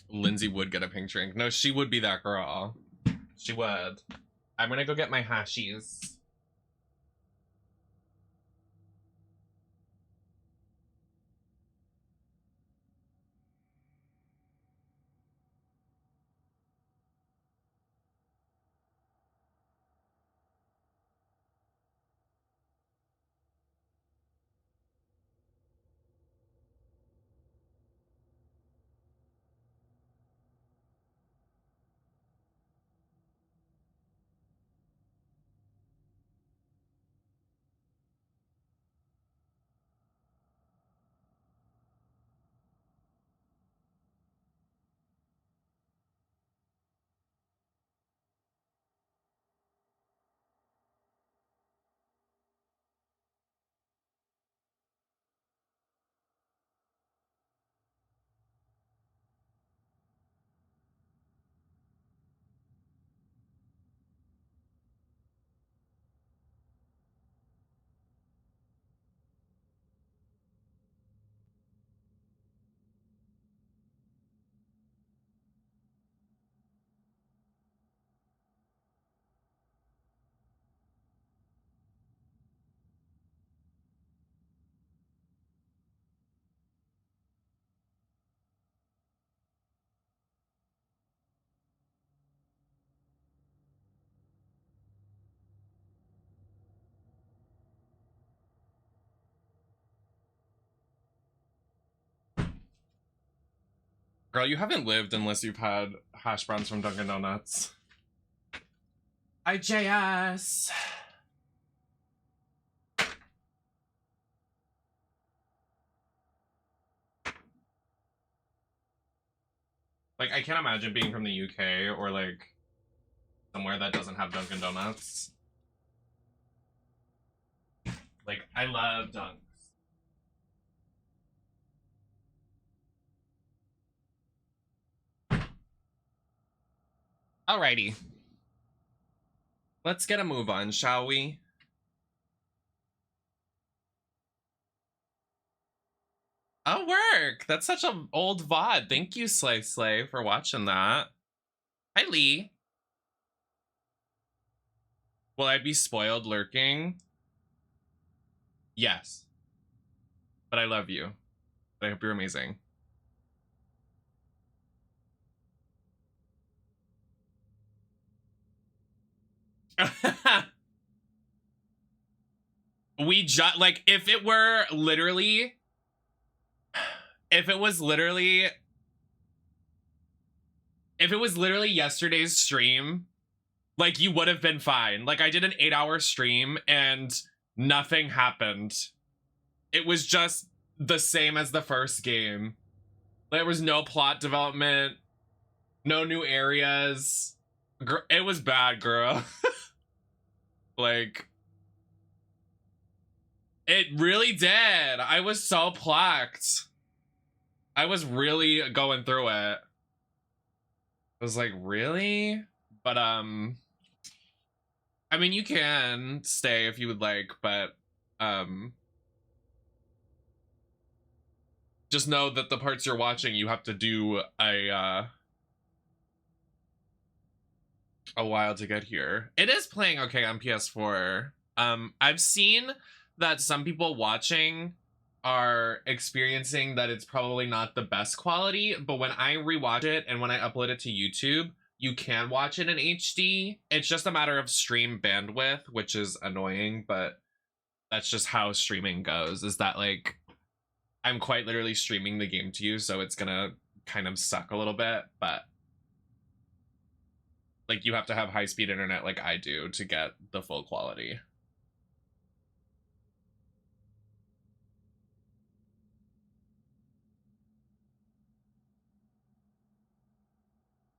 Lindsay would get a pink drink. No, she would be that girl. She would. I'm gonna go get my hashies. Girl, you haven't lived unless you've had hash browns from Dunkin' Donuts. IJS. Like, I can't imagine being from the UK or, like, somewhere that doesn't have Dunkin' Donuts. Like, I love Dunks. Alrighty. Let's get a move on, shall we? Oh, work! That's such an old VOD. Thank you, Slay Slay, for watching that. Hi, Lee. Will I be spoiled lurking? Yes. But I love you. I hope you're amazing. We just, like, if it was literally yesterday's stream, like, you would have been fine. Like, I did an 8-hour stream and nothing happened. It was just the same as the first game. There was no plot development, no new areas. It was bad, girl. Like, it really did. I was so plaqued. I was really going through it. I was like, really? But, I mean, you can stay if you would like, but, just know that the parts you're watching, you have to do a while to get here. It is playing okay on PS4. I've seen that some people watching are experiencing that it's probably not the best quality, but when I rewatch it and when I upload it to YouTube, you can watch it in HD. It's just a matter of stream bandwidth, which is annoying, but that's just how streaming goes, is that, like, I'm quite literally streaming the game to you, so it's gonna kind of suck a little bit, but, like, you have to have high-speed internet like I do to get the full quality.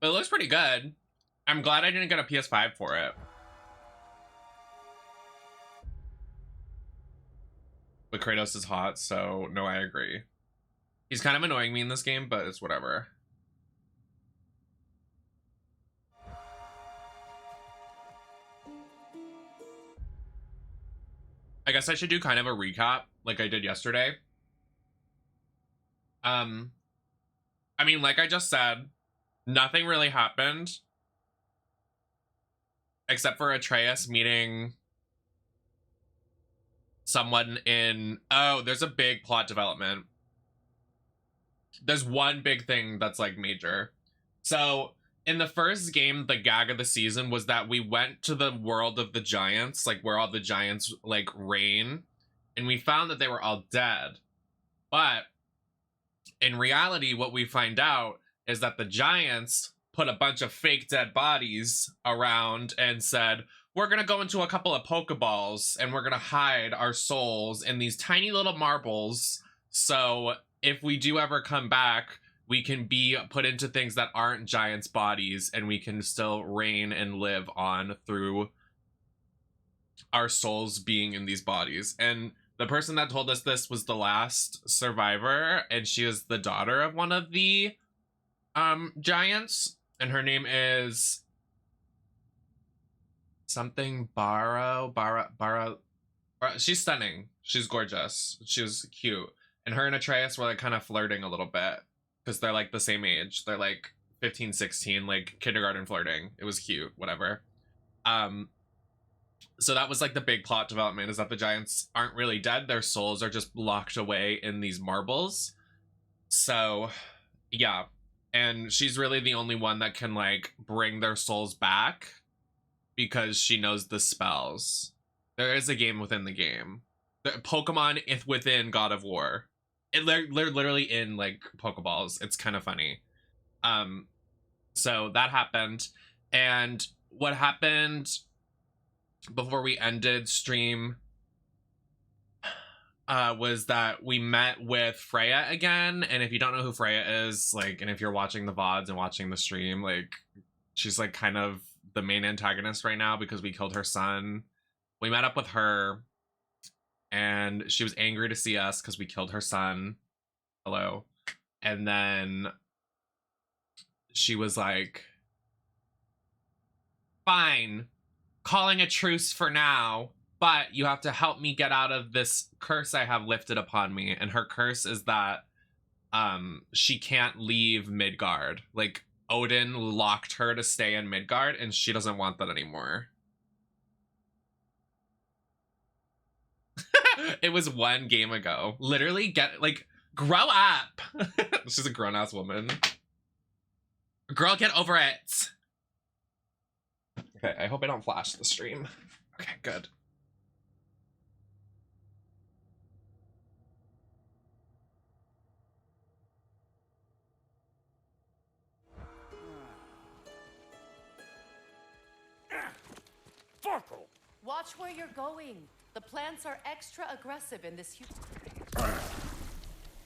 But it looks pretty good. I'm glad I didn't get a PS5 for it. But Kratos is hot, so no, I agree. He's kind of annoying me in this game, but it's whatever. I guess I should do kind of a recap like I did yesterday. I mean, like I just said, nothing really happened. Except for Atreus meeting someone in... Oh, there's a big plot development. There's one big thing that's like major. So in the first game, the gag of the season was that we went to the world of the giants, like where all the giants like reign, and we found that they were all dead. But in reality, what we find out is that the giants put a bunch of fake dead bodies around and said, we're going to go into a couple of Pokeballs and we're going to hide our souls in these tiny little marbles. So if we do ever come back, we can be put into things that aren't giants' bodies and we can still reign and live on through our souls being in these bodies. And the person that told us this was the last survivor, and she is the daughter of one of the giants, and her name is something Barrow. She's stunning. She's gorgeous. She's cute. And her and Atreus were like kind of flirting a little bit because they're like the same age. They're like 15, 16, like kindergarten flirting. It was cute, whatever. So that was like the big plot development, is that the giants aren't really dead. Their souls are just locked away in these marbles. So yeah. And she's really the only one that can like bring their souls back because she knows the spells. There is a game within the game. The Pokemon is within God of War. They're literally in like Pokeballs. It's kind of funny. So that happened. And what happened before we ended stream was that we met with Freya again. And if you don't know who Freya is, like, and if you're watching the VODs and watching the stream, like, she's like kind of the main antagonist right now because we killed her son. We met up with her and she was angry to see us because we killed her son. Hello. And then she was like, fine, calling a truce for now, but you have to help me get out of this curse I have lifted upon me. And her curse is that she can't leave Midgard. Like, Odin locked her to stay in Midgard, and she doesn't want that anymore. It was one game ago. Literally, grow up. She's a grown-ass woman. Girl, get over it. Okay, I hope I don't flash the stream. Okay, good. Watch where you're going. The plants are extra aggressive in this.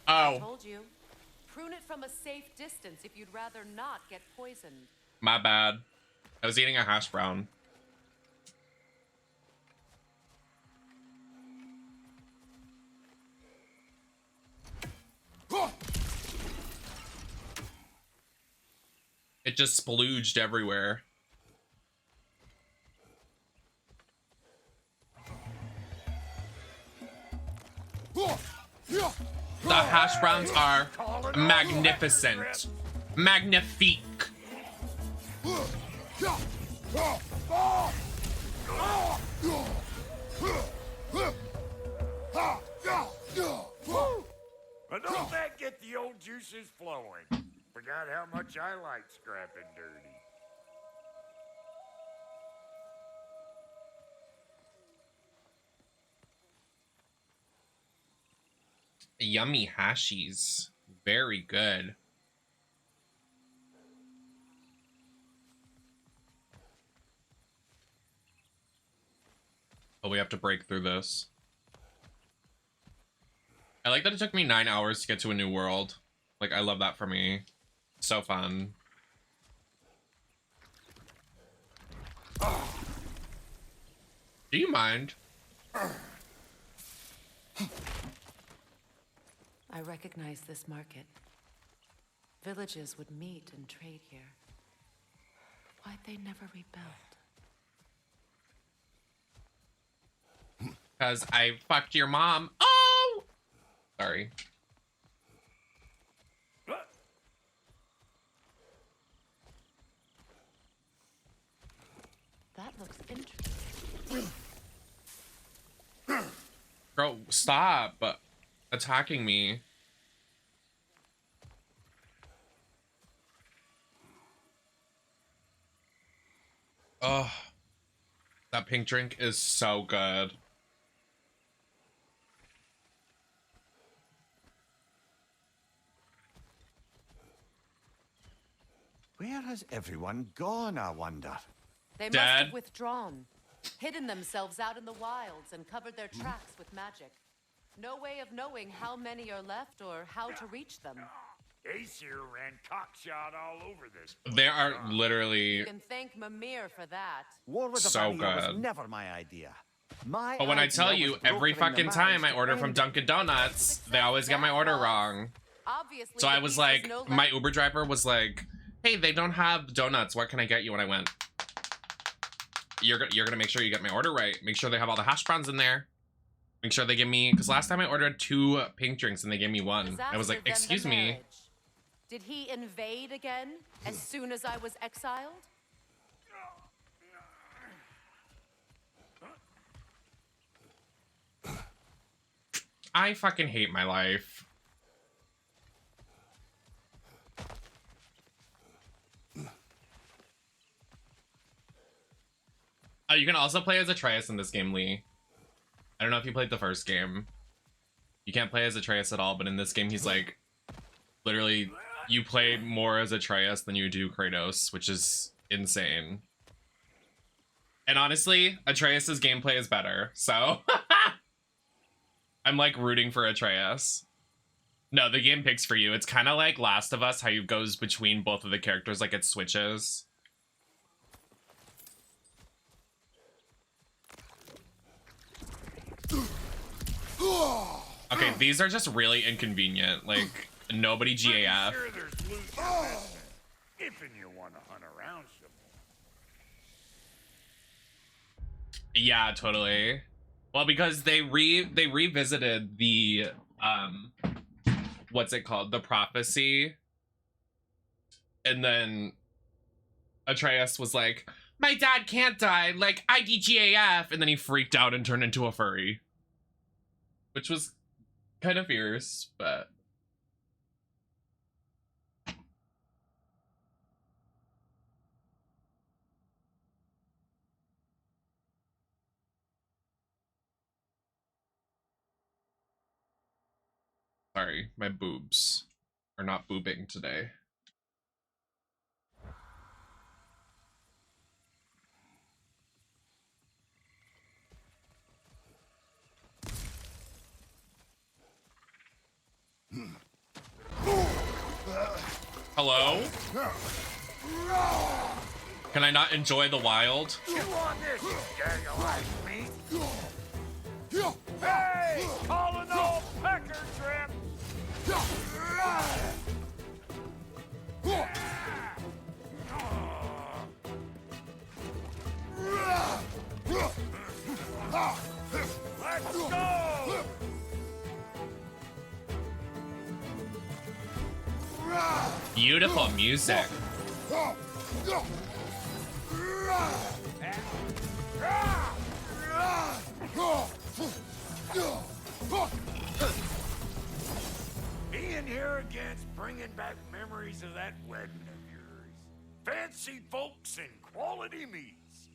I told you. Prune it from a safe distance if you'd rather not get poisoned. My bad. I was eating a hash brown. It just splooged everywhere. The hash browns are magnificent. Magnifique. But don't that get the old juices flowing? Forgot how much I like scrapping dirty. Yummy hashies. Very good. Oh, we have to break through this. I like that it took me 9 hours to get to a new world. Like, I love that for me. So fun. Do you mind? I recognize this market. Villages would meet and trade here. Why'd they never rebuild? Because I fucked your mom. Oh! Sorry. Bro, stop attacking me. Oh, that pink drink is so good. Where has everyone gone, I wonder? They must Dad? have withdrawn, hidden themselves out in the wilds, and covered their tracks with magic. No way of knowing how many are left or how to reach them. Aesir ran cockshot all over this. They are literally You can thank Mimir for that. War with the So Vanir was good. never my idea. My But when I tell idea you, was every brokering the fucking time I marriage to order from end- Dunkin' Donuts, they always get my order wrong. Obviously, So the I was piece like, is no my less- Uber driver was like, hey, they don't have donuts. What can I get you? And I went, you're gonna make sure you get my order right. Make sure they have all the hash browns in there. Make sure they give me, because last time I ordered 2 pink drinks and they gave me 1. I was Disaster, like, then the excuse me. marriage. Did he invade again as soon as I was exiled? I fucking hate my life. Oh, you can also play as Atreus in this game, Lee. I don't know if you played the first game. You can't play as Atreus at all, but in this game, he's like, literally, you play more as Atreus than you do Kratos, which is insane. And honestly, Atreus's gameplay is better, so I'm like rooting for Atreus. No, the game picks for you. It's kind of like Last of Us, how it goes between both of the characters, like it switches. Okay, these are just really inconvenient. Like, nobody GAF. Sure there's loot you're missing, if and you want to hunt around some more. Yeah, totally. Well, because they revisited the what's it called? The prophecy. And then Atreus was like, my dad can't die, like IDGAF, and then he freaked out and turned into a furry. Which was kind of fierce, but sorry, my boobs are not boobing today. Hello? Can I not enjoy the wild? You want this, you gaggle-eyed meat? Hey! Calling all pecker trip! Let's go! Beautiful music. Being here again's bringing back memories of that wedding of yours. Fancy folks and quality meats.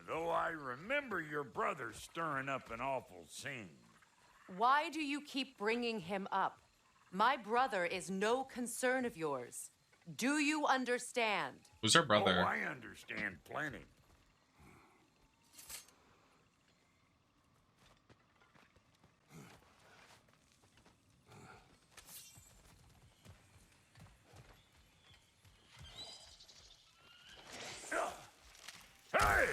Though I remember your brother stirring up an awful scene. Why do you keep bringing him up? My brother is no concern of yours. Do you understand? Who's her brother? Oh, I understand plenty. Hey!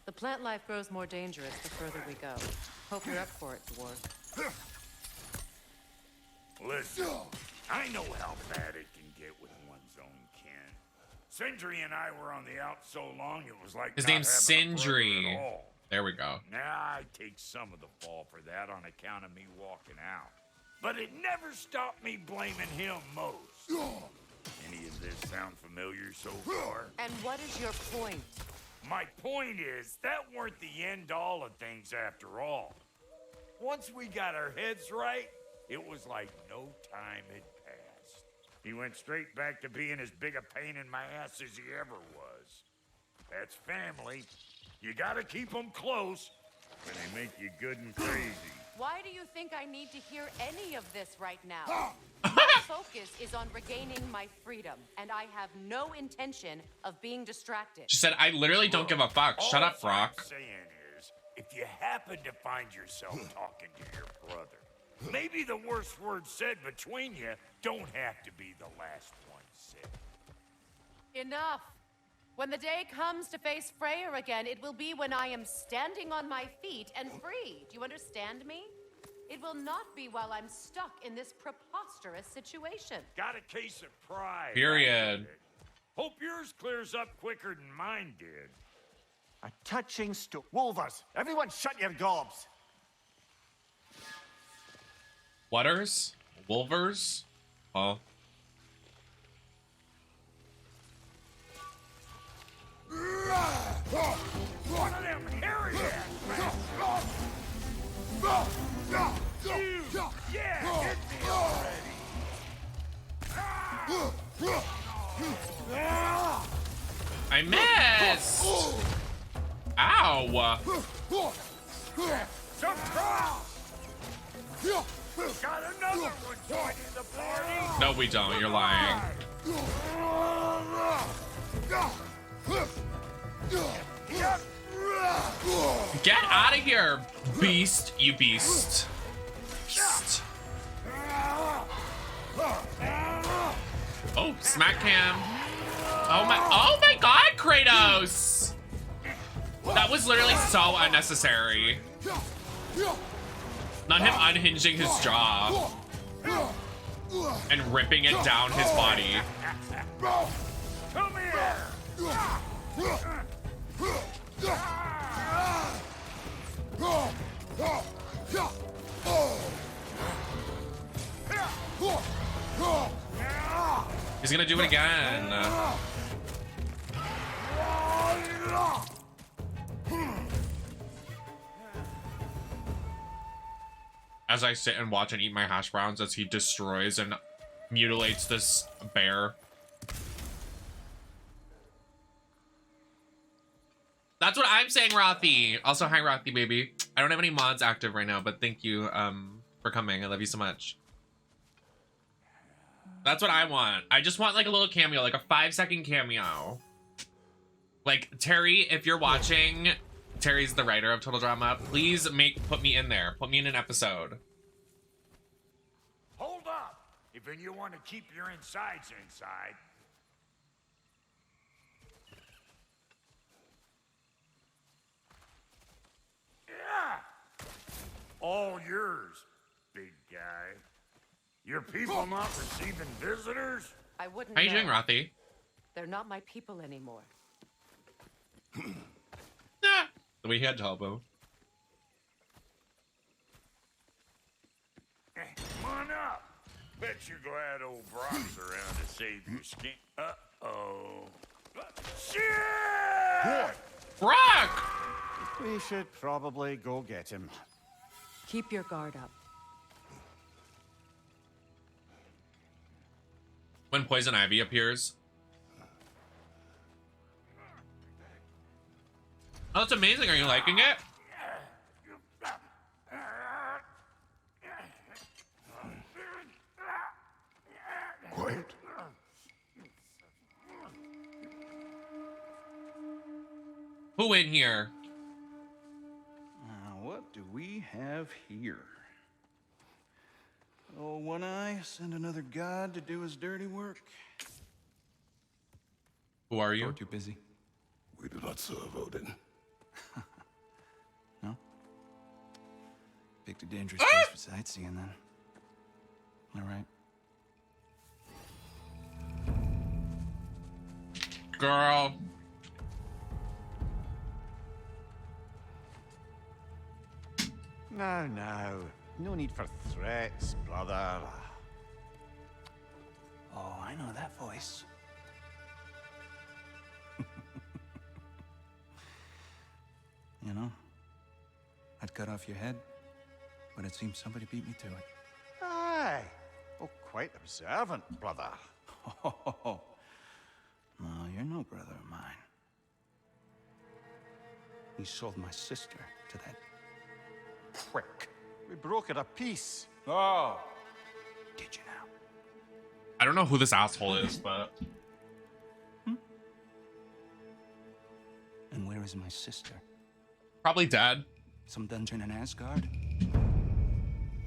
The plant life grows more dangerous the further we go. Hope you're up for it, dwarf. Listen, I know how bad it can get with one's own kin. Sindri and I were on the out so long it was like His not name's having a brother Sindri. at all. There we go. Now I take some of the fall for that on account of me walking out. But it never stopped me blaming him most. Any of this sound familiar so far? And what is your point? My point is, that weren't the end all of things after all. once we got our heads right, it was like no time had passed. He went straight back to being as big a pain in my ass as he ever was. That's family. You gotta keep them close, or they make you good and crazy. Why do you think I need to hear any of this right now? My focus is on regaining my freedom, and I have no intention of being distracted. She said, I literally don't give a fuck. Shut up, All I'm Brock. saying is, if you happen to find yourself talking to your brother, maybe the worst word said between you don't have to be the last one said. Enough. When the day comes to face Freya again, it will be when I am standing on my feet and free. Do you understand me? It will not be while I'm stuck in this preposterous situation. Got a case of pride. Period. Hope yours clears up quicker than mine did. A touching Wolvers, everyone shut your gobs. Whatters? Wolvers? Oh. One of them hairy ass. Yeah, hit me already. I missed! Ow! Surprise! Got another one joining the party. No, we don't. You're lying. Get out of here, beast, you beast. Beast. Oh, smack him. Oh my god, Kratos! That was literally so unnecessary. Not him unhinging his jaw and ripping it down his body. Come here. He's gonna do it again. As I sit and watch and eat my hash browns as he destroys and mutilates this bear. That's what I'm saying, Rothy. Also, hi, Rothy, baby. I don't have any mods active right now, but thank you for coming. I love you so much. That's what I want. I just want like a little cameo, like a 5-second cameo. Like, Terry, if you're watching, Terry's the writer of Total Drama. Please put me in there. Put me in an episode. Hold up. If you want to keep your insides inside. Yeah. All yours, big guy. Your people not receiving visitors? I wouldn't How you know. doing, Rothy? They're not my people anymore. Ah, the way he had Talbo. Come on up. Bet you're glad old Brock's around to save your skin. Uh-oh. Shit! Brock! We should probably go get him. Keep your guard up. When Poison Ivy appears. Oh, that's amazing. Are you liking it? Quiet. Who in here? What do we have here? Oh, One Eye, send another god to do his dirty work. Who are you? You're too busy. We do not serve Odin. No? Picked a dangerous place for sightseeing then. All right. Girl. Now, no need for threats, brother. Oh, I know that voice. You know, I'd cut off your head, but it seems somebody beat me to it. Aye. Oh, quite observant, brother. Oh, no, you're no brother of mine. You sold my sister to that prick. We broke it a piece. Oh, did you now? I don't know who this asshole is, but And where is my sister? probably dead. Some dungeon in Asgard?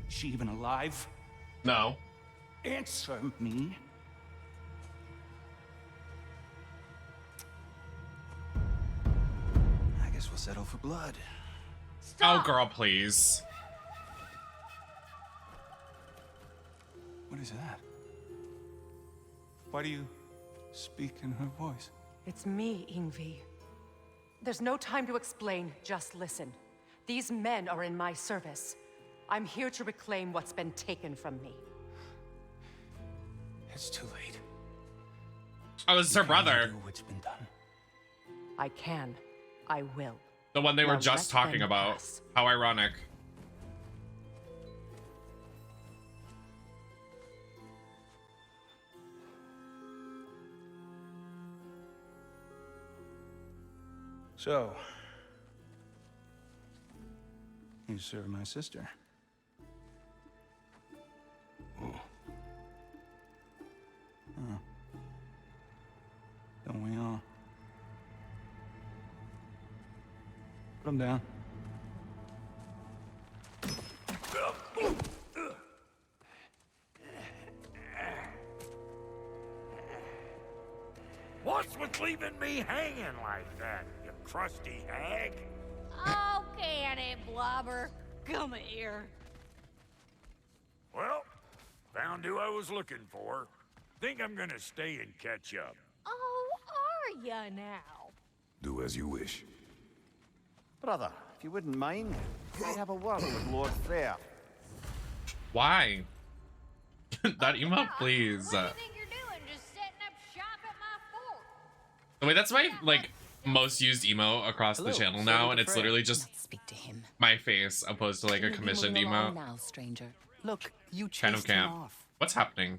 She even alive? No. Answer me. I guess we'll settle for blood. Oh, girl, please. What is that? Why do you speak in her voice? It's me, Ingvi. There's no time to explain, just listen. These men are in my service. I'm here to reclaim what's been taken from me. It's too late. Oh, this is her brother. Do what's been done. I can. I will. The one they were Now just let talking them about. pass. How ironic. So, you serve my sister. Oh. Don't we all? Put him down. What's with leaving me hanging like that, you crusty hag? Oh, can it, Blobber? Come here. Well, found who I was looking for. Think I'm gonna stay and catch up. Oh, are ya now? Do as you wish. Brother, if you wouldn't mind, I'd have a word with Lord Freya. Why? That emote, please. What do you think you're doing? Just setting up shop at my fort? Wait, that's my, like, most used emo across the channel now, and it's literally just Speak to him. my face opposed to, like, a Leave him commissioned alone emote. now, stranger. Look, you Kind of chased him camp. off. What's happening?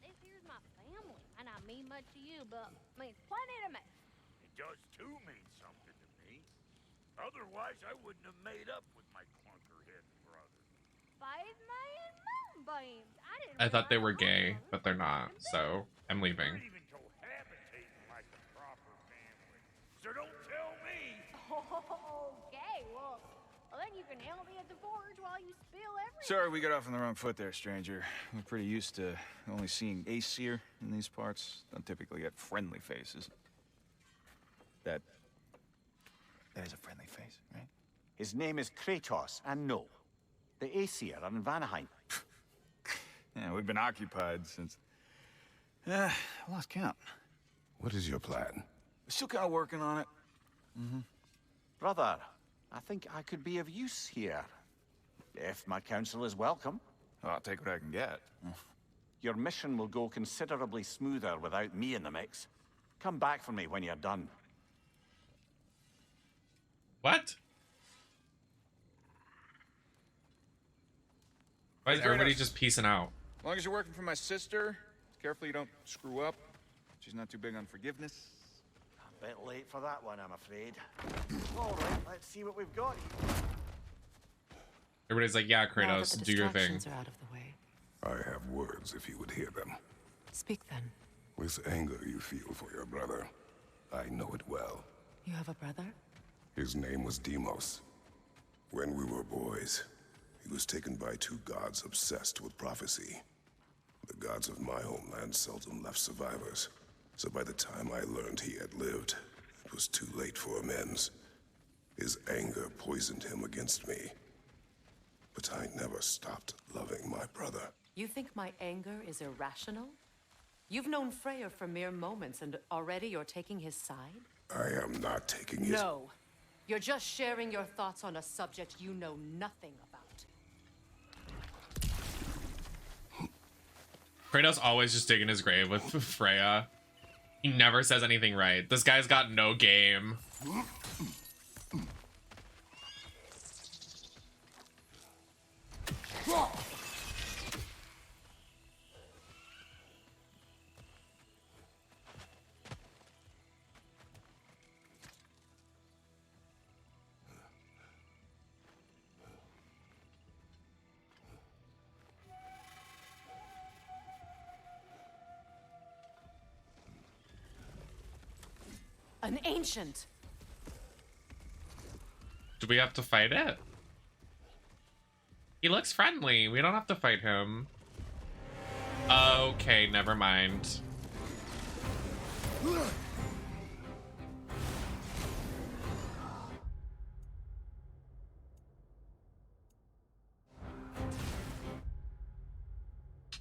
This here's my family, and I mean much to you, but means plenty to me. It does too mean something to me. Otherwise, I wouldn't have made up with my clunkerhead brother. 5 million moonbeams. I thought they were realize gay, but they're not, so I'm You're leaving. even cohabitating like a proper family. So don't tell me. Okay, well, then you can help me at the forge while you spill everything. Sorry, we got off on the wrong foot there, stranger. We're pretty used to only seeing Aesir in these parts. Don't typically get friendly faces. That is a friendly face, right? His name is Kratos, and no, the Aesir are in Vanaheim. Yeah, we've been occupied since... I lost count. What is your plan? We're still kind of working on it. Brother, I think I could be of use here. If my counsel is welcome. Well, I'll take what I can get. Your mission will go considerably smoother without me in the mix. Come back for me when you're done. What? Why is Hey, everybody Kratos. just peacing out? As long as you're working for my sister, careful you don't screw up. She's not too big on forgiveness. A bit late for that one, I'm afraid. All right, let's see what we've got here. Everybody's like, yeah, Now that Kratos, the do your thing. distractions are out of the way. I have words if you would hear them. Speak then. With anger you feel for your brother. I know it well. You have a brother? His name was Deimos. When we were boys, he was taken by 2 gods obsessed with prophecy. The gods of my homeland seldom left survivors, so by the time I learned he had lived, it was too late for amends. His anger poisoned him against me. But I never stopped loving my brother. You think my anger is irrational? You've known Freya for mere moments, and already you're taking his side? I am not taking his... No. You're just sharing your thoughts on a subject you know nothing about. Kratos always just digging his grave with Freya. He never says anything right. This guy's got no game. An ancient. Do we have to fight it? He looks friendly. We don't have to fight him. Okay, never mind.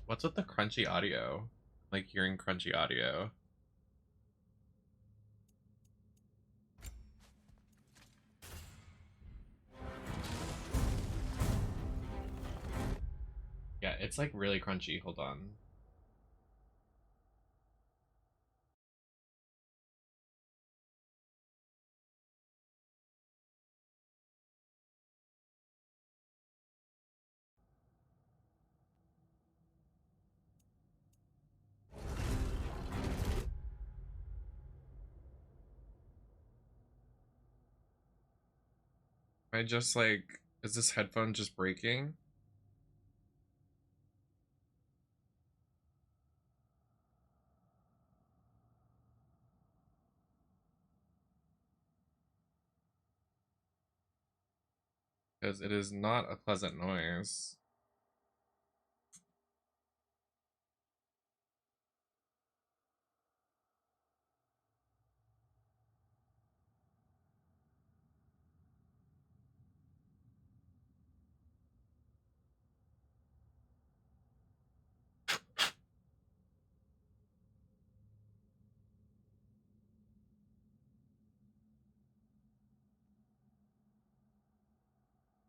What's with the crunchy audio? Like hearing crunchy audio. Yeah, it's like really crunchy. Hold on. I just like, is this headphone just breaking? Because it is not a pleasant noise.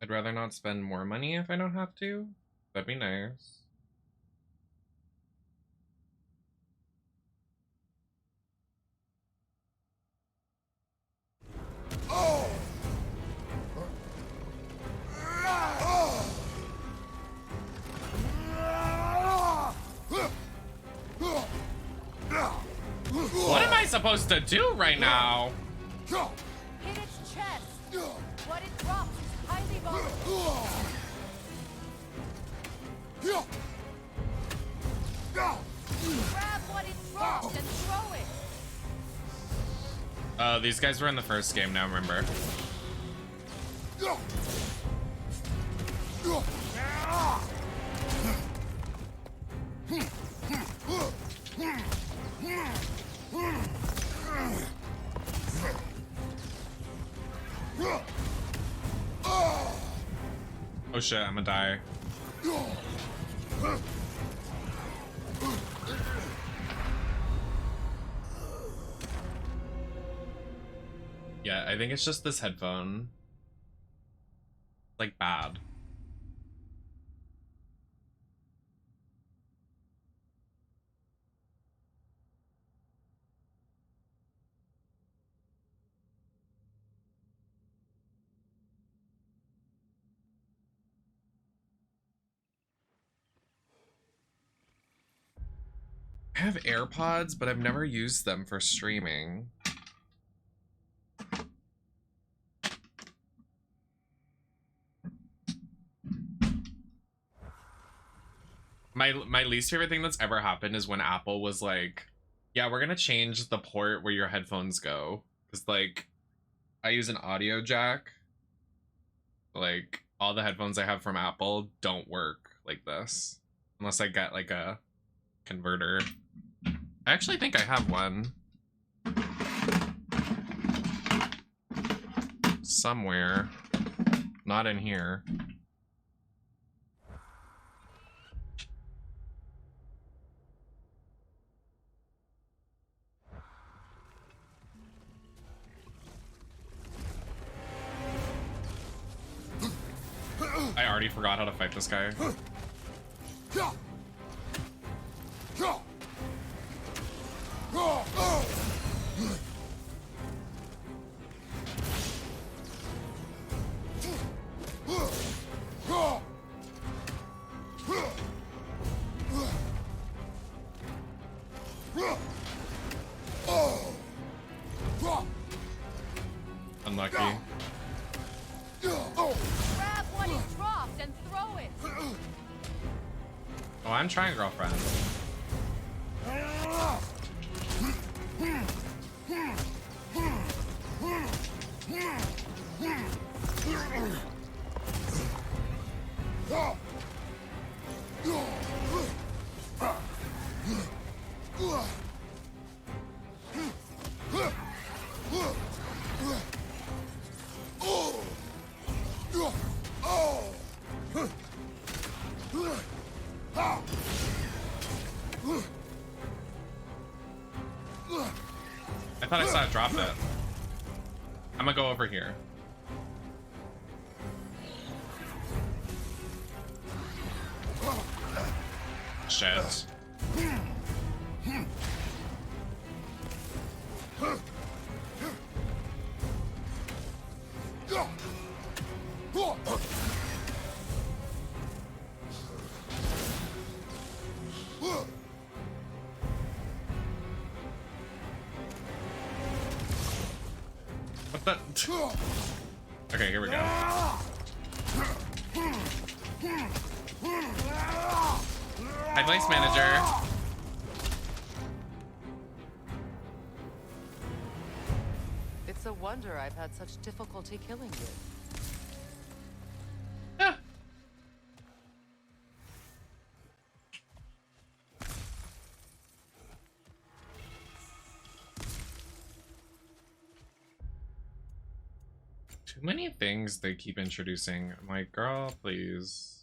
I'd rather not spend more money if I don't have to. That'd be nice. What am I supposed to do right now? Hit its chest. What it drops is highly vulnerable. Grab what it drops and throw it. Oh, these guys were in the first game now, remember? Oh shit, I'm gonna die. Yeah, I think it's just this headphone. Like, bad. I have AirPods, but I've never used them for streaming. My least favorite thing that's ever happened is when Apple was like, yeah, we're gonna change the port where your headphones go. Because, like, I use an audio jack. Like, all the headphones I have from Apple don't work like this. Unless I get, like, a converter. I actually think I have one. Somewhere. Not in here. I already forgot how to fight this guy. Unlucky. Grab what he dropped and throw it. Oh, I'm trying, girlfriend. I thought I saw it drop it. I'm gonna go over here. Shit. What the? Okay, here we go. Hi, Place Manager. It's a wonder I've had such difficulty killing you. Yeah. Too many things they keep introducing. I'm like, girl, please.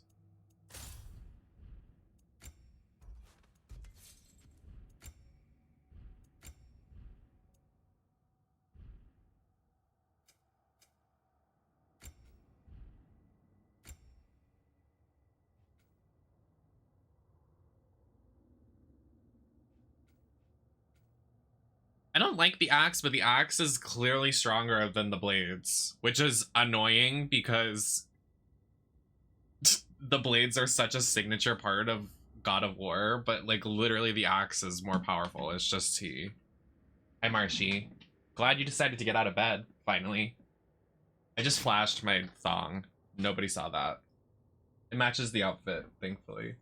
I don't like the axe, but the axe is clearly stronger than the blades, which is annoying because the blades are such a signature part of God of War, but like literally the axe is more powerful. It's just T. Hi, Marshy. Glad you decided to get out of bed, finally. I just flashed my thong. Nobody saw that. It matches the outfit, thankfully.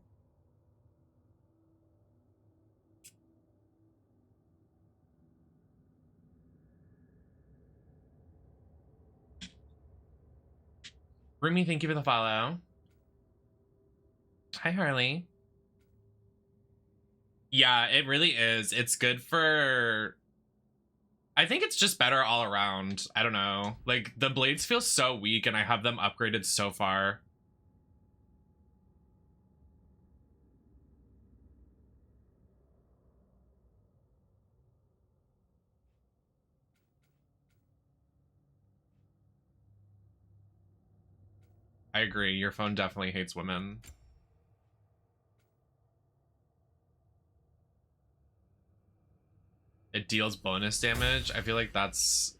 Rumi, thank you for the follow. Hi, Harley. Yeah, it really is. It's good for... I think it's just better all around. I don't know. Like, the blades feel so weak and I have them upgraded so far. I agree. Your phone definitely hates women. It deals bonus damage. I feel like that's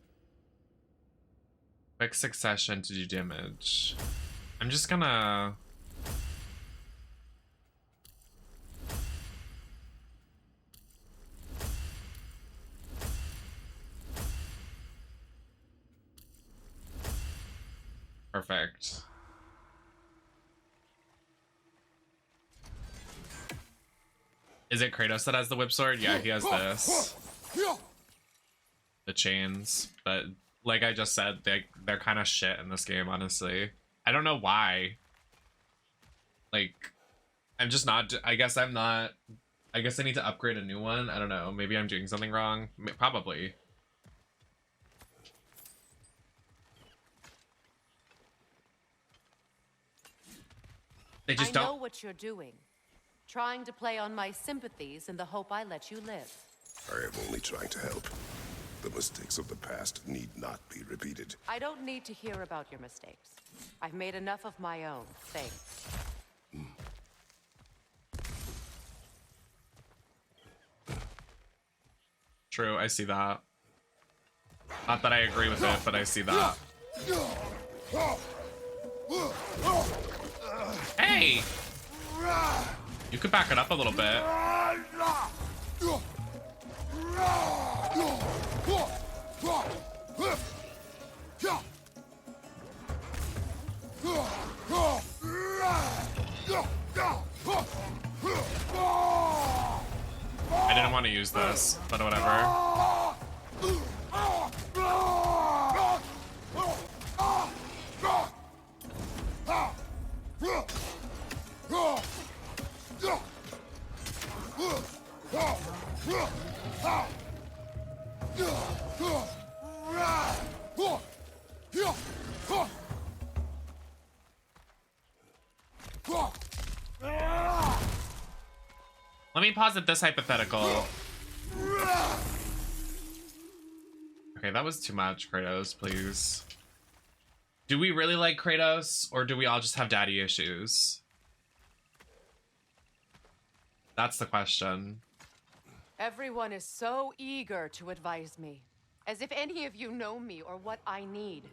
quick succession to do damage. I'm just gonna... Perfect. Is it Kratos that has the whip sword? Yeah, he has this. The chains. But like I just said, they're kind of shit in this game, honestly. I don't know why. Like, I'm just not... I guess I'm not... I guess I need to upgrade a new one. I don't know. Maybe I'm doing something wrong. Probably. They just don't... I know what you're doing. Trying to play on my sympathies in the hope I let you live. I am only trying to help. The mistakes of the past need not be repeated. I don't need to hear about your mistakes. I've made enough of my own, thanks. True, I see that. Not that I agree with it, but I see that. Hey! You could back it up a little bit. want to use this, but whatever. Let me posit this hypothetical. Okay, that was too much, Kratos, please. Do we really like Kratos, or do we all just have daddy issues? That's the question. Everyone is so eager to advise me, as if any of you know me or what I need.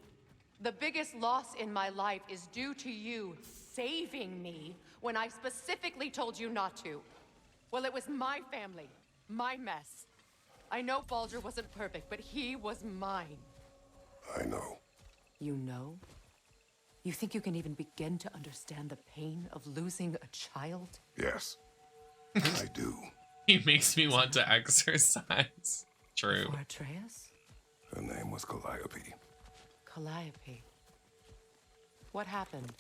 The biggest loss in my life is due to you saving me when I specifically told you not to. Well, it was my family, my mess. I know Baldur wasn't perfect, but he was mine. I know. You know? You think you can even begin to understand the pain of losing a child? Yes, I do. He makes me want to exercise. True. For Atreus? Her name was Calliope. Calliope. What happened?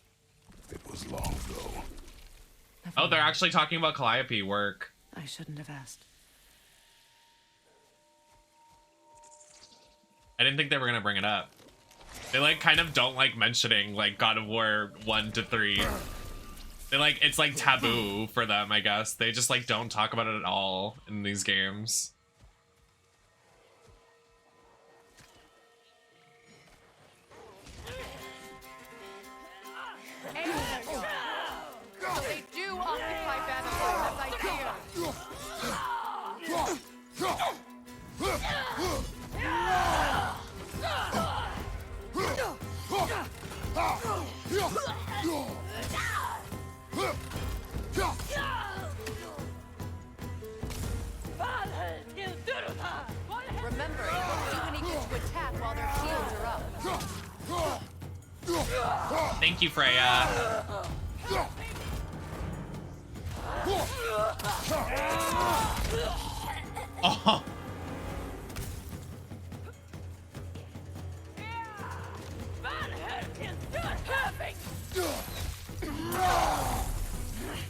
It was long ago. Oh, they're actually talking about Calliope work. I shouldn't have asked. I didn't think they were gonna bring it up. They like kind of don't like mentioning like God of War 1 to 3. They like it's like taboo for them, I guess. They just like don't talk about it at all in these games. So they do occupy Vanaheim, as I fear. Remember, it won't do any good to attack while their shields are up. Thank you, Freya. Oh.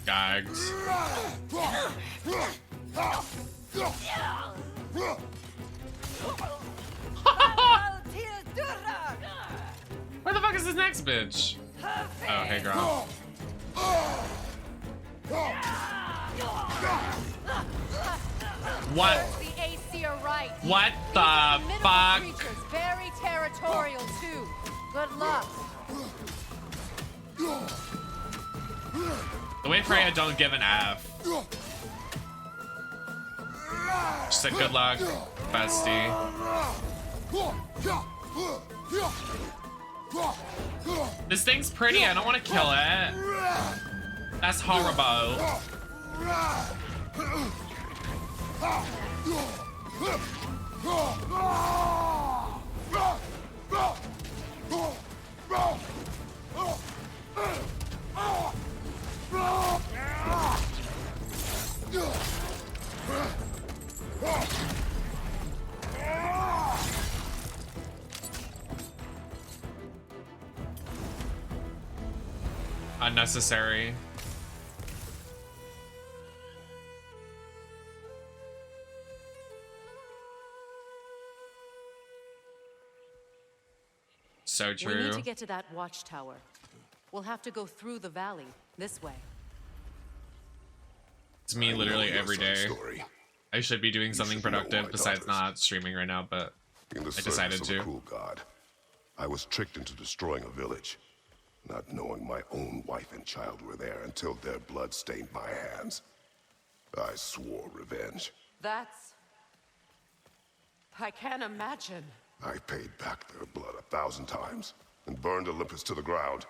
Gags. Where the fuck is this next bitch? Oh, hey girl. What? The Aesir right. What These are the formidable fuck? creatures, very territorial too. Good luck. The way Freya don't give an F. She said good luck, bestie. This thing's pretty, I don't want to kill it. That's horrible. Unnecessary. So true. We need to get to that watchtower. We'll have to go through the valley, this way. It's me literally I know every your day. story. I should be doing something should know productive my besides daughters. not streaming right now, but In the I decided service of a to. cruel god, I was tricked into destroying a village, not knowing my own wife and child were there until their blood stained my hands. I swore revenge. That's... I can't imagine. I paid back their blood 1,000 times and burned Olympus to the ground.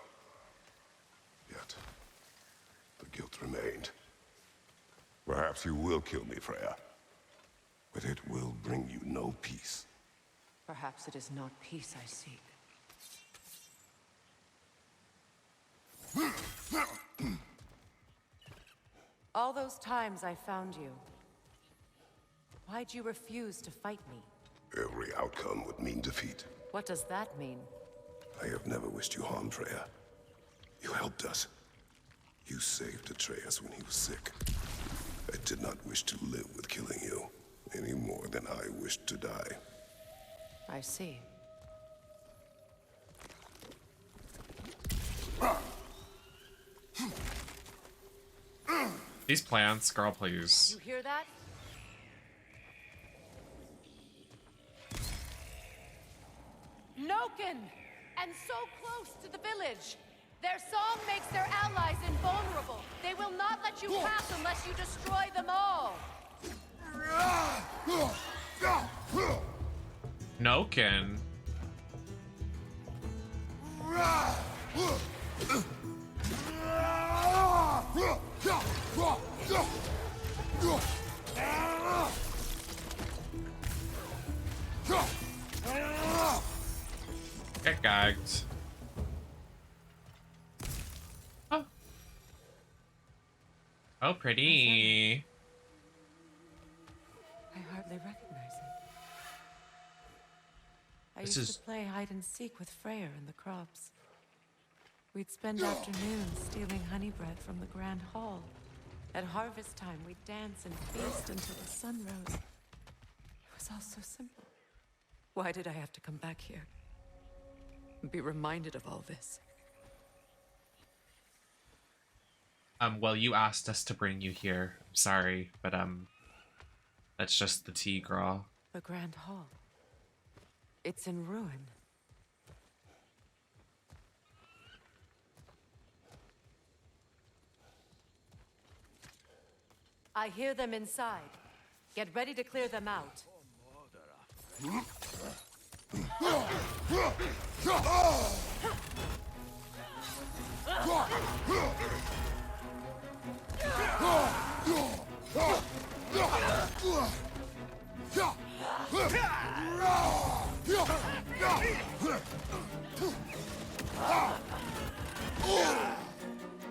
Yet, the guilt remained. Perhaps you will kill me, Freya, but it will bring you no peace. Perhaps it is not peace I seek. All those times I found you, Why'd you refuse to fight me? Every outcome would mean defeat. What does that mean? I have never wished you harm, Freya. You helped us. You saved Atreus when he was sick. I did not wish to live with killing you, any more than I wished to die. I see. These plants, girl, please. You hear that? Noken! And so close to the village! Their song makes their allies invulnerable. They will not let you pass unless you destroy them all. Noken. Get gagged. Oh. Oh, pretty. I hardly recognize it. I This used is- to play hide and seek with Freya in the crops. We'd spend afternoons stealing honey bread from the Grand Hall. At harvest time, we'd dance and feast until the sun rose. It was all so simple. Why did I have to come back here? And be reminded of all this? Well, you asked us to bring you here. I'm sorry, but, that's just the tea, girl. The Grand Hall. It's in ruin. I hear them inside. Get ready to clear them out.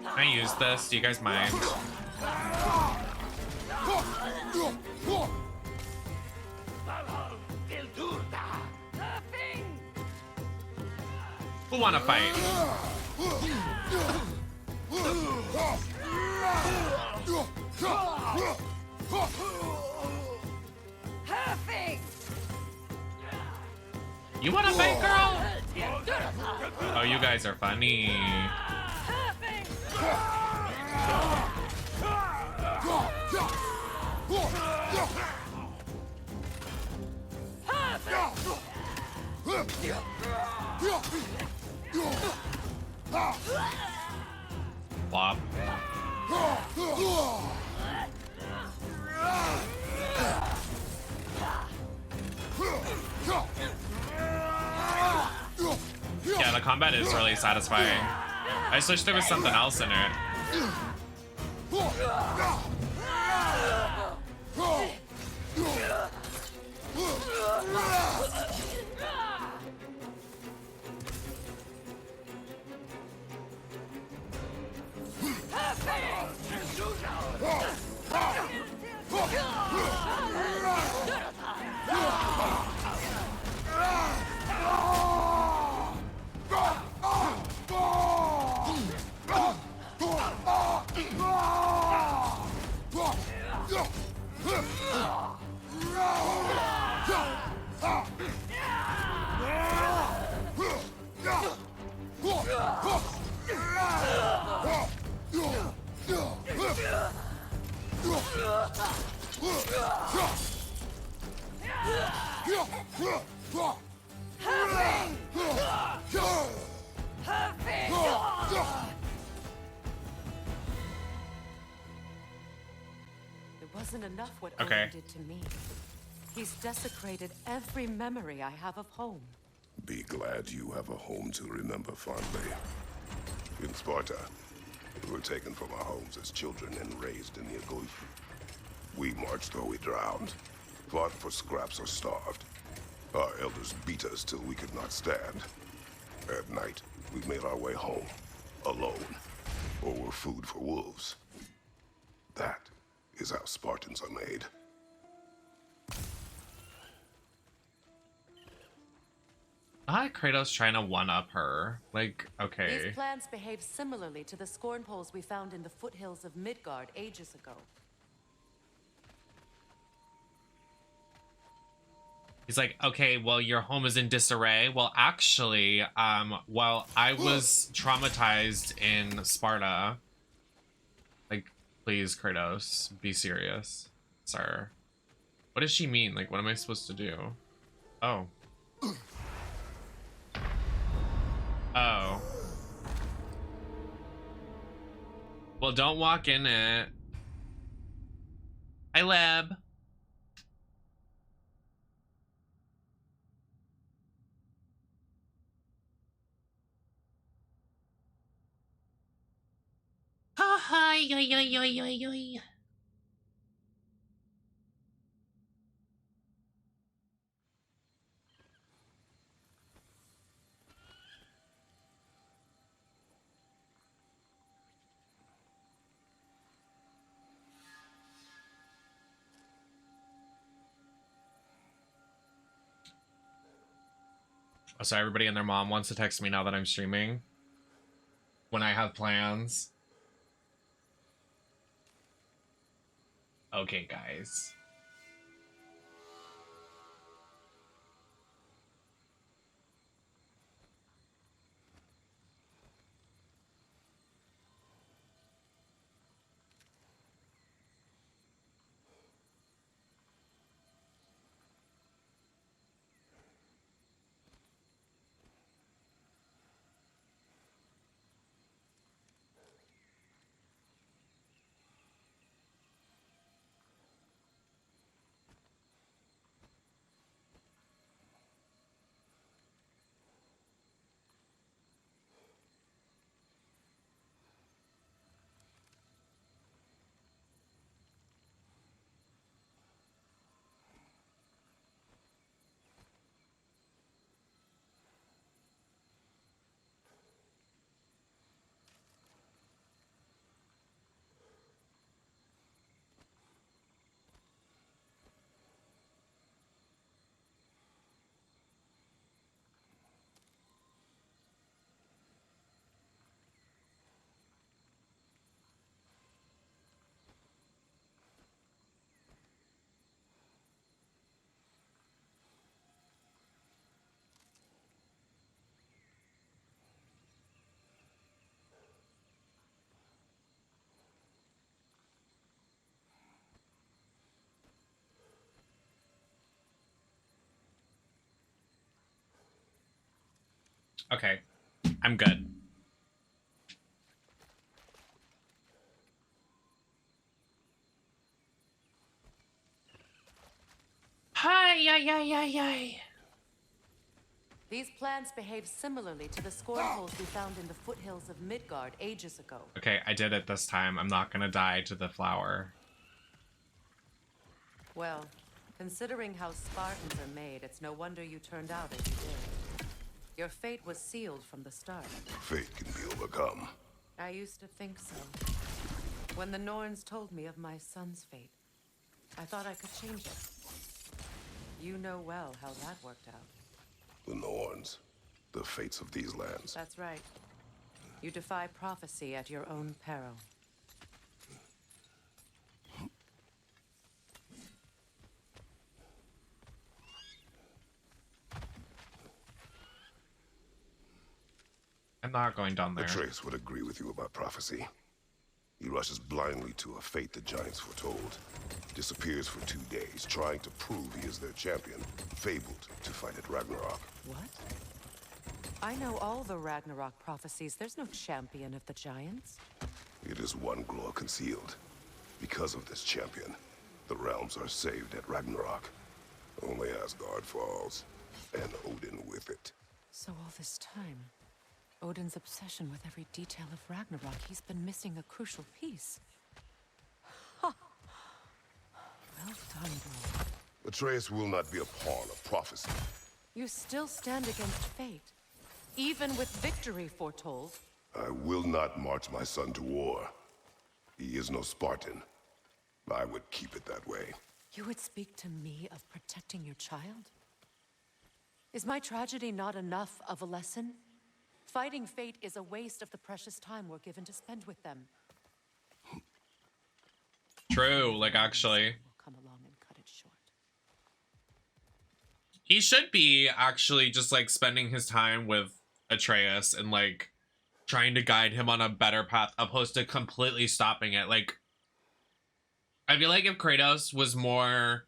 Can I use this? Do you guys mind? Who wanna fight? You wanna fight, girl? Oh, you guys are funny. Flop. Yeah, the combat is really satisfying. I just wish there was something else in it. It wasn't enough what Okay. Odin did to me. He's desecrated every memory I have of home. Be glad you have a home to remember fondly. In Sparta, we were taken from our homes as children and raised in the Gulf. We marched or we drowned, fought for scraps or starved. Our elders beat us till we could not stand. At night, we made our way home, alone, or were food for wolves. That is how Spartans are made. Kratos trying to one-up her. Like, okay. These plants behave similarly to the scorn poles we found in the foothills of Midgard ages ago. He's like, okay, well, your home is in disarray. Well, actually, while I was traumatized in Sparta, like, please, Kratos, be serious, sir. What does she mean? Like, what am I supposed to do? Oh. Oh. Well, don't walk in it. Hi, Leb. Oh, hi, yoy, yoy, yoy, yoy, yoy. Oh, so everybody and their mom wants to text me now that I'm streaming. When I have plans. Okay, guys. Okay, I'm good. Hi, yay. These plants behave similarly to the scorn poles we found in the foothills of Midgard ages ago. Okay, I did it this time. I'm not gonna die to the flower. Well, considering how Spartans are made, it's no wonder you turned out as you did. Your fate was sealed from the start. Fate can be overcome. I used to think so. When the Norns told me of my son's fate, I thought I could change it. You know well how that worked out. The Norns, the fates of these lands. That's right. You defy prophecy at your own peril. I'm not going down there. Atreus would agree with you about prophecy. He rushes blindly to a fate the giants foretold. Disappears for 2 days, trying to prove he is their champion. Fabled to fight at Ragnarok. What? I know all the Ragnarok prophecies. There's no champion of the giants. It is one glow concealed. Because of this champion, the realms are saved at Ragnarok. Only Asgard falls, and Odin with it. So all this time, Odin's obsession with every detail of Ragnarok, he's been missing a crucial piece. Ha! Well done, bro. Atreus will not be a pawn of prophecy. You still stand against fate, even with victory foretold. I will not march my son to war. He is no Spartan. I would keep it that way. You would speak to me of protecting your child? Is my tragedy not enough of a lesson? Fighting fate is a waste of the precious time we're given to spend with them. True, like actually. Will come along and cut it short. He should be actually just like spending his time with Atreus and like trying to guide him on a better path opposed to completely stopping it. Like, I feel like if Kratos was more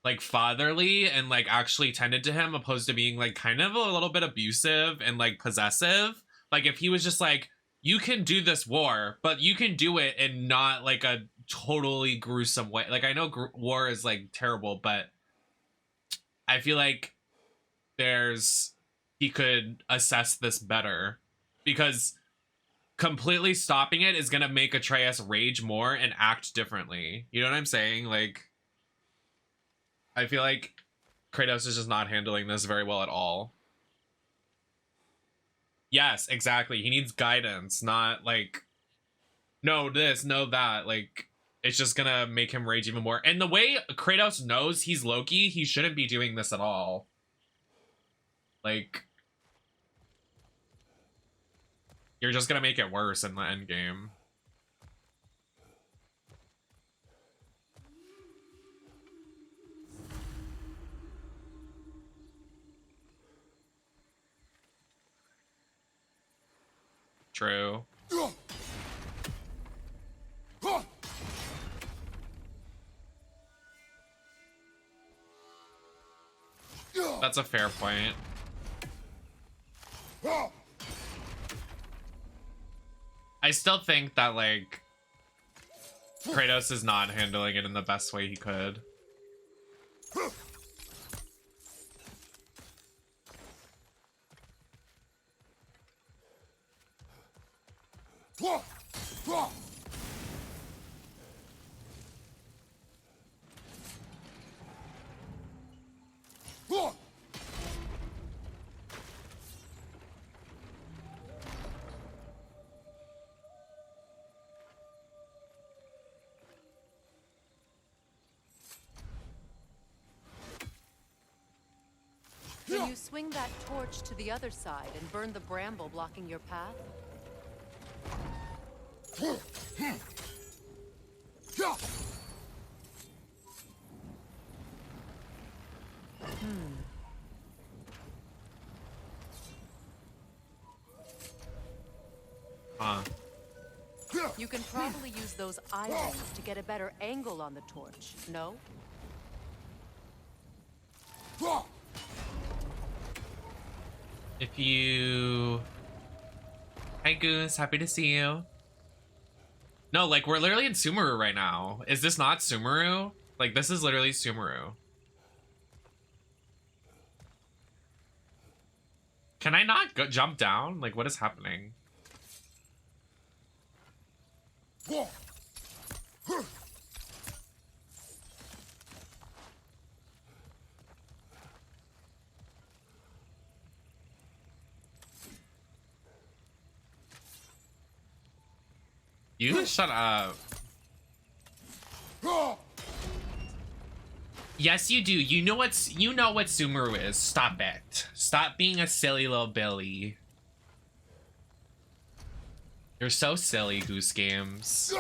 like fatherly and like actually tended to him opposed to being like kind of a little bit abusive and like possessive, like if he was just like, you can do this war, but you can do it in not like a totally gruesome way. Like, I know war is like terrible, but I feel like he could assess this better, because completely stopping it is gonna make Atreus rage more and act differently. You know what I'm saying? Like, I feel like Kratos is just not handling this very well at all. Yes, exactly. He needs guidance, not like, no this, no that. Like, it's just gonna make him rage even more. And the way Kratos knows he's Loki, he shouldn't be doing this at all. Like, you're just gonna make it worse in the end game. True. That's a fair point. I still think that, like, Kratos is not handling it in the best way he could. Can you swing that torch to the other side and burn the bramble blocking your path? You can probably use those islands to get a better angle on the torch, no? If you... Hi Goose, happy to see you. No, like, we're literally in Sumeru right now. Is this not Sumeru? Like, this is literally Sumeru. Can I not jump down? Like, what is happening? You shut up. Yes, you do. You know what Sumeru is. Stop it. Stop being a silly little Billy. You're so silly, Goose Games.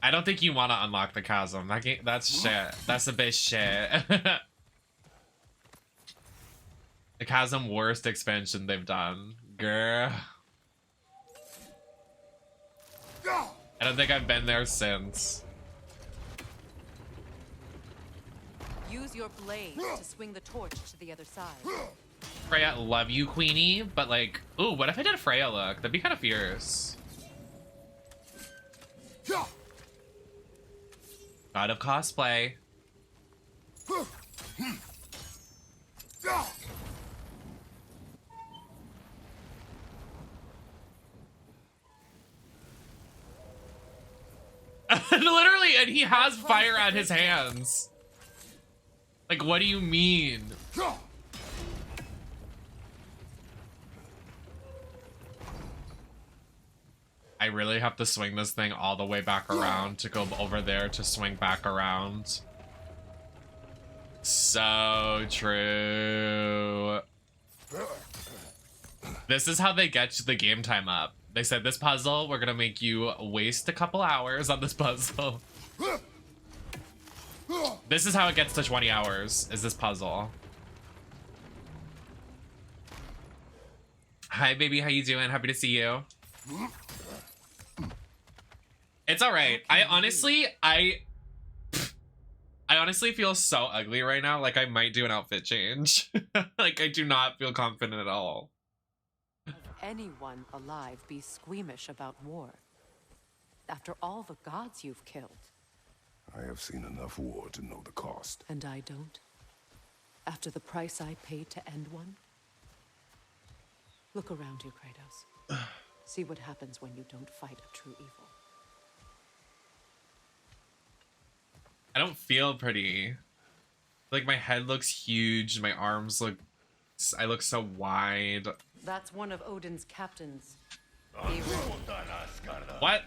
I don't think you want to unlock the chasm. That's shit. That's a bit shit. The chasm, worst expansion they've done. Grr. I don't think I've been there since. Use your blade to swing the torch to the other side. Freya, love you, Queenie, but like, ooh, what if I did a Freya look? That'd be kind of fierce. God of cosplay. Literally, and he has fire at his hands. Like, what do you mean? I really have to swing this thing all the way back around to go over there to swing back around. So true. This is how they get the game time up. They said this puzzle, we're gonna make you waste a couple hours on this puzzle. This is how it gets to 20 hours, is this puzzle. Hi baby, how you doing? Happy to see you. It's all right. I honestly feel so ugly right now. Like I might do an outfit change. Like I do not feel confident at all. Anyone alive be squeamish about war? After all the gods you've killed. I have seen enough war to know the cost. And I don't? After the price I paid to end one? Look around you, Kratos. See what happens when you don't fight a true evil. I don't feel pretty. Like my head looks huge, my arms look... I look so wide. That's one of Odin's captains. What?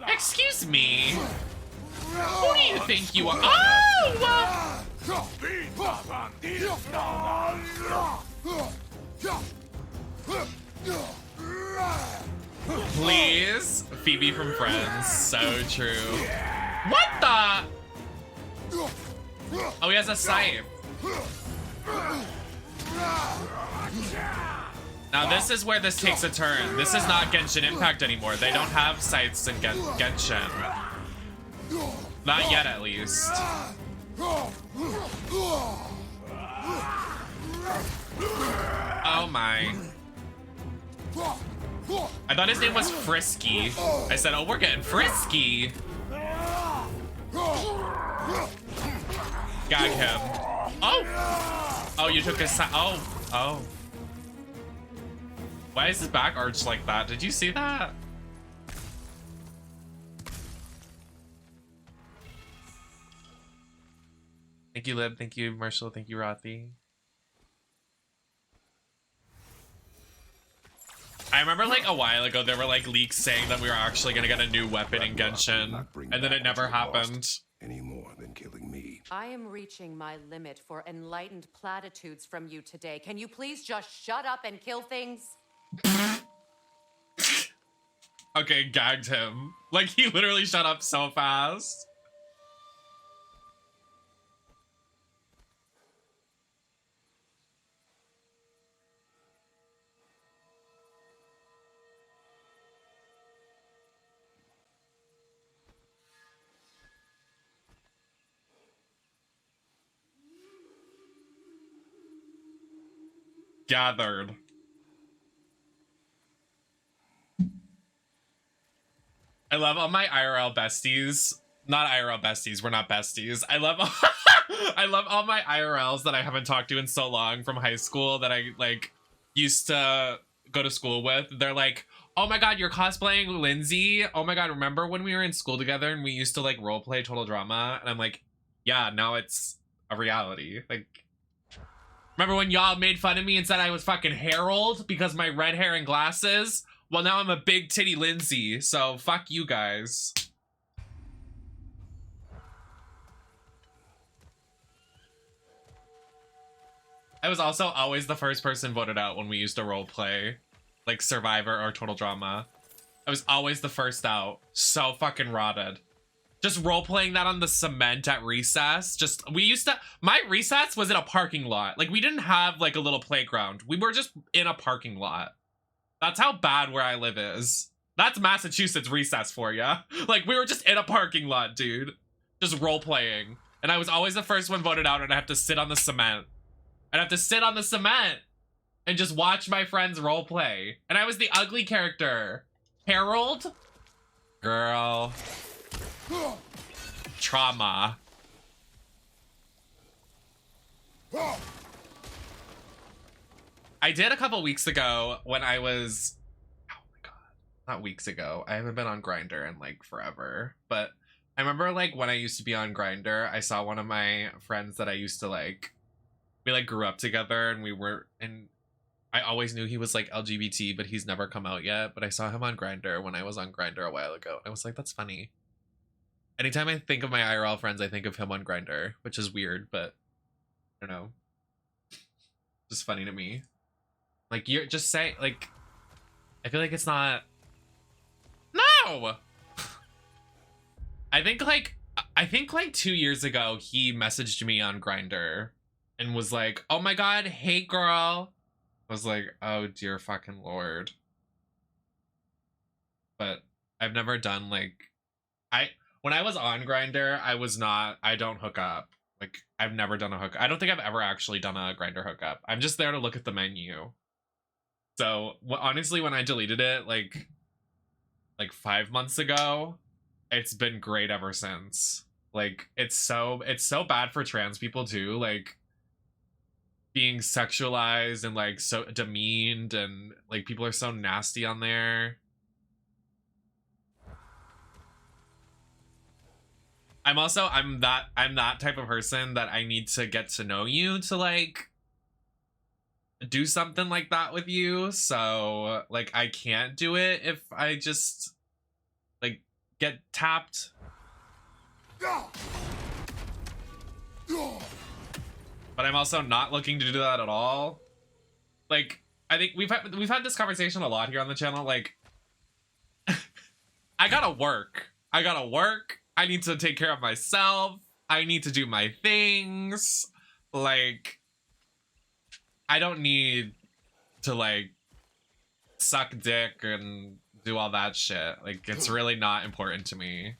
Excuse me. Who do you think you are? Oh! Please, Phoebe from Friends. So true. What the? Oh, he has a scythe. Now this is where this takes a turn. This is not Genshin Impact anymore. They don't have scythes in Genshin. Not yet, at least. Oh my. I thought his name was Frisky. I said, oh, we're getting frisky. Gag him. Oh! Oh, you took his side. Oh. Oh. Why is his back arched like that? Did you see that? Thank you, Lib. Thank you, Marshall. Thank you, Rothy. I remember like a while ago there were like leaks saying that we were actually gonna get a new weapon in Genshin, and then it never happened. Any more than killing me. I am reaching my limit for enlightened platitudes from you today. Can you please just shut up and kill things? Okay, gagged him. Like he literally shut up so fast. Gathered. I love all my IRL besties. Not IRL besties, we're not besties. I love I love all my IRLs that I haven't talked to in so long from high school that I like used to go to school with. They're like, oh my god, you're cosplaying Lindsay. Oh my god, remember when we were in school together and we used to like roleplay Total Drama? And I'm like, yeah, now it's a reality. Like, remember when y'all made fun of me and said I was fucking Harold because my red hair and glasses? Well, now I'm a big titty Lindsay, so fuck you guys. I was also always the first person voted out when we used to roleplay, like Survivor or Total Drama. I was always the first out. So fucking rotted. Just role-playing that on the cement at recess. My recess was in a parking lot. Like, we didn't have, like, a little playground. We were just in a parking lot. That's how bad where I live is. That's Massachusetts recess for ya. Like, we were just in a parking lot, dude. Just role-playing. And I was always the first one voted out, and I have to sit on the cement. I'd have to sit on the cement and just watch my friends role-play. And I was the ugly character. Harold? Girl. Trauma. I did a couple weeks ago when I was, oh my god, not weeks ago. I haven't been on Grindr in like forever, but I remember like when I used to be on Grindr, I saw one of my friends that I used to like, we like grew up together and I always knew he was like LGBT, but he's never come out yet. But I saw him on Grindr when I was on Grindr a while ago. I was like, that's funny. Anytime I think of my IRL friends, I think of him on Grindr, which is weird, but I don't know. Just funny to me. Like, you're just saying, like, I feel like it's not. No! I think like 2 years ago, he messaged me on Grindr and was like, oh my God, hey girl. I was like, oh dear fucking Lord. But I've never done like, when I was on Grindr, I don't hook up. Like, I've never done a hookup. I don't think I've ever actually done a Grindr hookup. I'm just there to look at the menu. So honestly, when I deleted it, like 5 months ago, it's been great ever since. Like, it's so bad for trans people too. Like, being sexualized and like so demeaned, and like people are so nasty on there. I'm that type of person that I need to get to know you to like do something like that with you. So like I can't do it if I just like get tapped. But I'm also not looking to do that at all. Like, I think we've had this conversation a lot here on the channel. Like, I gotta work. I need to take care of myself. I need to do my things. Like, I don't need to like suck dick and do all that shit. Like, it's really not important to me.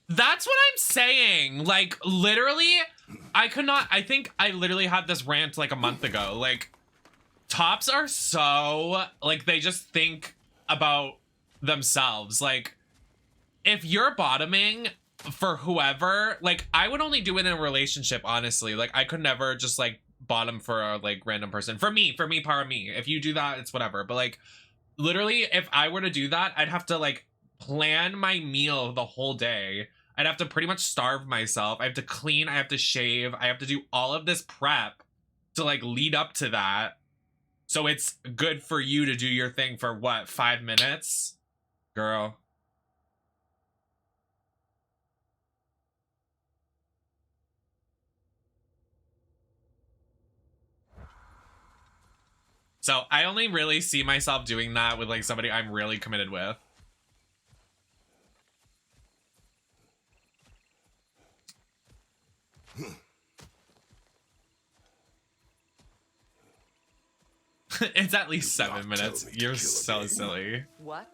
That's what I'm saying. Like, literally, I think I literally had this rant like a month ago. Like, tops are so, like, they just think about themselves. Like, if you're bottoming for whoever, like, I would only do it in a relationship, honestly. Like, I could never just like bottom for a like random person. For me, part of me. If you do that, it's whatever. But like, literally, if I were to do that, I'd have to like plan my meal the whole day. I'd have to pretty much starve myself. I have to clean, I have to shave, I have to do all of this prep to like lead up to that. So it's good for you to do your thing for what, 5 minutes? Girl. So I only really see myself doing that with like somebody I'm really committed with. It's at least 7 minutes. You're so silly. What?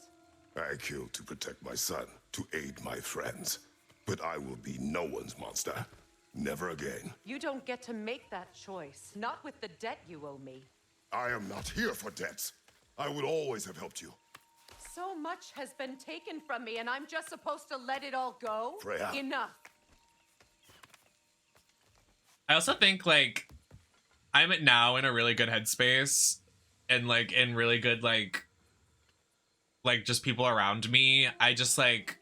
I killed to protect my son, to aid my friends. But I will be no one's monster. Never again. You don't get to make that choice. Not with the debt you owe me. I am not here for debts. I would always have helped you. So much has been taken from me, and I'm just supposed to let it all go? Freya. Enough. I also think like I'm now in a really good headspace and like in really good like just people around me. I just like,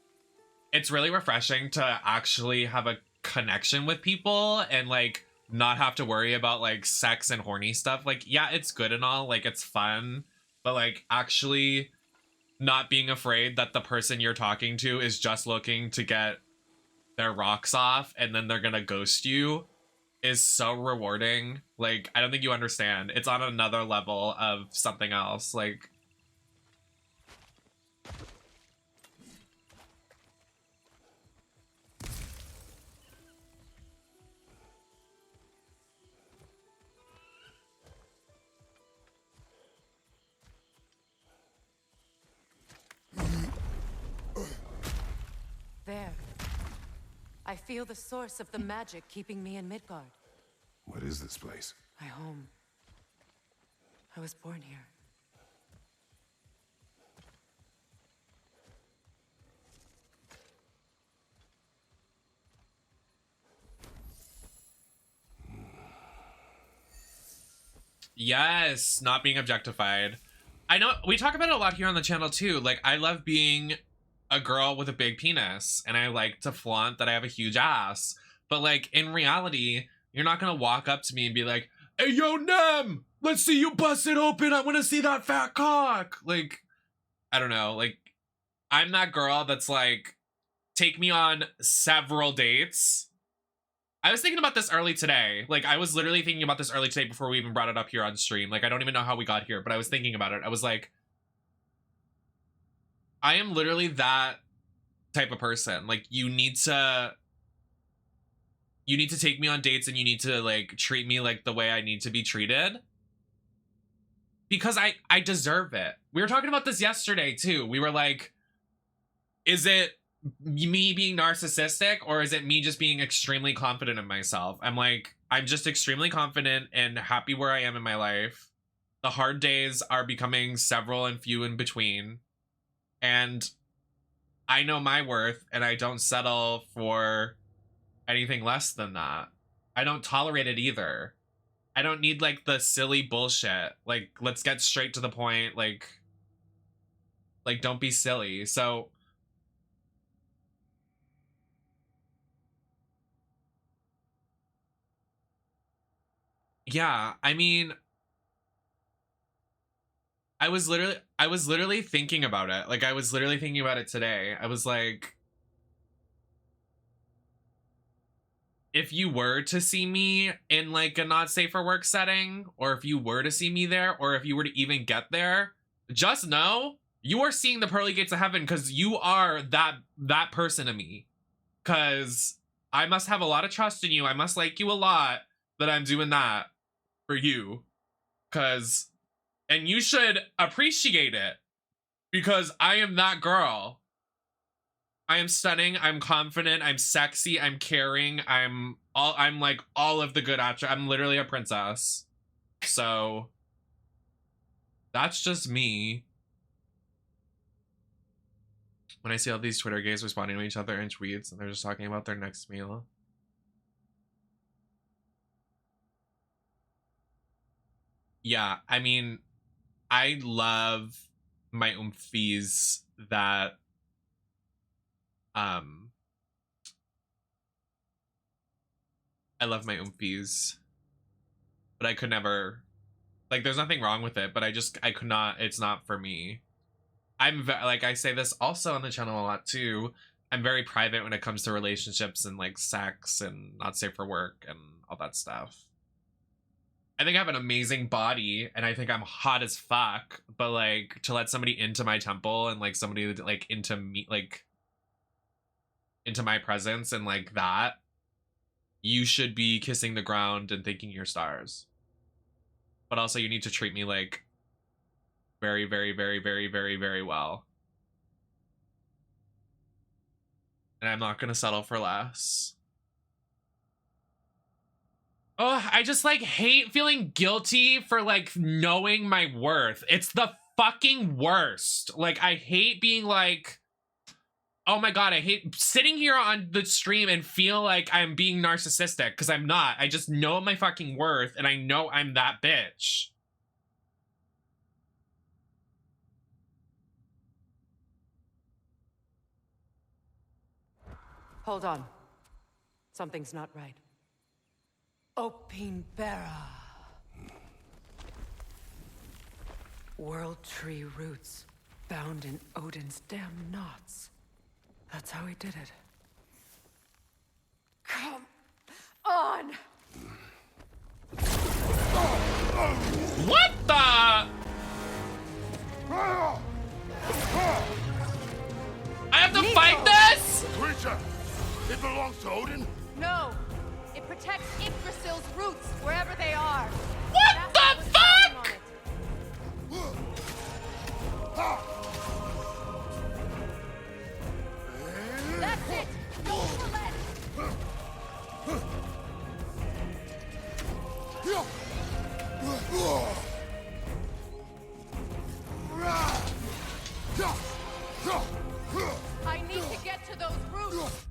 it's really refreshing to actually have a connection with people and like not have to worry about like sex and horny stuff. Like, yeah, it's good and all, like it's fun, but like actually not being afraid that the person you're talking to is just looking to get their rocks off and then they're gonna ghost you is so rewarding. Like, I don't think you understand. It's on another level of something else. Like, There. I feel the source of the magic keeping me in Midgard. What is this place? My home. I was born here. Yes, not being objectified. I know we talk about it a lot here on the channel too. Like, I love being a girl with a big penis, and I like to flaunt that I have a huge ass. But like, in reality, you're not gonna walk up to me and be like, "Hey, yo, Nem, let's see you bust it open. I want to see that fat cock." Like, I don't know. Like, I'm that girl that's like, take me on several dates. I was thinking about this early today. Like, I was literally thinking about this early today before we even brought it up here on stream. Like, I don't even know how we got here, but I was thinking about it. I was like, I am literally that type of person. Like, you need to take me on dates, and you need to like treat me like the way I need to be treated. Because I deserve it. We were talking about this yesterday too. We were like, is it me being narcissistic, or is it me just being extremely confident in myself? I'm like, I'm just extremely confident and happy where I am in my life. The hard days are becoming several and few in between. And I know my worth, and I don't settle for anything less than that. I don't tolerate it either. I don't need like the silly bullshit. Like, let's get straight to the point. Like don't be silly. So yeah, I mean, I was literally thinking about it. Like, I was literally thinking about it today. I was like, if you were to see me in like a not safe for work setting, or if you were to see me there, or if you were to even get there, just know you are seeing the pearly gates of heaven, because you are that person to me. Because I must have a lot of trust in you. I must like you a lot that I'm doing that for you. And you should appreciate it, because I am that girl. I am stunning. I'm confident. I'm sexy. I'm caring. I'm like all of the good attributes. I'm literally a princess. So that's just me. When I see all these Twitter gays responding to each other in tweets, and they're just talking about their next meal. Yeah, I mean, I love my oomphies that I love my oompies, but I could never, like, there's nothing wrong with it, but I could not, it's not for me. Like, I say this also on the channel a lot too, I'm very private when it comes to relationships and like sex and not safe for work and all that stuff. I think I have an amazing body, and I think I'm hot as fuck, but like, to let somebody into my temple and like somebody like into me, like into my presence and like that, you should be kissing the ground and thanking your stars. But also, you need to treat me like very, very, very, very, very, very well. And I'm not gonna settle for less. Oh, I just like hate feeling guilty for like knowing my worth. It's the fucking worst. Like, I hate being like, oh my god, I hate sitting here on the stream and feel like I'm being narcissistic, because I'm not. I just know my fucking worth, and I know I'm that bitch. Hold on. Something's not right. Opinbera. World tree roots bound in Odin's damn knots. That's how he did it. Come on! What the? I have to fight this? Creature! It belongs to Odin? No! It protects Yggdrasil's roots, wherever they are. What the fuck? That's it! Don't relent! I need to get to those roots!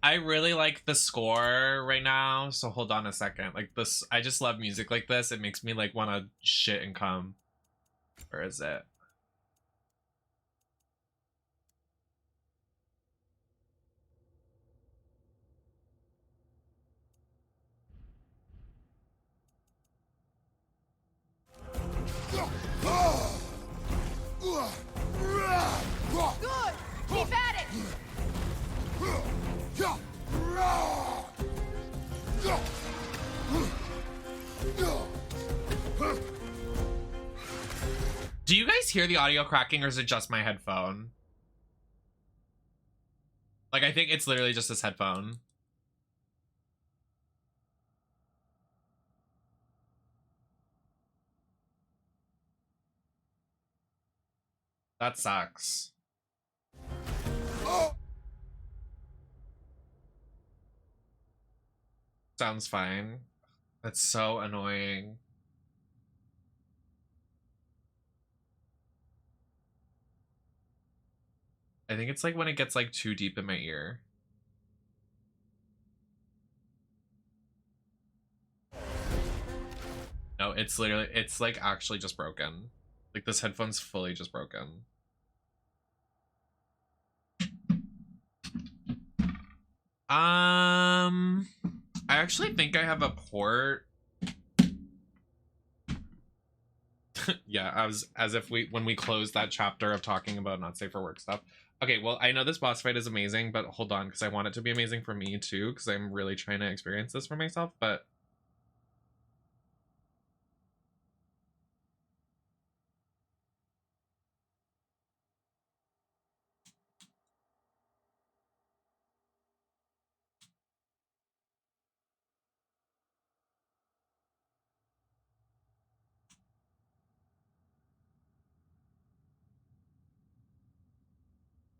I really like the score right now, so hold on a second. Like this, I just love music like this. It makes me like want to shit and come. Where is it? Good! Keep at it! Do you guys hear the audio cracking, or is it just my headphone? Like, I think it's literally just this headphone. That sucks. Sounds fine. That's so annoying. I think it's like when it gets like too deep in my ear. No, it's literally, it's like actually just broken. Like this headphone's fully just broken. I actually think I have a port. Yeah, as if when we closed that chapter of talking about not safe for work stuff. Okay, well, I know this boss fight is amazing, but hold on, because I want it to be amazing for me too, because I'm really trying to experience this for myself, but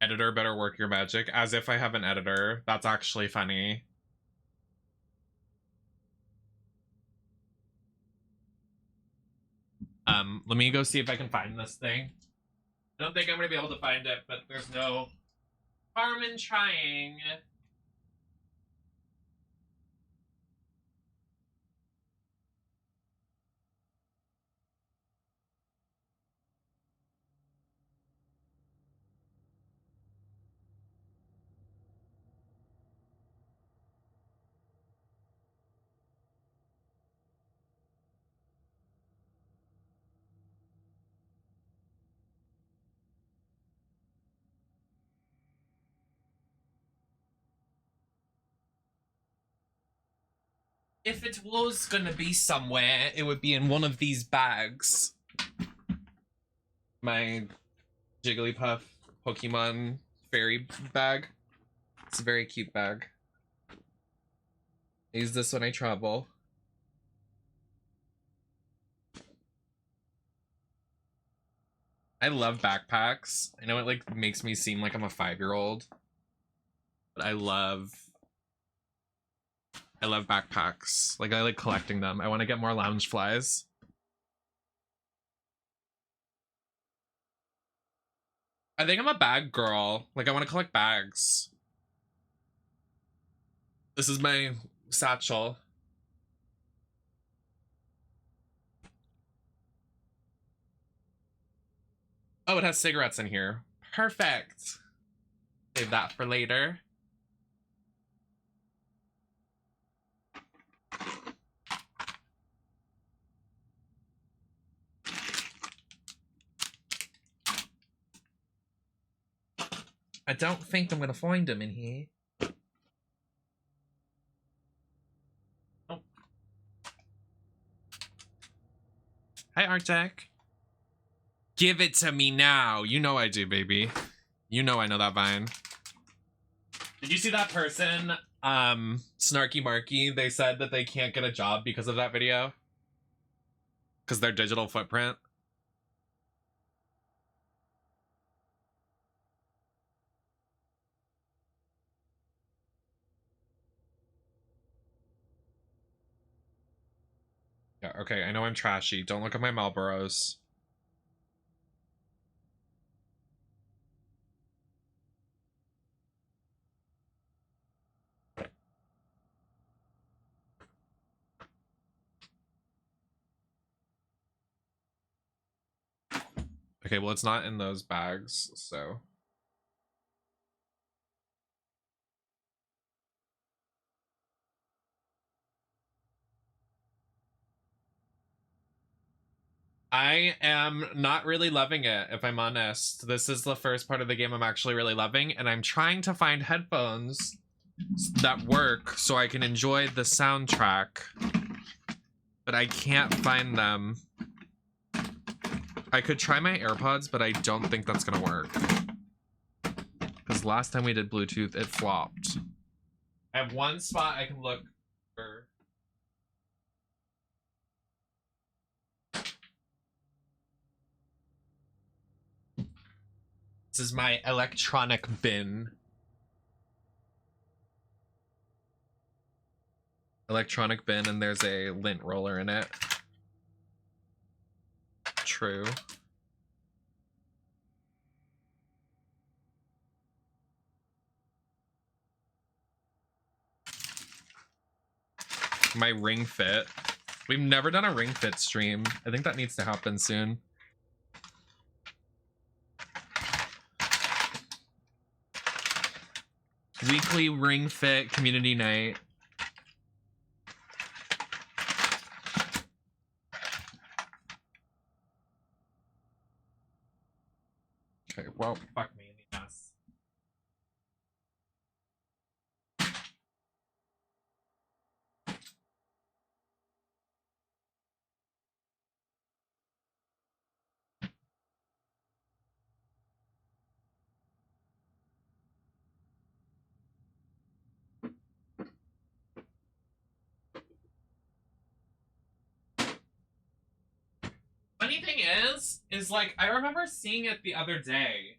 editor better work your magic. As if I have an editor. That's actually funny. Let me go see if I can find this thing. I don't think I'm gonna be able to find it, but there's no harm in trying. If it was gonna be somewhere, it would be in one of these bags. My Jigglypuff Pokemon fairy bag. It's a very cute bag. I use this when I travel. I love backpacks. I know it like makes me seem like I'm a 5-year-old, but I love backpacks. Like I like collecting them. I want to get more lounge flies. I think I'm a bag girl. Like I want to collect bags. This is my satchel. Oh, it has cigarettes in here. Perfect. Save that for later. I don't think I'm gonna find them in here. Oh. Hi, Arctic. Give it to me now. You know I do, baby. You know I know that vine. Did you see that person, Snarky Marky? They said that they can't get a job because of that video. Because their digital footprint. Yeah, okay, I know I'm trashy. Don't look at my Marlboros. Okay, well, it's not in those bags, so. I am not really loving it, if I'm honest. This is the first part of the game I'm actually really loving, and I'm trying to find headphones that work so I can enjoy the soundtrack, but I can't find them. I could try my AirPods, but I don't think that's gonna work. Because last time we did Bluetooth, it flopped. I have one spot I can look for. This is my electronic bin. Electronic bin, and there's a lint roller in it. True. My Ring Fit. We've never done a Ring Fit stream. I think that needs to happen soon. Weekly Ring Fit community night. Okay, well, fuck me in the ass. Funny thing is like, I remember seeing it the other day.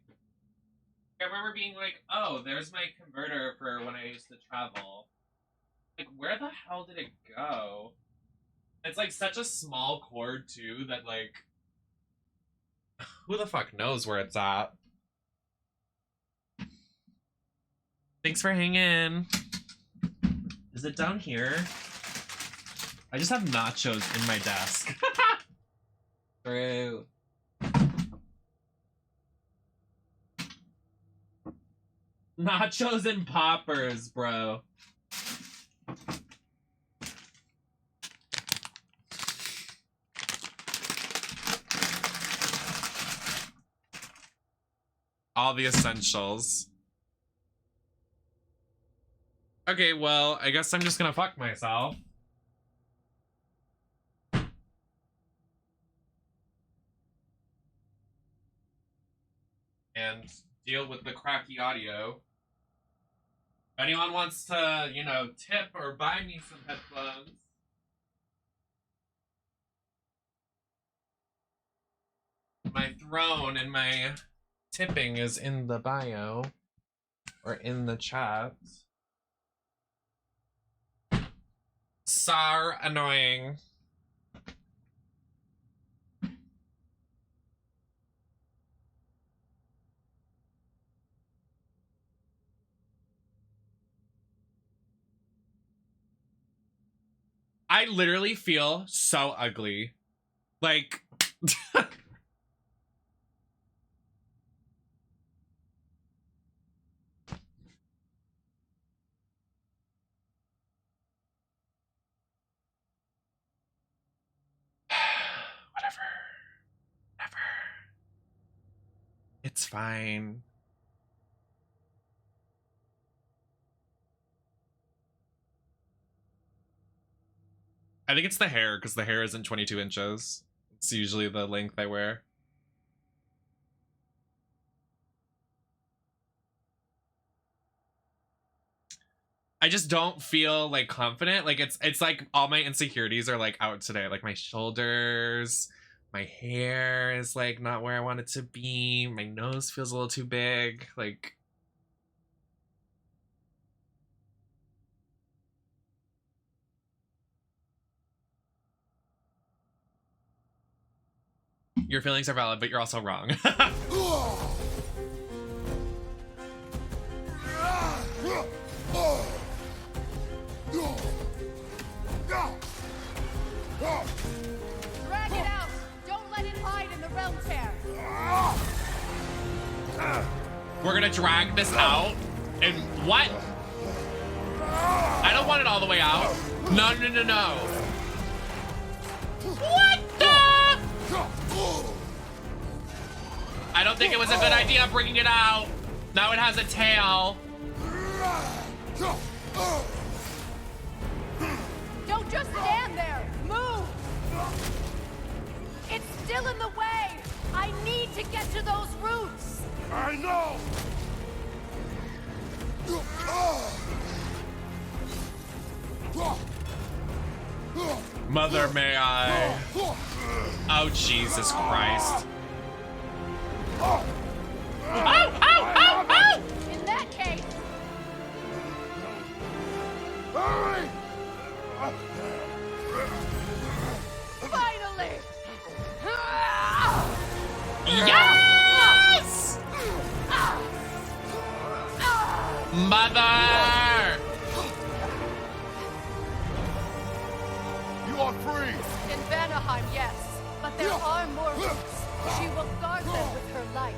I remember being like, oh, there's my converter for when I used to travel. Like, where the hell did it go? It's like such a small cord too that like, who the fuck knows where it's at? Thanks for hanging. Is it down here? I just have nachos in my desk. True. Nachos and poppers, bro. All the essentials. Okay, well, I guess I'm just gonna fuck myself. And deal with the cracky audio. If anyone wants to, you know, tip or buy me some headphones. My throne and my tipping is in the bio. Or in the chat. Sar annoying. I literally feel so ugly. Like, whatever. Never. It's fine. I think it's the hair, because the hair isn't 22 inches. It's usually the length I wear. I just don't feel like confident. Like it's like all my insecurities are like out today. Like my shoulders, my hair is like not where I want it to be. My nose feels a little too big. Like, your feelings are valid, but you're also wrong. Drag it out! Don't let it hide in the realm tear! We're gonna drag this out. And what? I don't want it all the way out. No, no, no, no. What the? I don't think it was a good idea bringing it out. Now it has a tail. Don't just stand there. Move. It's still in the way. I need to get to those roots. I know. Mother, may I? Oh, Jesus Christ. Ow, ow, ow, ow! In that case, Hurry! finally. Yes! Mother! You are free. In Vanaheim, yes. But there are more roots. She will guard them with her life.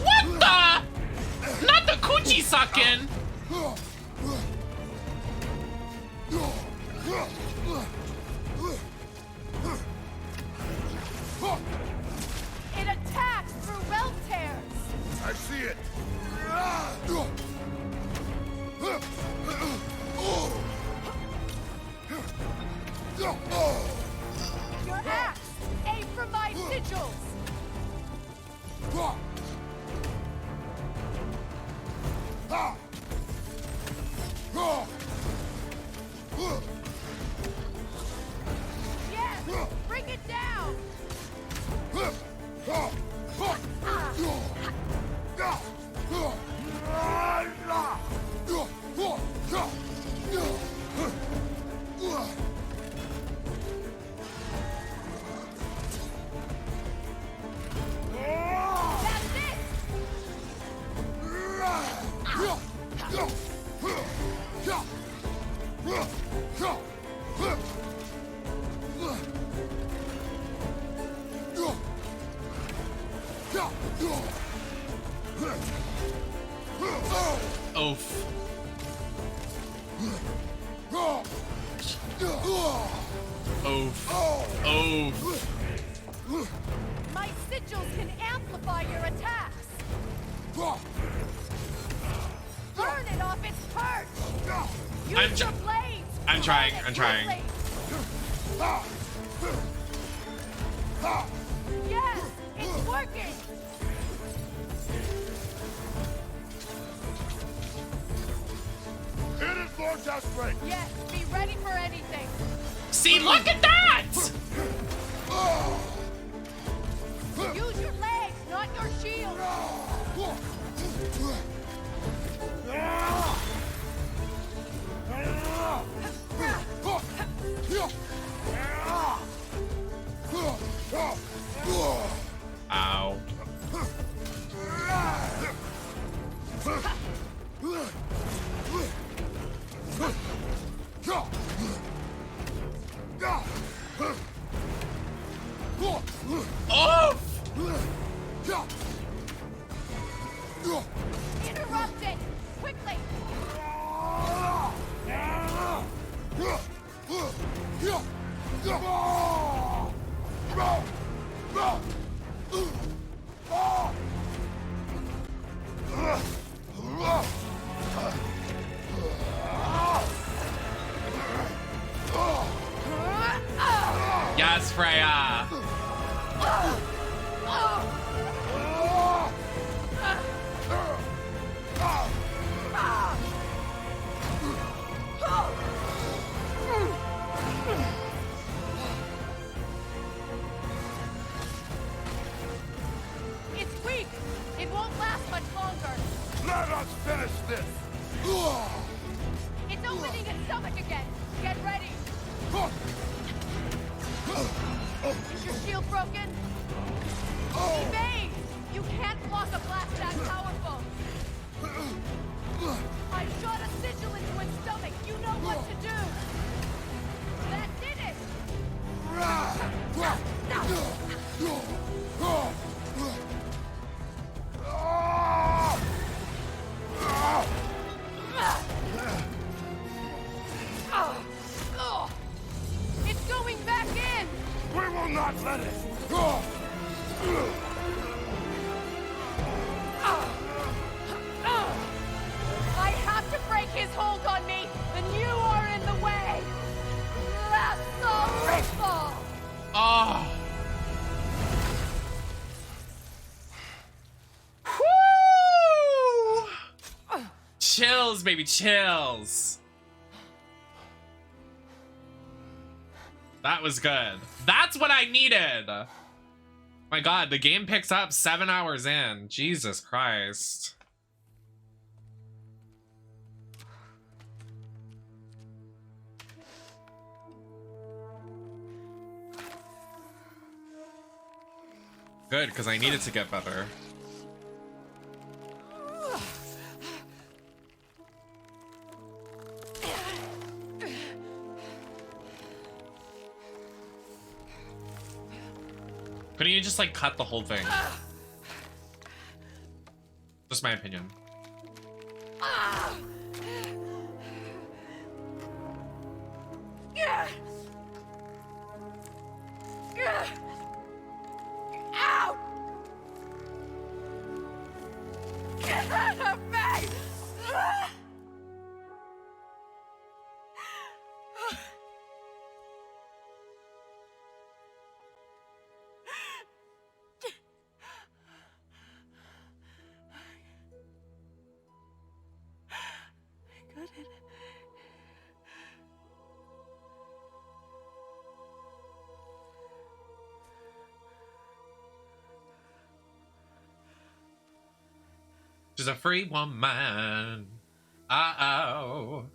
What the? Not the coochie sucking. It attacks through realm tears. I see it. Your axe, aim for my sigils. Yes, bring it down. That's it. Oof. Oof. Oof. My sigils can amplify your attacks. Burn it off its perch. Use your blades. I'm trying, Burn it I'm trying. quickly. Yes, it's working. It is Lord Jasper. Yes, be ready for anything. See, look at that! Use your legs, not your shield. Ow. Oh! Interrupt it, quickly. Yes, Freya. It's weak. It won't last much longer. Let us finish this. It's opening its stomach again. Get ready. Is your shield broken? Evade! You can't block a blast that powerful! I shot a sigil into its stomach! You know what to do! That did it! It's going back in! We will not let it! I have to break his hold on me, and you are in the way! That's the ritual! Oh. Woo! Chills, baby, chills. That was good. That's what I needed. My God, the game picks up 7 hours in. Jesus Christ. Good, because I needed to get better. Couldn't you just like cut the whole thing? Just my opinion. Out! Get out of me! She's a free woman. Uh-oh.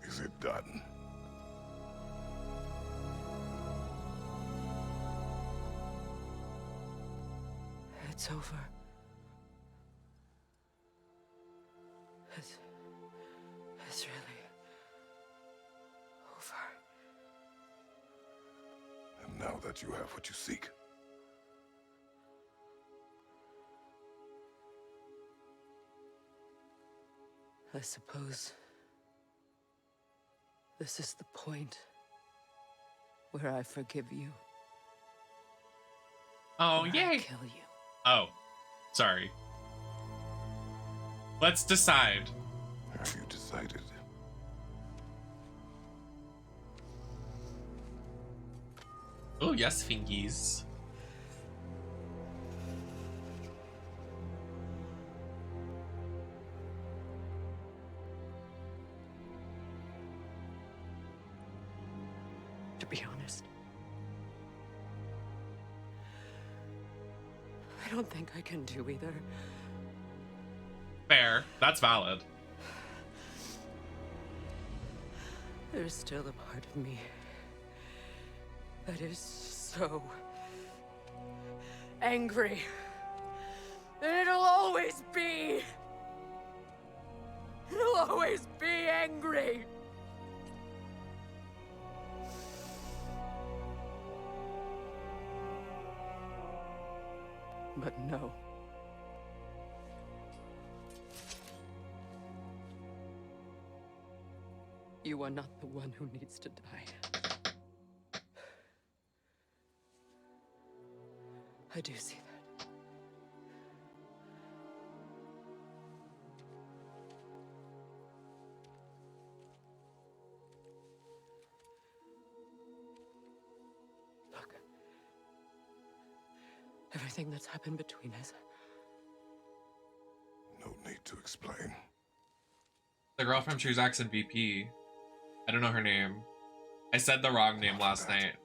Is it done? It's over. It's really over. And now that you have what you seek, I suppose this is the point where I forgive you. Oh, Where I yay. kill you. Oh, sorry. Let's decide. have you decided? Oh, yes, fingies. To be honest, I don't think I can do either. Fair. That's valid. There's still a part of me that is so angry. And it'll always be. It'll always be angry. But no. You are not the one who needs to die. I do see that. Look. Everything that's happened between us. No need to explain. The girl from Truzak's in VP. I don't know her name. I said the wrong name last night.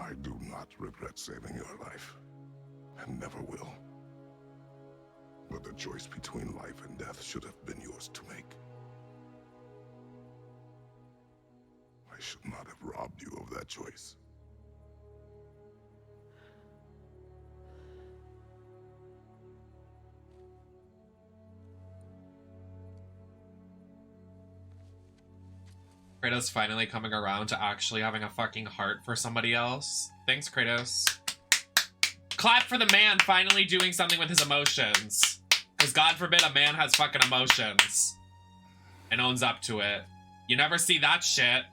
I do not regret saving your life, and never will. But the choice between life and death should have been yours to make. I should not have robbed you of that choice. Kratos finally coming around to actually having a fucking heart for somebody else. Thanks, Kratos. Clap for the man finally doing something with his emotions. Because God forbid a man has fucking emotions. And owns up to it. You never see that shit.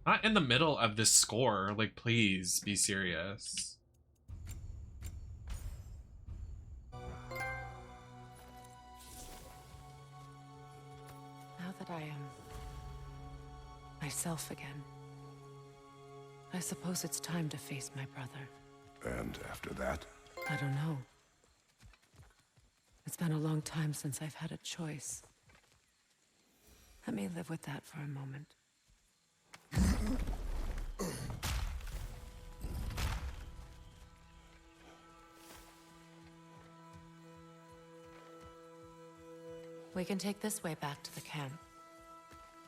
Not in the middle of this score. Like, please be serious. Now that I am myself again, I suppose it's time to face my brother. And after that? I don't know. It's been a long time since I've had a choice. Let me live with that for a moment. We can take this way back to the camp.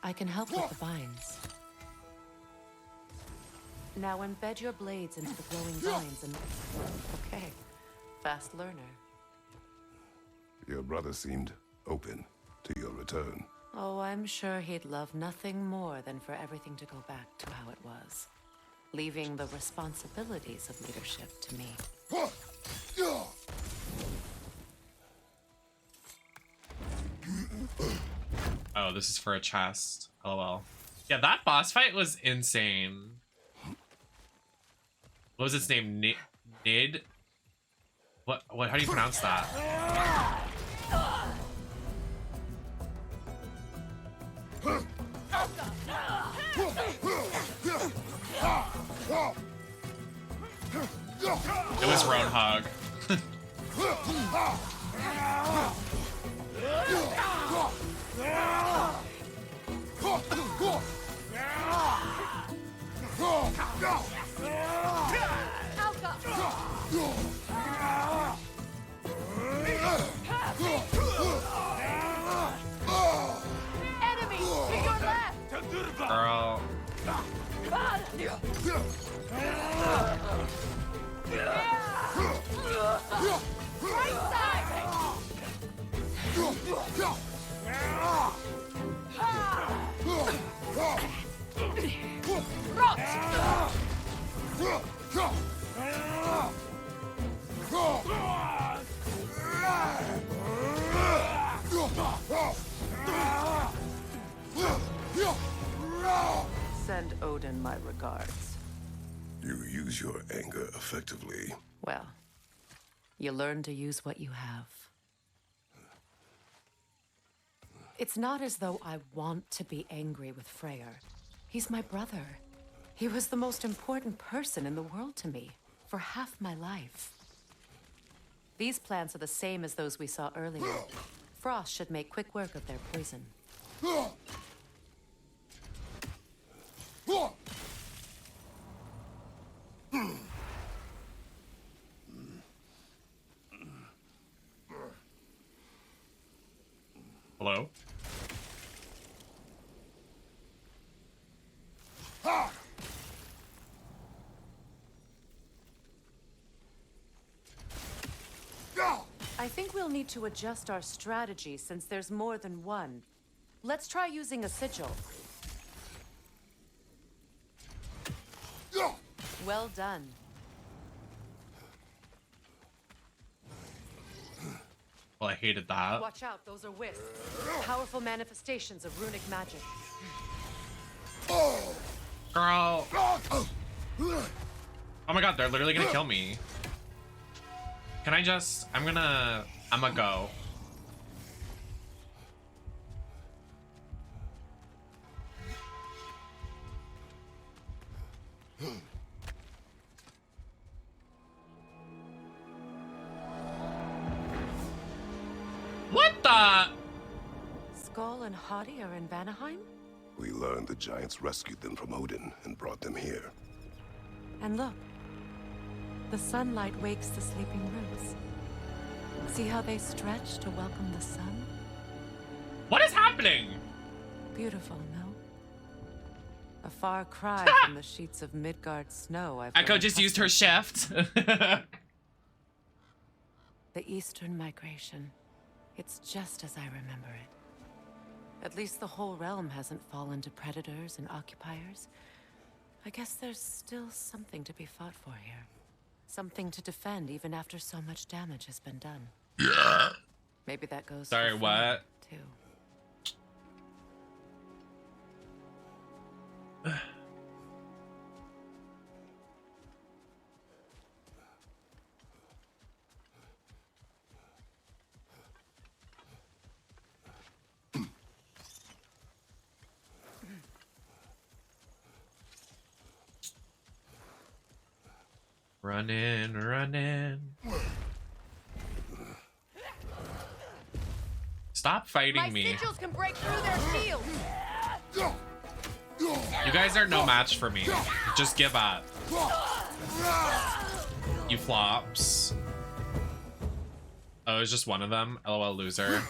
I can help with the vines. Now embed your blades into the glowing vines and... Okay, fast learner. Your brother seemed open to your return. Oh, I'm sure he'd love nothing more than for everything to go back to how it was, leaving the responsibilities of leadership to me. Oh, this is for a chest. LOL. Yeah, that boss fight was insane. What was its name? Nid? What? How do you pronounce that? It was Roadhog. Enemy to your left! Girl. Right side! Send Odin my regards. You use your anger effectively. Well, you learn to use what you have. It's not as though I want to be angry with Freya. He's my brother. He was the most important person in the world to me for half my life. These plants are the same as those we saw earlier. Frost should make quick work of their poison. Hello? I think we'll need to adjust our strategy since there's more than one. Let's try using a sigil. Well done. Well, I hated that. Watch out, those are wisps. Powerful manifestations of runic magic. Girl. Oh my god, they're literally gonna kill me. Can I just... I'm gonna go. the? Skull and Hati are in Vanaheim? We learned the giants rescued them from Odin and brought them here. And look, the sunlight wakes the sleeping roots. See how they stretch to welcome the sun? What is happening? Beautiful, no? A far cry from the sheets of Midgard snow I've Echo grown just used her accustomed shift. The Eastern migration. It's just as I remember it. At least the whole realm hasn't fallen to predators and occupiers. I guess there's still something to be fought for here. Something to defend even after so much damage has been done. Yeah. Maybe that goes Sorry, for what? Freya, too. Running, running. Stop fighting me. My sigils can break through their shields. You guys are no match for me. Just give up. You flops. Oh, it's just one of them? LOL loser.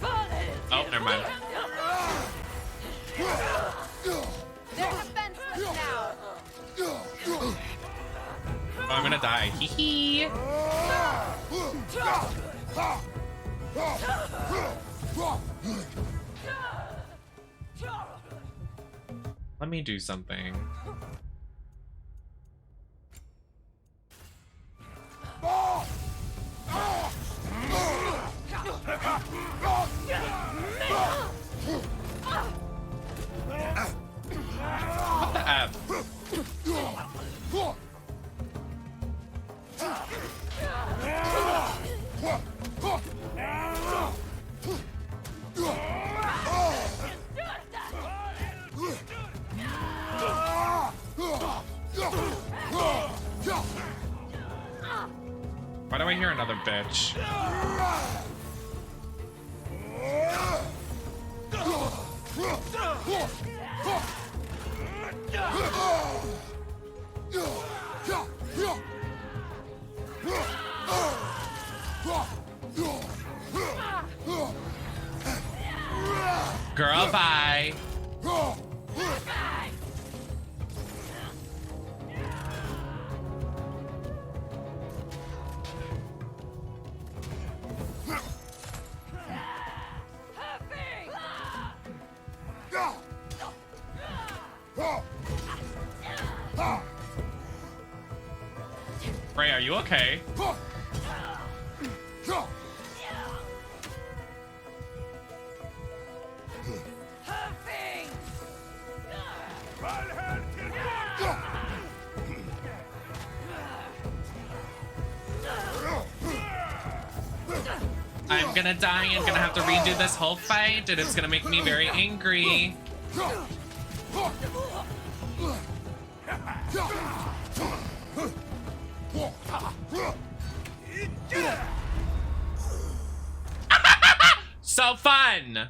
Oh, never mind. They're defenseless now. Oh, I'm gonna die. Hee hee. Let me do something. What the F? Why do I hear another bitch? Girl, bye. Freya, are you okay? I'm gonna die and gonna have to redo this whole fight, and it's gonna make me very angry. So fun!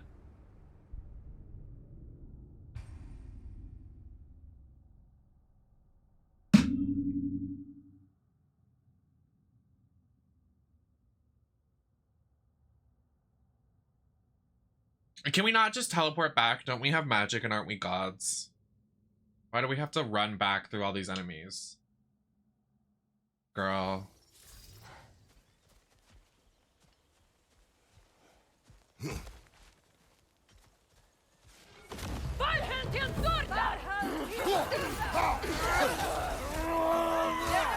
Can we not just teleport back? Don't we have magic and aren't we gods? Why do we have to run back through all these enemies? Girl. They're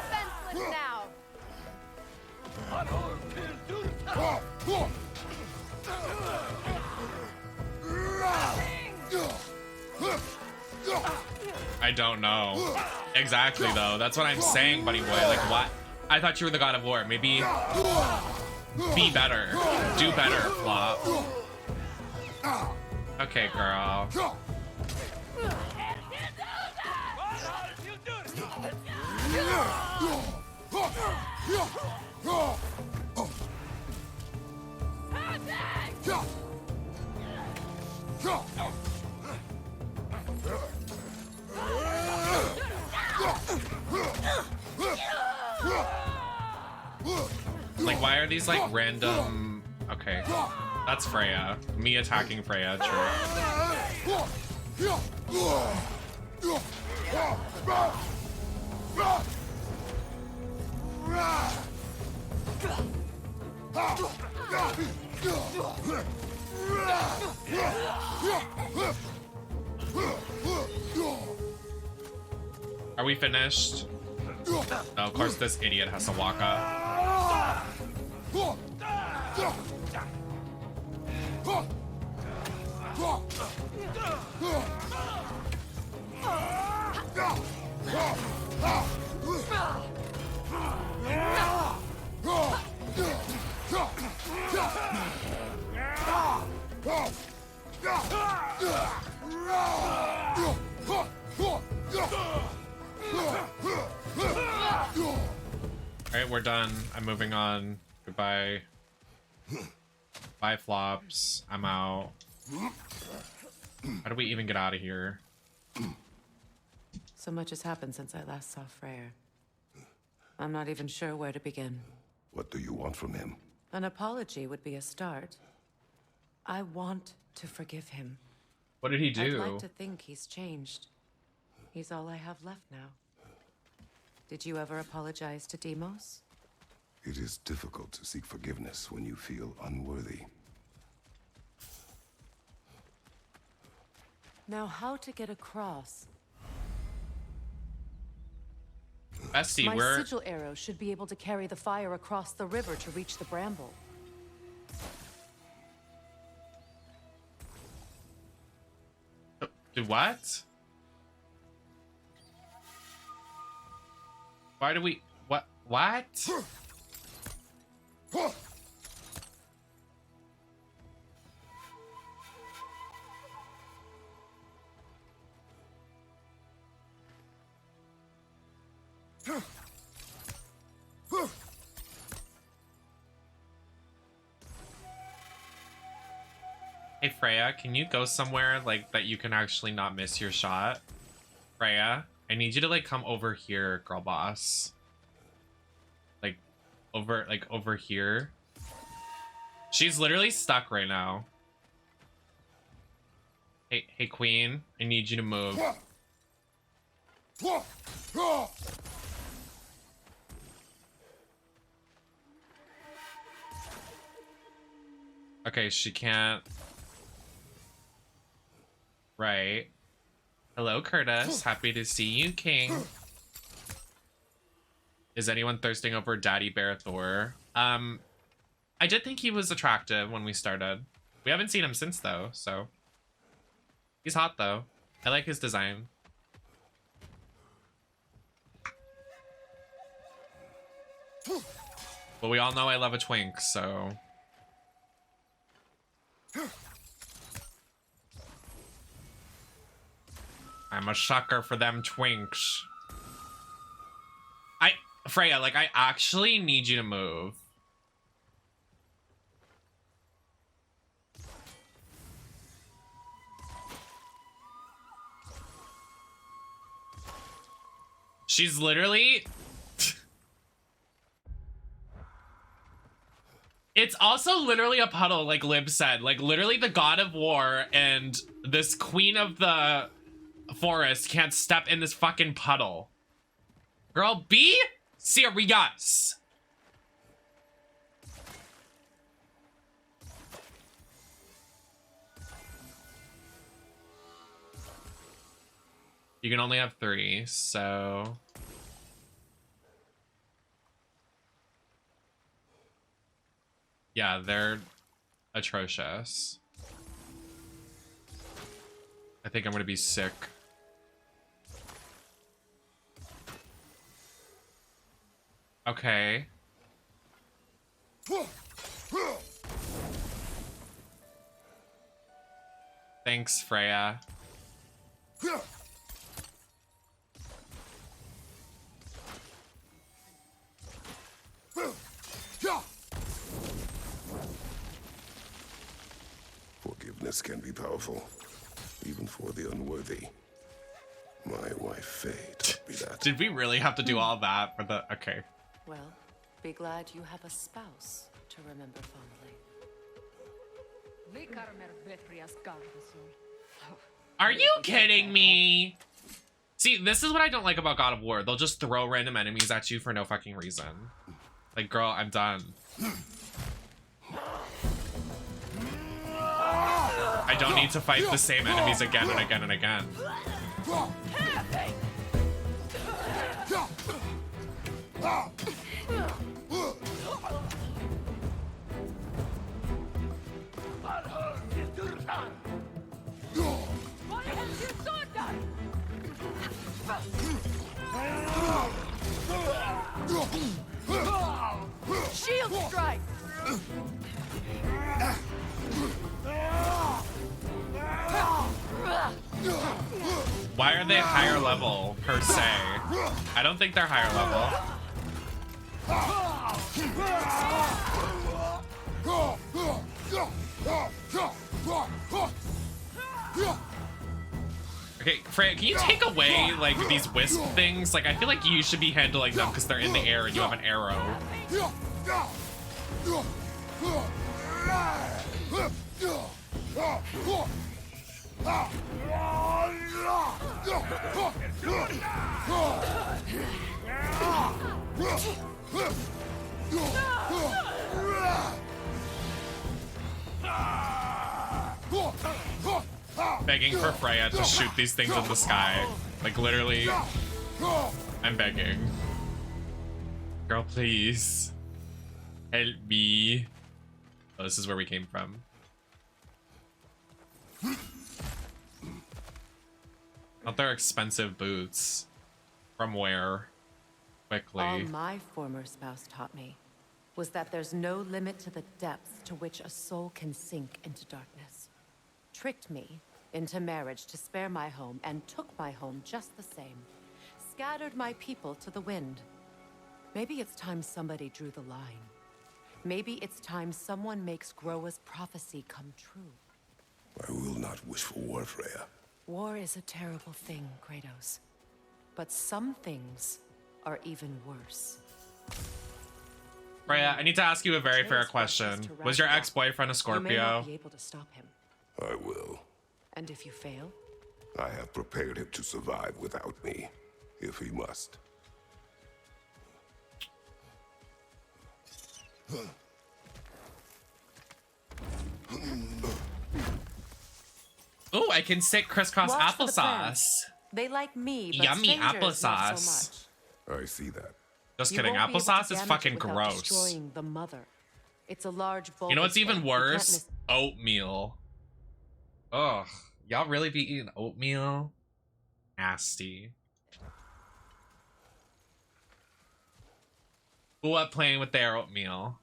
defenseless now. I don't know. Exactly, though. That's what I'm saying, buddy boy. Like, what? I thought you were the god of war. Maybe be better. Do better, Flop. Okay, girl. Like, why are these like random? Okay, that's Freya. Me attacking Freya. True. Are we finished? No, of course this idiot has to walk up. Alright, we're done. I'm moving on. Goodbye. Bye, flops. I'm out. How do we even get out of here? So much has happened since I last saw Freya. I'm not even sure where to begin. What do you want from him? An apology would be a start. I want to forgive him. What did he do? I'd like to think he's changed. He's all I have left now. Did you ever apologize to Deimos? It is difficult to seek forgiveness when you feel unworthy. Now, how to get across? Bestie, My we're... sigil arrow should be able to carry the fire across the river to reach the bramble. Do what? Why do we... What? What? Hey Freya, can you go somewhere like that you can actually not miss your shot? Freya, I need you to like come over here, girl boss. Like over here. She's literally stuck right now. Hey queen, I need you to move. Okay, she can't. Right. Hello, Curtis. Happy to see you, King. Is anyone thirsting over Daddy Bear Thor? I did think he was attractive when we started. We haven't seen him since, though, so... He's hot, though. I like his design. But we all know I love a twink, so... I'm a sucker for them twinks. Freya, like, I actually need you to move. She's literally... It's also literally a puddle, like Lib said. Like, literally the god of war and this queen of the forest can't step in this fucking puddle. Girl, be serious. You can only have 3, so... Yeah, they're atrocious. I think I'm gonna be sick. Okay. Thanks, Freya. Darkness can be powerful, even for the unworthy. My wife Faye taught me that. Did we really have to do all that for the... Okay. Well, be glad you have a spouse to remember fondly. Are you kidding me? See, this is what I don't like about God of War. They'll just throw random enemies at you for no fucking reason. Like, girl, I'm done. I don't need to fight the same enemies again and again and again. Shield strike! Why are they higher level, per se? I don't think they're higher level. Okay, Freya, can you take away, like, these wisp things? Like, I feel like you should be handling them because they're in the air and you have an arrow. Begging for Freya to shoot these things in the sky. Like, literally, I'm begging. Girl, please. Help me. Oh, this is where we came from. Not their expensive boots. From where? Quickly. All my former spouse taught me was that there's no limit to the depths to which a soul can sink into darkness. Tricked me into marriage to spare my home and took my home just the same. Scattered my people to the wind. Maybe it's time somebody drew the line. Maybe it's time someone makes Groa's prophecy come true. I will not wish for war, Freya. War is a terrible thing, Kratos. But some things are even worse. Freya, I need to ask you a very fair question. Was your ex-boyfriend a You may Scorpio? not be able to stop him. I will. And if you fail? I have prepared him to survive without me, if he must. Ooh, I can sit crisscross Watch for the applesauce. plants. They like me, but Yummy strangers applesauce. not so much. I see that. Just You kidding, won't be able to applesauce is damage fucking it without gross. Destroying the mother. It's a large bulb. You know what's even worse? Oatmeal. Ugh, y'all really be eating oatmeal? Nasty. Who up playing with their oatmeal?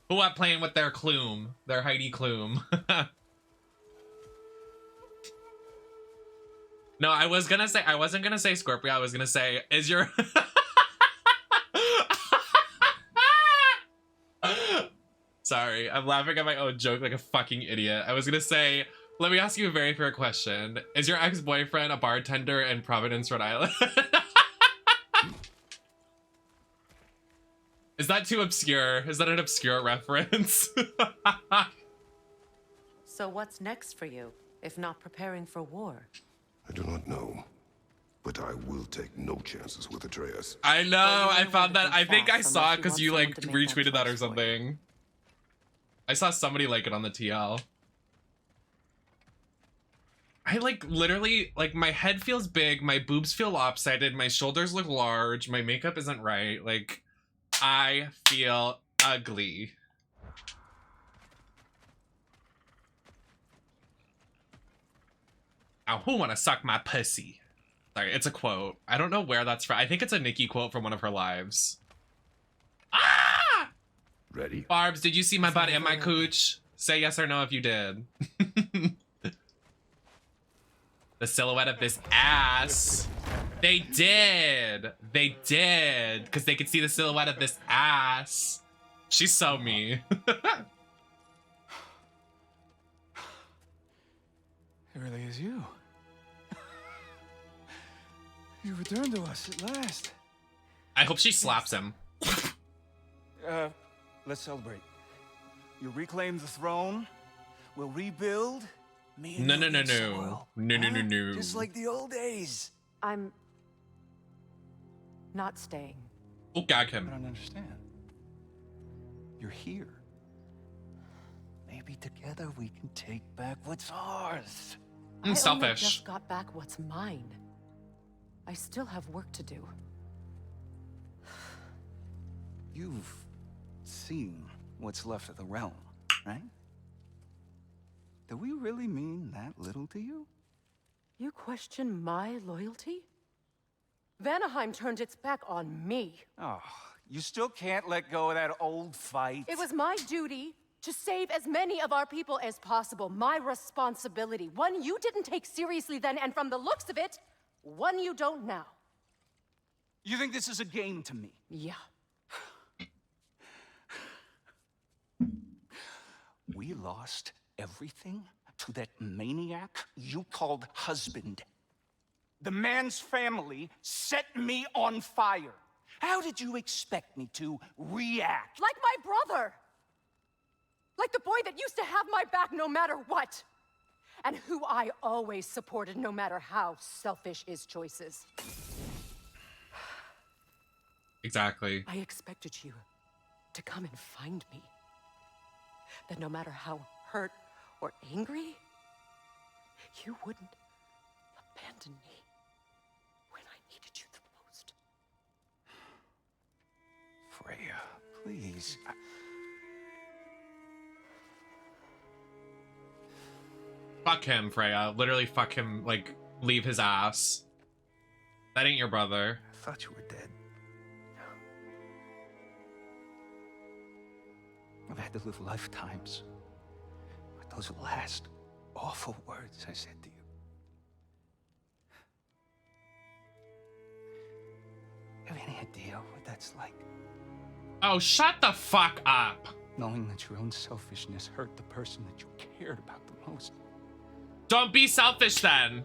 Who up playing with their Klum? Their Heidi Klum. No, I wasn't gonna say Scorpio, I was gonna say, is your... Sorry, I'm laughing at my own joke like a fucking idiot. I was gonna say, let me ask you a very fair question. Is your ex-boyfriend a bartender in Providence, Rhode Island? Is that too obscure? Is that an obscure reference? So what's next for you, if not preparing for war? I do not know, but I will take no chances with Atreus. I know, I found that. I think I fast saw it unless you because want you like someone to make that retweeted that or choice for you. something. I saw somebody like it on the TL. I like literally, like my head feels big, my boobs feel lopsided, my shoulders look large, my makeup isn't right. Like, I feel ugly. Now, who wanna suck my pussy? Sorry, it's a quote. I don't know where that's from. I think it's a Nikki quote from one of her lives. Ah! Ready? Barbs, did you see my butt and my cooch? Say yes or no if you did. The silhouette of this ass. They did. They did. Because they could see the silhouette of this ass. She's so me. It really is you. You returned to us at last. I hope she slaps him. Let's celebrate. You reclaim the throne. We'll rebuild. Me and No, you no, no, in no. soil. No, no, no, Huh? no. Just like the old days. I'm not staying. Oh, gag I him. don't understand. You're here. Maybe together we can take back what's ours. I only Selfish. just got back what's mine. I still have work to do. You've seen what's left of the realm, right? Do we really mean that little to you? You question my loyalty? Vanaheim turned its back on me. Oh, you still can't let go of that old fight? It was my duty to save as many of our people as possible. My responsibility. One you didn't take seriously then, and from the looks of it, one you don't now. You think this is a game to me? Yeah. We lost everything to that maniac you called husband. The man's family set me on fire. How did you expect me to react? Like my brother! Like the boy that used to have my back no matter what! And who I always supported no matter how selfish his choices. Exactly. I expected you to come and find me. That no matter how hurt or angry, you wouldn't abandon me when I needed you the most. Freya, please. Fuck him, Freya. Literally fuck him, like, leave his ass. That ain't your brother. I thought you were dead. I've had to live lifetimes with those last awful words I said to you. Have any idea what that's like? Oh, shut the fuck up. Knowing that your own selfishness hurt the person that you cared about the most. Don't be selfish then.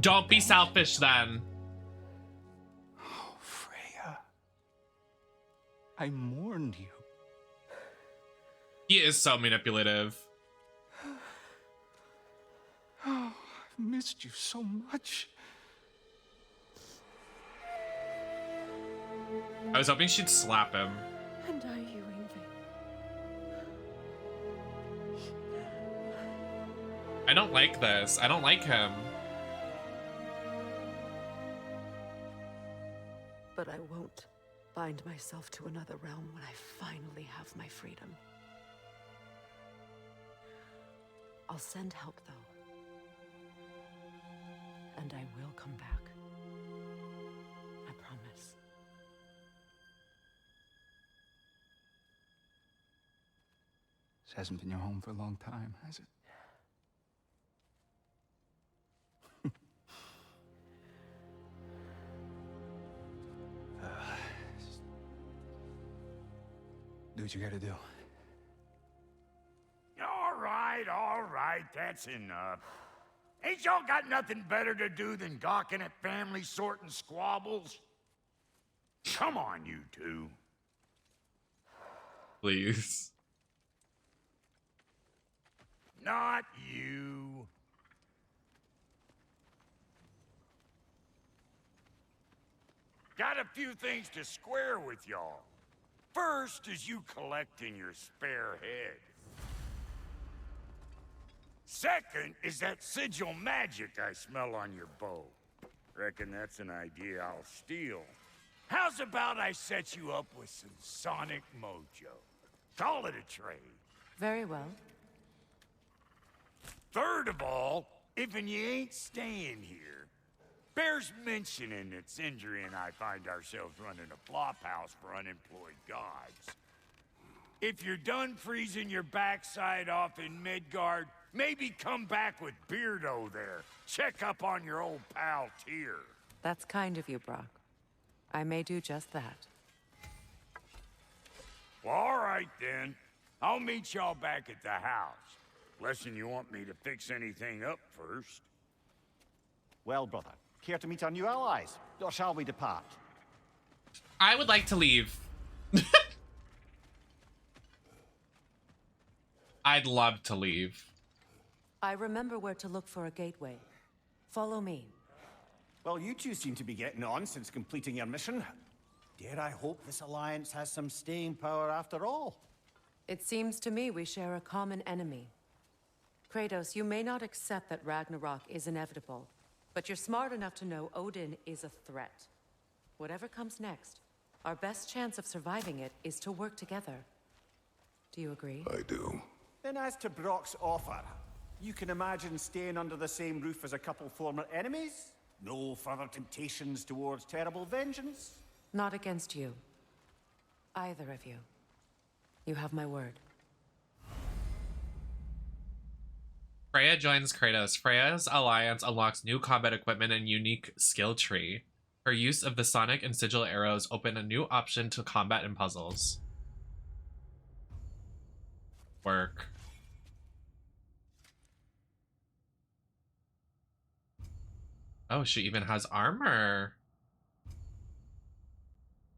Don't be selfish then. Oh, Freya. I mourned you. He is so manipulative. Oh, I've missed you so much. I was hoping she'd slap him. And are you, Ingrid? I don't like this. I don't like him. But I won't bind myself to another realm when I finally have my freedom. I'll send help, though. And I will come back. I promise. This hasn't been your home for a long time, has it? Do what you gotta do. All right, that's enough. Ain't y'all got nothing better to do than gawking at family sorting squabbles? Come on, you two. Please. Not you. Got a few things to square with y'all. First is you collecting your spare head. Second is that sigil magic I smell on your bow. Reckon that's an idea I'll steal. How's about I set you up with some sonic mojo? Call it a trade. Very well. Third of all, if you ain't staying here, bears mentioning that Sindri and I find ourselves running a flop house for unemployed gods. If you're done freezing your backside off in Midgard, maybe come back with Beardo there. Check up on your old pal Tyr. That's kind of you, Brock. I may do just that. Well, all right then. I'll meet y'all back at the house. Unless you want me to fix anything up first. Well, brother, care to meet our new allies? Or shall we depart? I would like to leave. I'd love to leave. I remember where to look for a gateway. Follow me. Well, you two seem to be getting on since completing your mission. Dare I hope this alliance has some staying power after all? It seems to me we share a common enemy. Kratos, you may not accept that Ragnarok is inevitable, but you're smart enough to know Odin is a threat. Whatever comes next, our best chance of surviving it is to work together. Do you agree? I do. Then as to Brock's offer, you can imagine staying under the same roof as a couple former enemies? No further temptations towards terrible vengeance? Not against you. Either of you. You have my word. Freya joins Kratos. Freya's alliance unlocks new combat equipment and unique skill tree. Her use of the sonic and sigil arrows open a new option to combat and puzzles. Work. Oh, she even has armor.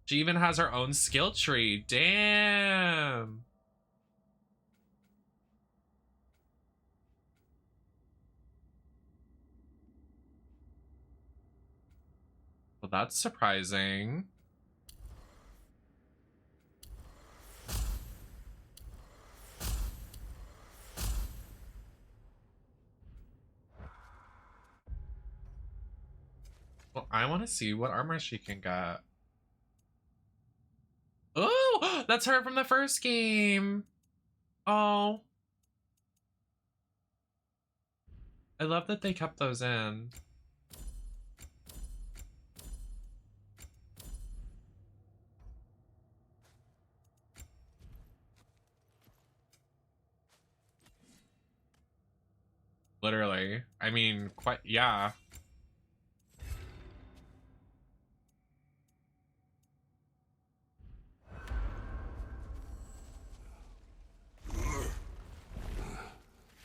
She even has her own skill tree. Damn. Well, that's surprising. Well, I want to see what armor she can get. Oh, that's her from the first game. Oh. I love that they kept those in. Literally. I mean, quite, yeah.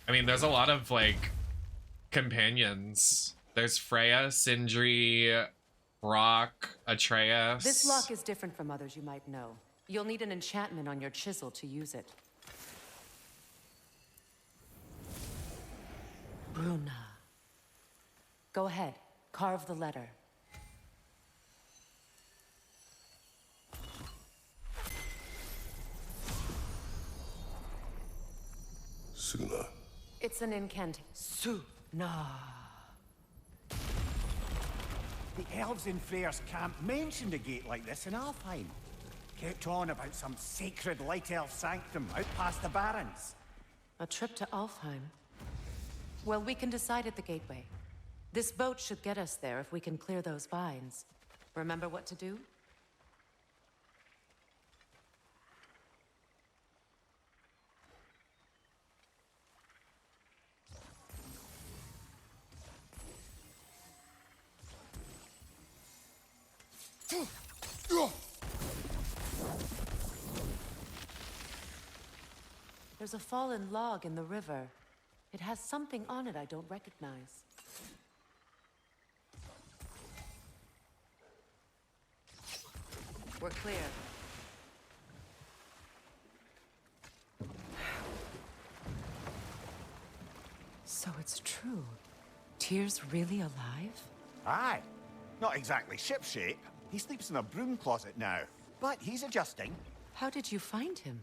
I mean, there's a lot of, like, companions. There's Freya, Sindri, Brock, Atreus. This lock is different from others you might know. You'll need an enchantment on your chisel to use it. Bruna. Go ahead, carve the letter. Suna. It's an incantation. Suna. The elves in Freya's camp mentioned a gate like this in Alfheim. Kept on about some sacred light elf sanctum out past the Barrens. A trip to Alfheim. Well, we can decide at the gateway. This boat should get us there if we can clear those vines. Remember what to do? There's a fallen log in the river. It has something on it I don't recognize. We're clear. So it's true. Tyr's really alive? Aye. Not exactly shipshape. He sleeps in a broom closet now. But he's adjusting. How did you find him?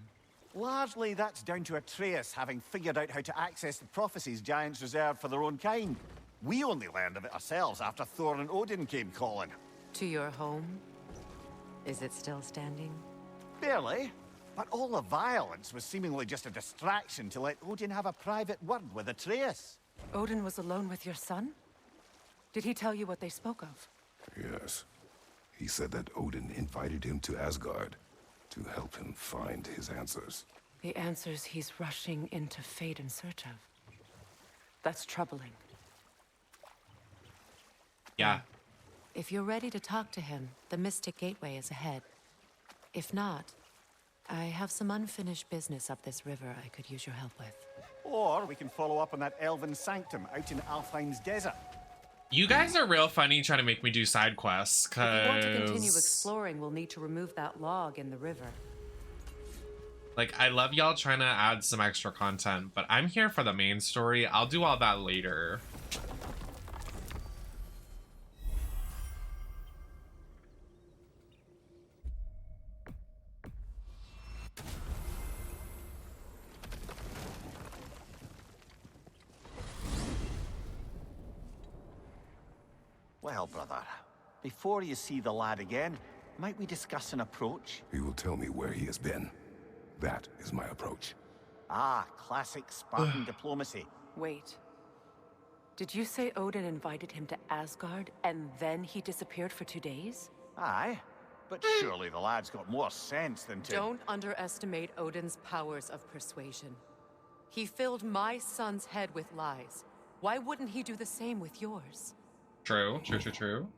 Largely, that's down to Atreus having figured out how to access the prophecies giants reserved for their own kind. We only learned of it ourselves after Thor and Odin came calling. To your home? Is it still standing? Barely. But all the violence was seemingly just a distraction to let Odin have a private word with Atreus. Odin was alone with your son? Did he tell you what they spoke of? Yes. He said that Odin invited him to Asgard to help him find his answers. The answers he's rushing into fate in search of. That's troubling. Yeah. If you're ready to talk to him, the Mystic Gateway is ahead. If not, I have some unfinished business up this river I could use your help with. Or we can follow up on that elven sanctum out in Alfheim's desert. You guys are real funny trying to make me do side quests, If you want to continue cause exploring, we'll need to remove that log in the river. like I love y'all trying to add some extra content, but I'm here for the main story. I'll do all that later. Well, brother, before you see the lad again, might we discuss an approach? He will tell me where he has been. That is my approach. Ah, classic Spartan diplomacy. Wait. Did you say Odin invited him to Asgard and then he disappeared for 2 days? Aye, but surely the lad's got more sense than to... Don't underestimate Odin's powers of persuasion. He filled my son's head with lies. Why wouldn't he do the same with yours? True, true, true, true.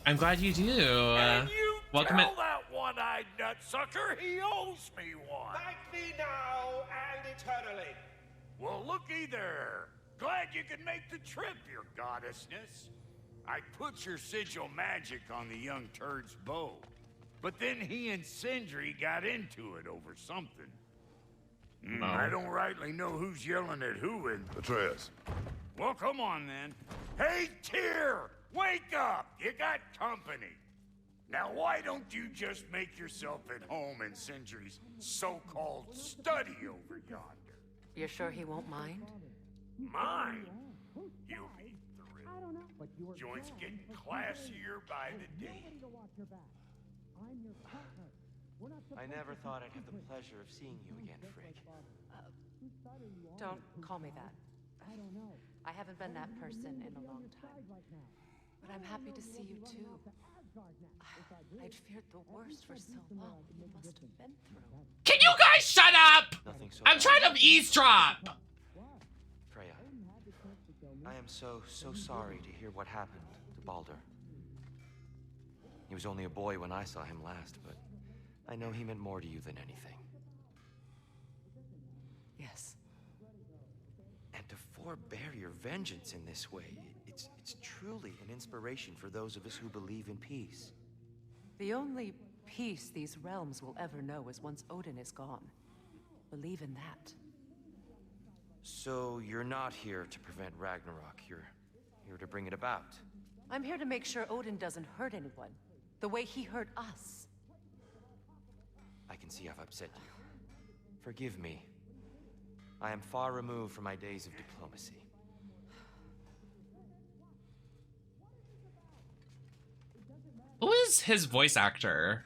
I'm glad you do. And you welcome tell it. that one-eyed nutsucker he owes me one. Thank me now and eternally. Well, looky there. Glad you could make the trip, your goddessness. I put your sigil magic on the young turd's bow, but then he and Sindri got into it over something. I don't rightly know who's yelling at who and... Atreus. Well, come on then. Hey, Tyr! Wake up! You got company. Now, why don't you just make yourself at home in Sindri's so-called study over yonder? You're sure he won't mind? Mine? You'll be thrilled. Joint's getting classier by the day. I never thought I'd have the pleasure of seeing you again, Frigg. Don't call me that. I haven't been that person in a long time. But I'm happy to see you too. I'd feared the worst for so long. You must have been through. Can you guys shut up? Nothing so I'm trying to eavesdrop. Freya, I am so sorry to hear what happened to Baldur. He was only a boy when I saw him last, but I know he meant more to you than anything. Yes. And to forbear your vengeance in this way, it's truly an inspiration for those of us who believe in peace. The only peace these realms will ever know is once Odin is gone. Believe in that. So you're not here to prevent Ragnarok, you're here to bring it about. I'm here to make sure Odin doesn't hurt anyone, the way he hurt us. I can see I've upset you. Forgive me. I am far removed from my days of diplomacy. Who is his voice actor?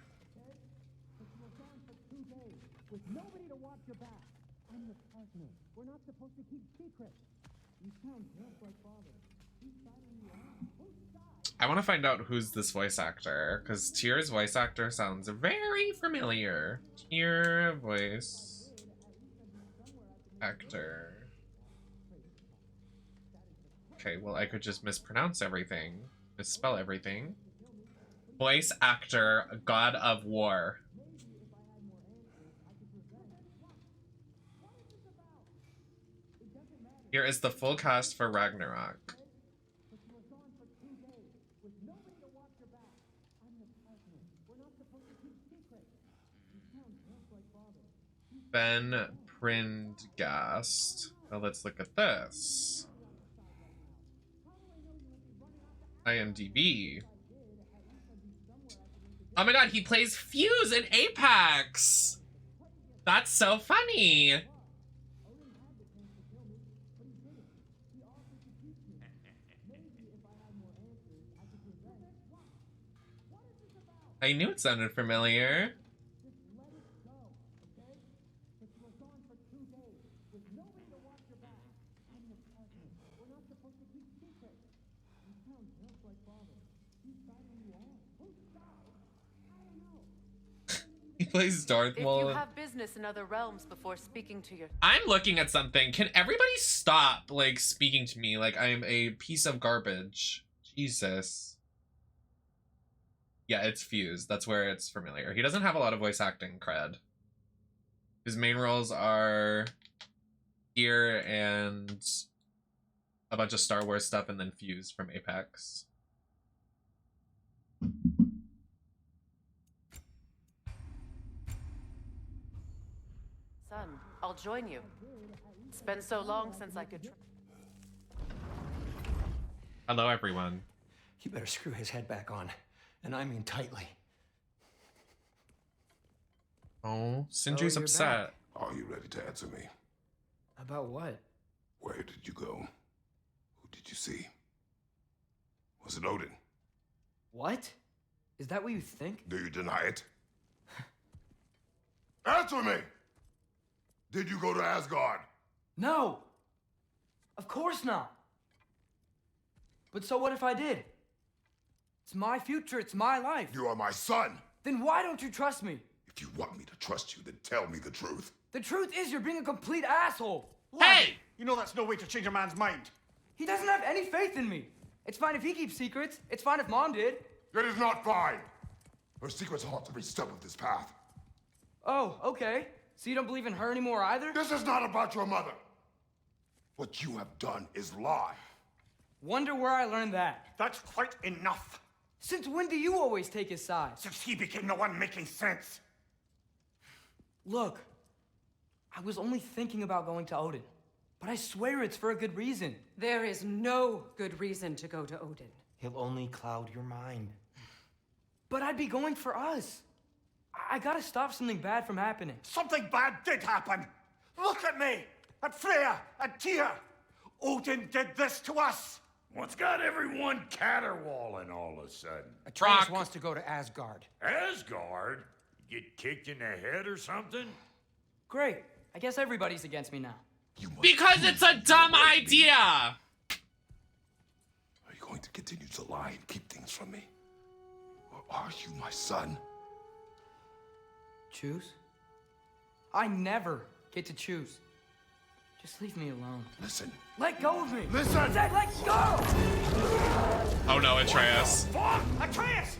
I want to find out who's this voice actor, because Tyr's voice actor sounds very familiar. Tyr voice actor. Okay, well I could just mispronounce everything, misspell everything. Voice actor, God of War. Here is the full cast for Ragnarok. Ben Prindgast. Now let's look at this. IMDb. Oh my god, he plays Fuse in Apex! That's so funny! I knew it sounded familiar. plays Darth If Maul. you have business in other realms before speaking to your... I'm looking at something. Can everybody stop, like, speaking to me like I'm a piece of garbage? Jesus. Yeah, it's Fuse. That's where it's familiar. He doesn't have a lot of voice acting cred. His main roles are here and a bunch of Star Wars stuff, and then Fuse from Apex. Son, I'll join you. It's been so long since I could... Hello, everyone. You better screw his head back on, and I mean tightly. Oh, Sindri's you're upset. back. Are you ready to answer me? About what? Where did you go? Who did you see? Was it Odin? What? Is that what you think? Do you deny it? Answer me! Did you go to Asgard? No! Of course not! But so what if I did? It's my future, it's my life. You are my son! Then why don't you trust me? If you want me to trust you, then tell me the truth. The truth is you're being a complete asshole. Hey! You know that's no way to change a man's mind. He doesn't have any faith in me. It's fine if he keeps secrets. It's fine if Mom did. It is not fine! Her secrets haunt every step of this path. Oh, okay. So you don't believe in her anymore either? This is not about your mother. What you have done is lie. Wonder where I learned that. That's quite enough. Since when do you always take his side? Since he became the one making sense. Look, I was only thinking about going to Odin, but I swear it's for a good reason. There is no good reason to go to Odin. He'll only cloud your mind. But I'd be going for us. I gotta stop something bad from happening. Something bad did happen. Look at me, at Freya, at Tyr. Odin did this to us. What's got everyone caterwauling all of a sudden? Atreus Atreus wants to go to Asgard. Asgard? Get kicked in the head or something? Great. I guess everybody's against me now. You must Because it's a dumb idea! Are you going to continue to lie and keep things from me? Or are you my son? Choose? I never get to choose. Just leave me alone. Listen. Let go of me! Listen! I said let go! Oh no, Atreus. Fuck! Atreus!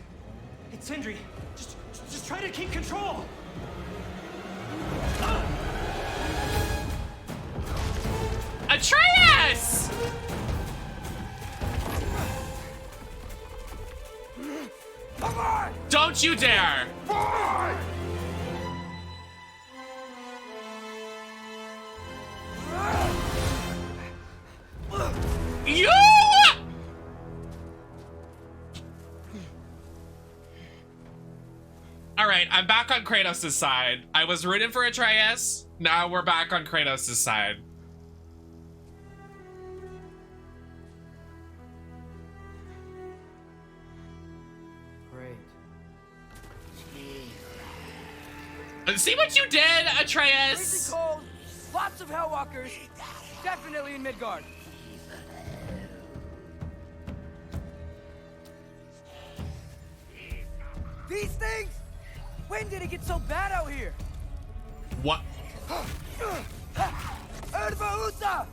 It's Sindri. Just try to keep control! Atreus! Come on! Don't you dare! Fine! You! Alright, I'm back on Kratos' side. I was rooting for Atreus. Now we're back on Kratos' side. Great. See what you did, Atreus? Freezing cold, lots of Hellwalkers, definitely in Midgard. These things? When did it get so bad out here? What? Ervausa!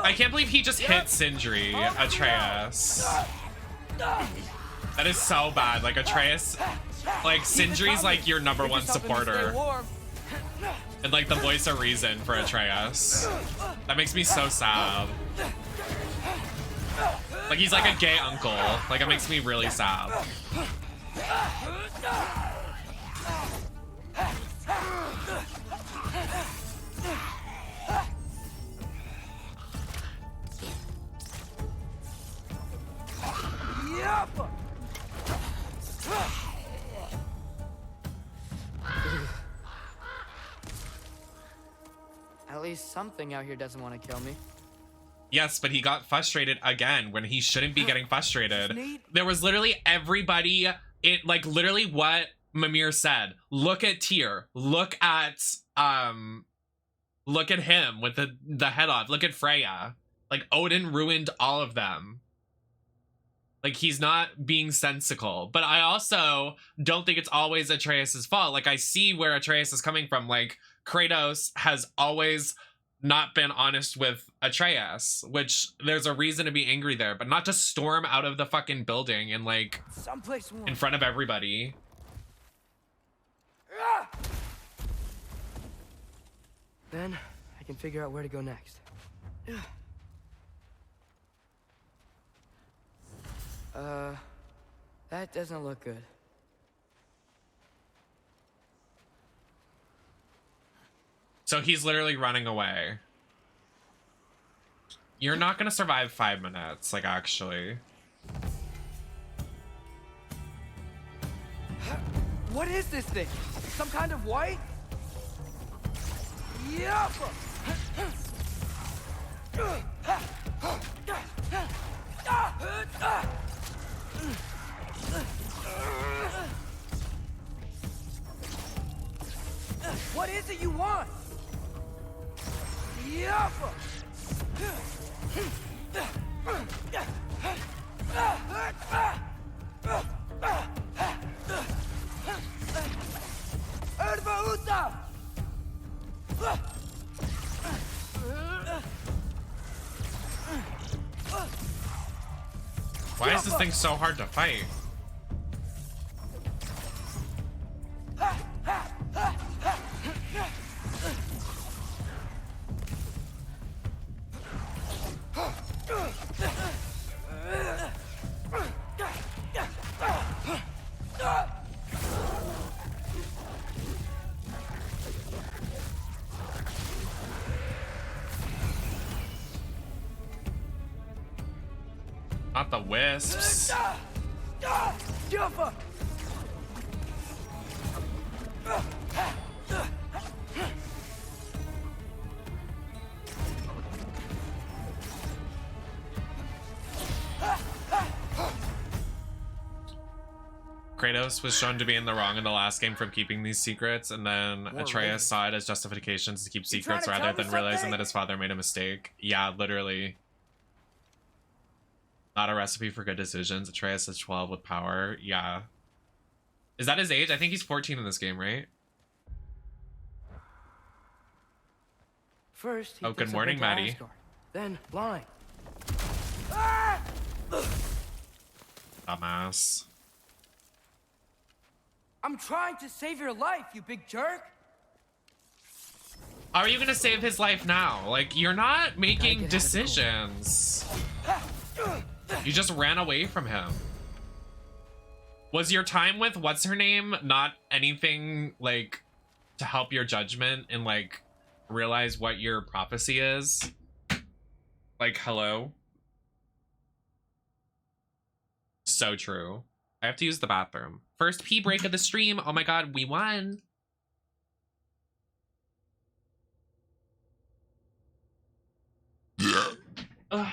I can't believe he just hit Sindri, Atreus. That is so bad. Like, Atreus, like, Sindri's like your number one supporter. And like the voice of reason for Atreus. That makes me so sad. Like he's like a gay uncle. Like it makes me really sad. Yep. At least something out here doesn't want to kill me. Yes, but he got frustrated again when he shouldn't be getting frustrated. There was literally everybody, like literally what Mimir said. Look at Tyr. Look at him with the head off. Look at Freya. Like Odin ruined all of them. Like, he's not being sensical. But I also don't think it's always Atreus' fault. Like, I see where Atreus is coming from. Like, Kratos has always not been honest with Atreus, which there's a reason to be angry there, but not to storm out of the fucking building and, like, Someplace warm. in front of everybody. Then I can figure out where to go next. That doesn't look good. So he's literally running away. You're not gonna survive 5 minutes, like, actually. What is this thing? Some kind of white? Yup! What is it you want? Yup! Erba. Why is this thing so hard to fight? Not the wisps. Kratos was shown to be in the wrong in the last game from keeping these secrets, and then Atreus saw it as justifications to keep secrets rather than realizing that his father made a mistake. Yeah, literally. Not a recipe for good decisions. Atreus is 12 with power. Yeah. Is that his age? I think he's 14 in this game, right? First, oh, good morning, Maddie. Asgard, then blind. Dumbass. I'm trying to save your life, you big jerk. How are you gonna save his life now? Like, you're not making decisions. You just ran away from him. Was your time with what's her name not anything like to help your judgment and like realize what your prophecy is? Like, hello? So true. I have to use the bathroom. First pee break of the stream. Oh my god, we won. Ugh.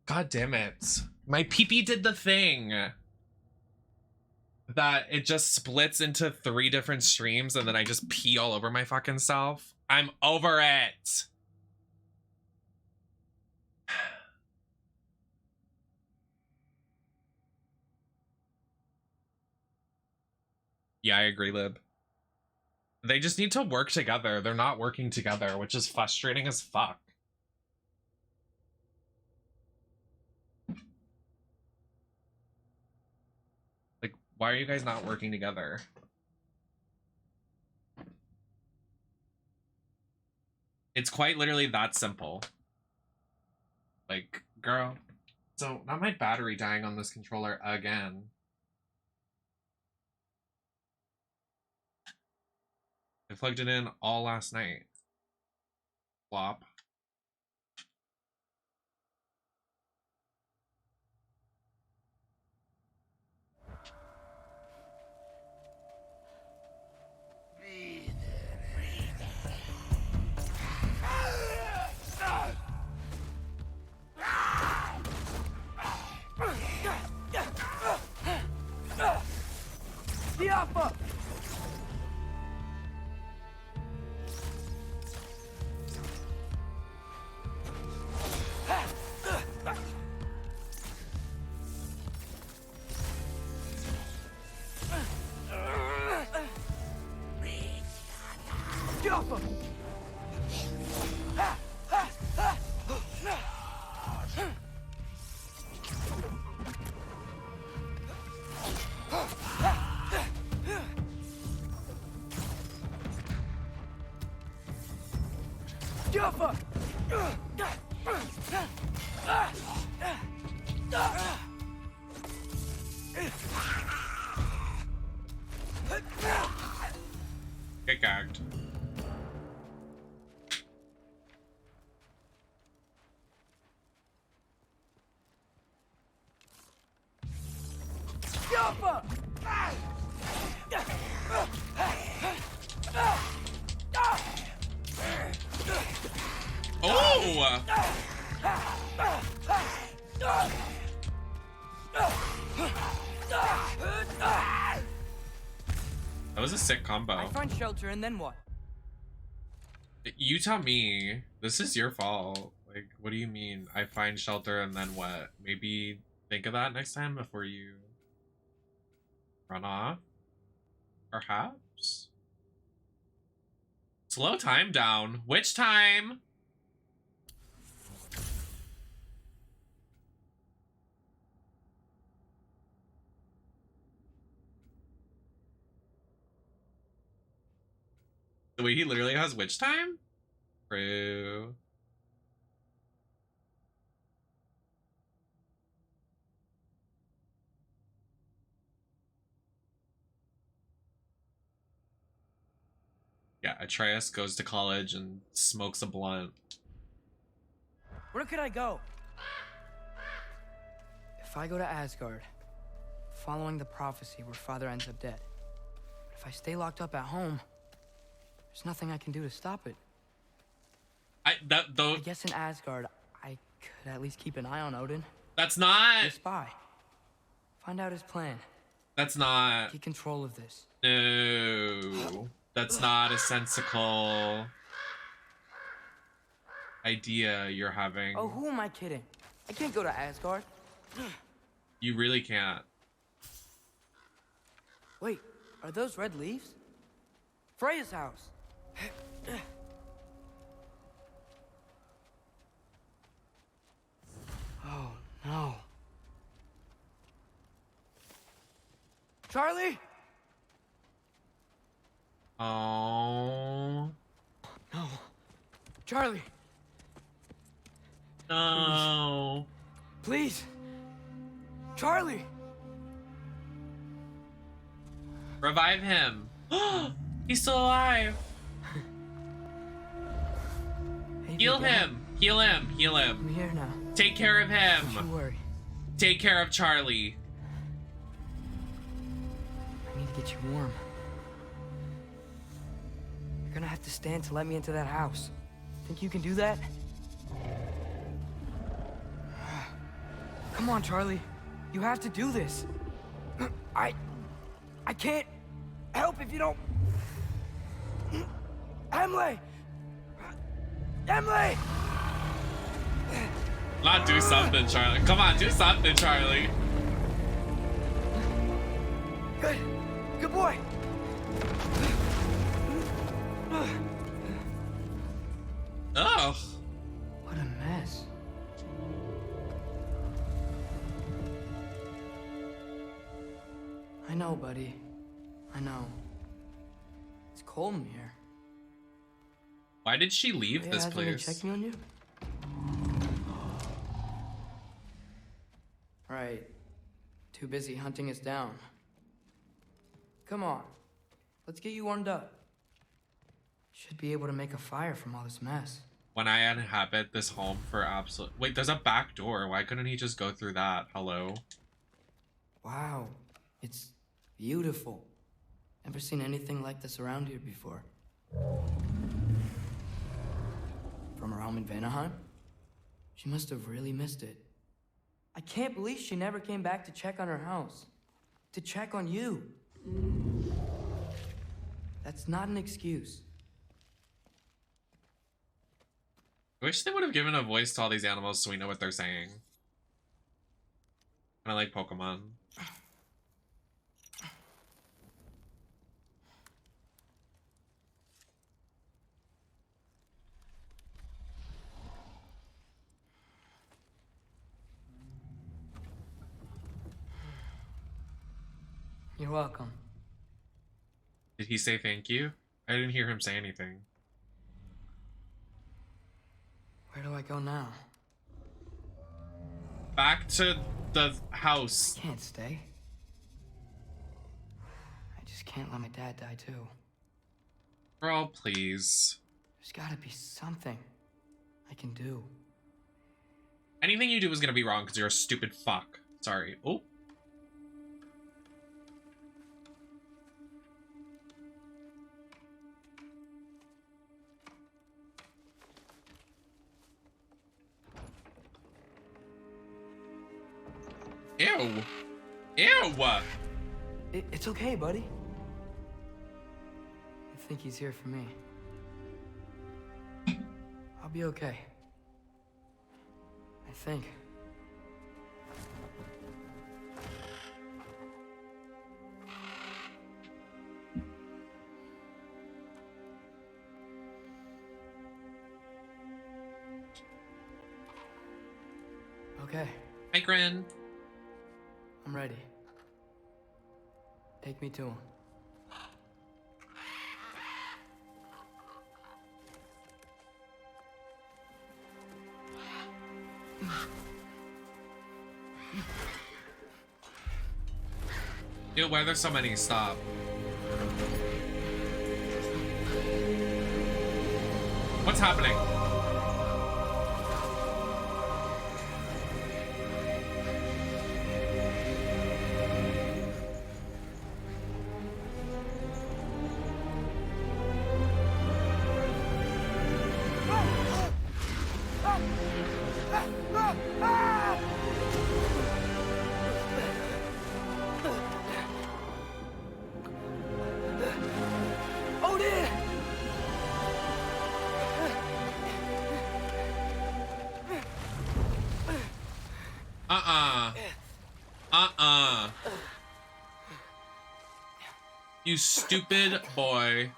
God damn it. My pee-pee did the thing that it just splits into 3 different streams and then I just pee all over my fucking self. I'm over it. Yeah, I agree, Lib. They just need to work together. They're not working together, which is frustrating as fuck. Why are you guys not working together? It's quite literally that simple. Like, girl. So, not my battery dying on this controller again. I plugged it in all last night. Flop. Diapa! Diapa! Jumper! Get gagged. Jumper! Oh! That was a sick combo. I find shelter and then what? You tell me. This is your fault. Like, what do you mean? I find shelter and then what? Maybe think of that next time before you run off? Perhaps? Slow time down. Which time? The way he literally has witch time? True. Yeah, Atreus goes to college and smokes a blunt. Where could I go? If I go to Asgard, following the prophecy where father ends up dead. But if I stay locked up at home, there's nothing I can do to stop it. I guess in Asgard, I could at least keep an eye on Odin. That's not... Be a spy. Find out his plan. That's not... Take control of this. No. That's not a sensical idea you're having. Oh, who am I kidding? I can't go to Asgard. You really can't. Wait, are those red leaves? Freya's house. Oh, no. Charlie? Oh. No. Charlie. No. Please. Charlie. Revive him. He's still alive. Heal him. Heal him. Heal him. I'm here now. Take care of him. Don't you worry. Take care of Charlie. I need to get you warm. You're gonna have to stand to let me into that house. Think you can do that? Come on, Charlie. You have to do this. I can't help if you don't... Emily! Emily! Not do something, Charlie. Come on, do something, Charlie. Good. Good boy. Ugh. What a mess. I know, buddy. I know. It's cold in here. Why did she leave Freya this hasn't been place? checking on you? Right. Too busy hunting us down. Come on. Let's get you warmed up. Should be able to make a fire from all this mess. When I inhabit this home for absolute... Wait, there's a back door. Why couldn't he just go through that? Hello? Wow. It's beautiful. Never seen anything like this around here before. From her home in Vanaheim? She must have really missed it. I can't believe she never came back to check on her house. To check on you. That's not an excuse. I wish they would have given a voice to all these animals so we know what they're saying. Kind of like Pokemon. You're welcome. Did he say thank you? I didn't hear him say anything. Where do I go now? Back to the house. I can't stay. I just can't let my dad die too. Girl, please. There's gotta be something I can do. Anything you do is gonna be wrong because you're a stupid fuck. Sorry. Oh. Ew. Ew. It's okay, buddy. I think he's here for me. I'll be okay. I think. Okay. Hi, Grin. I'm ready. Take me to him. Ew, why are there so many? Stop. What's happening? You stupid boy.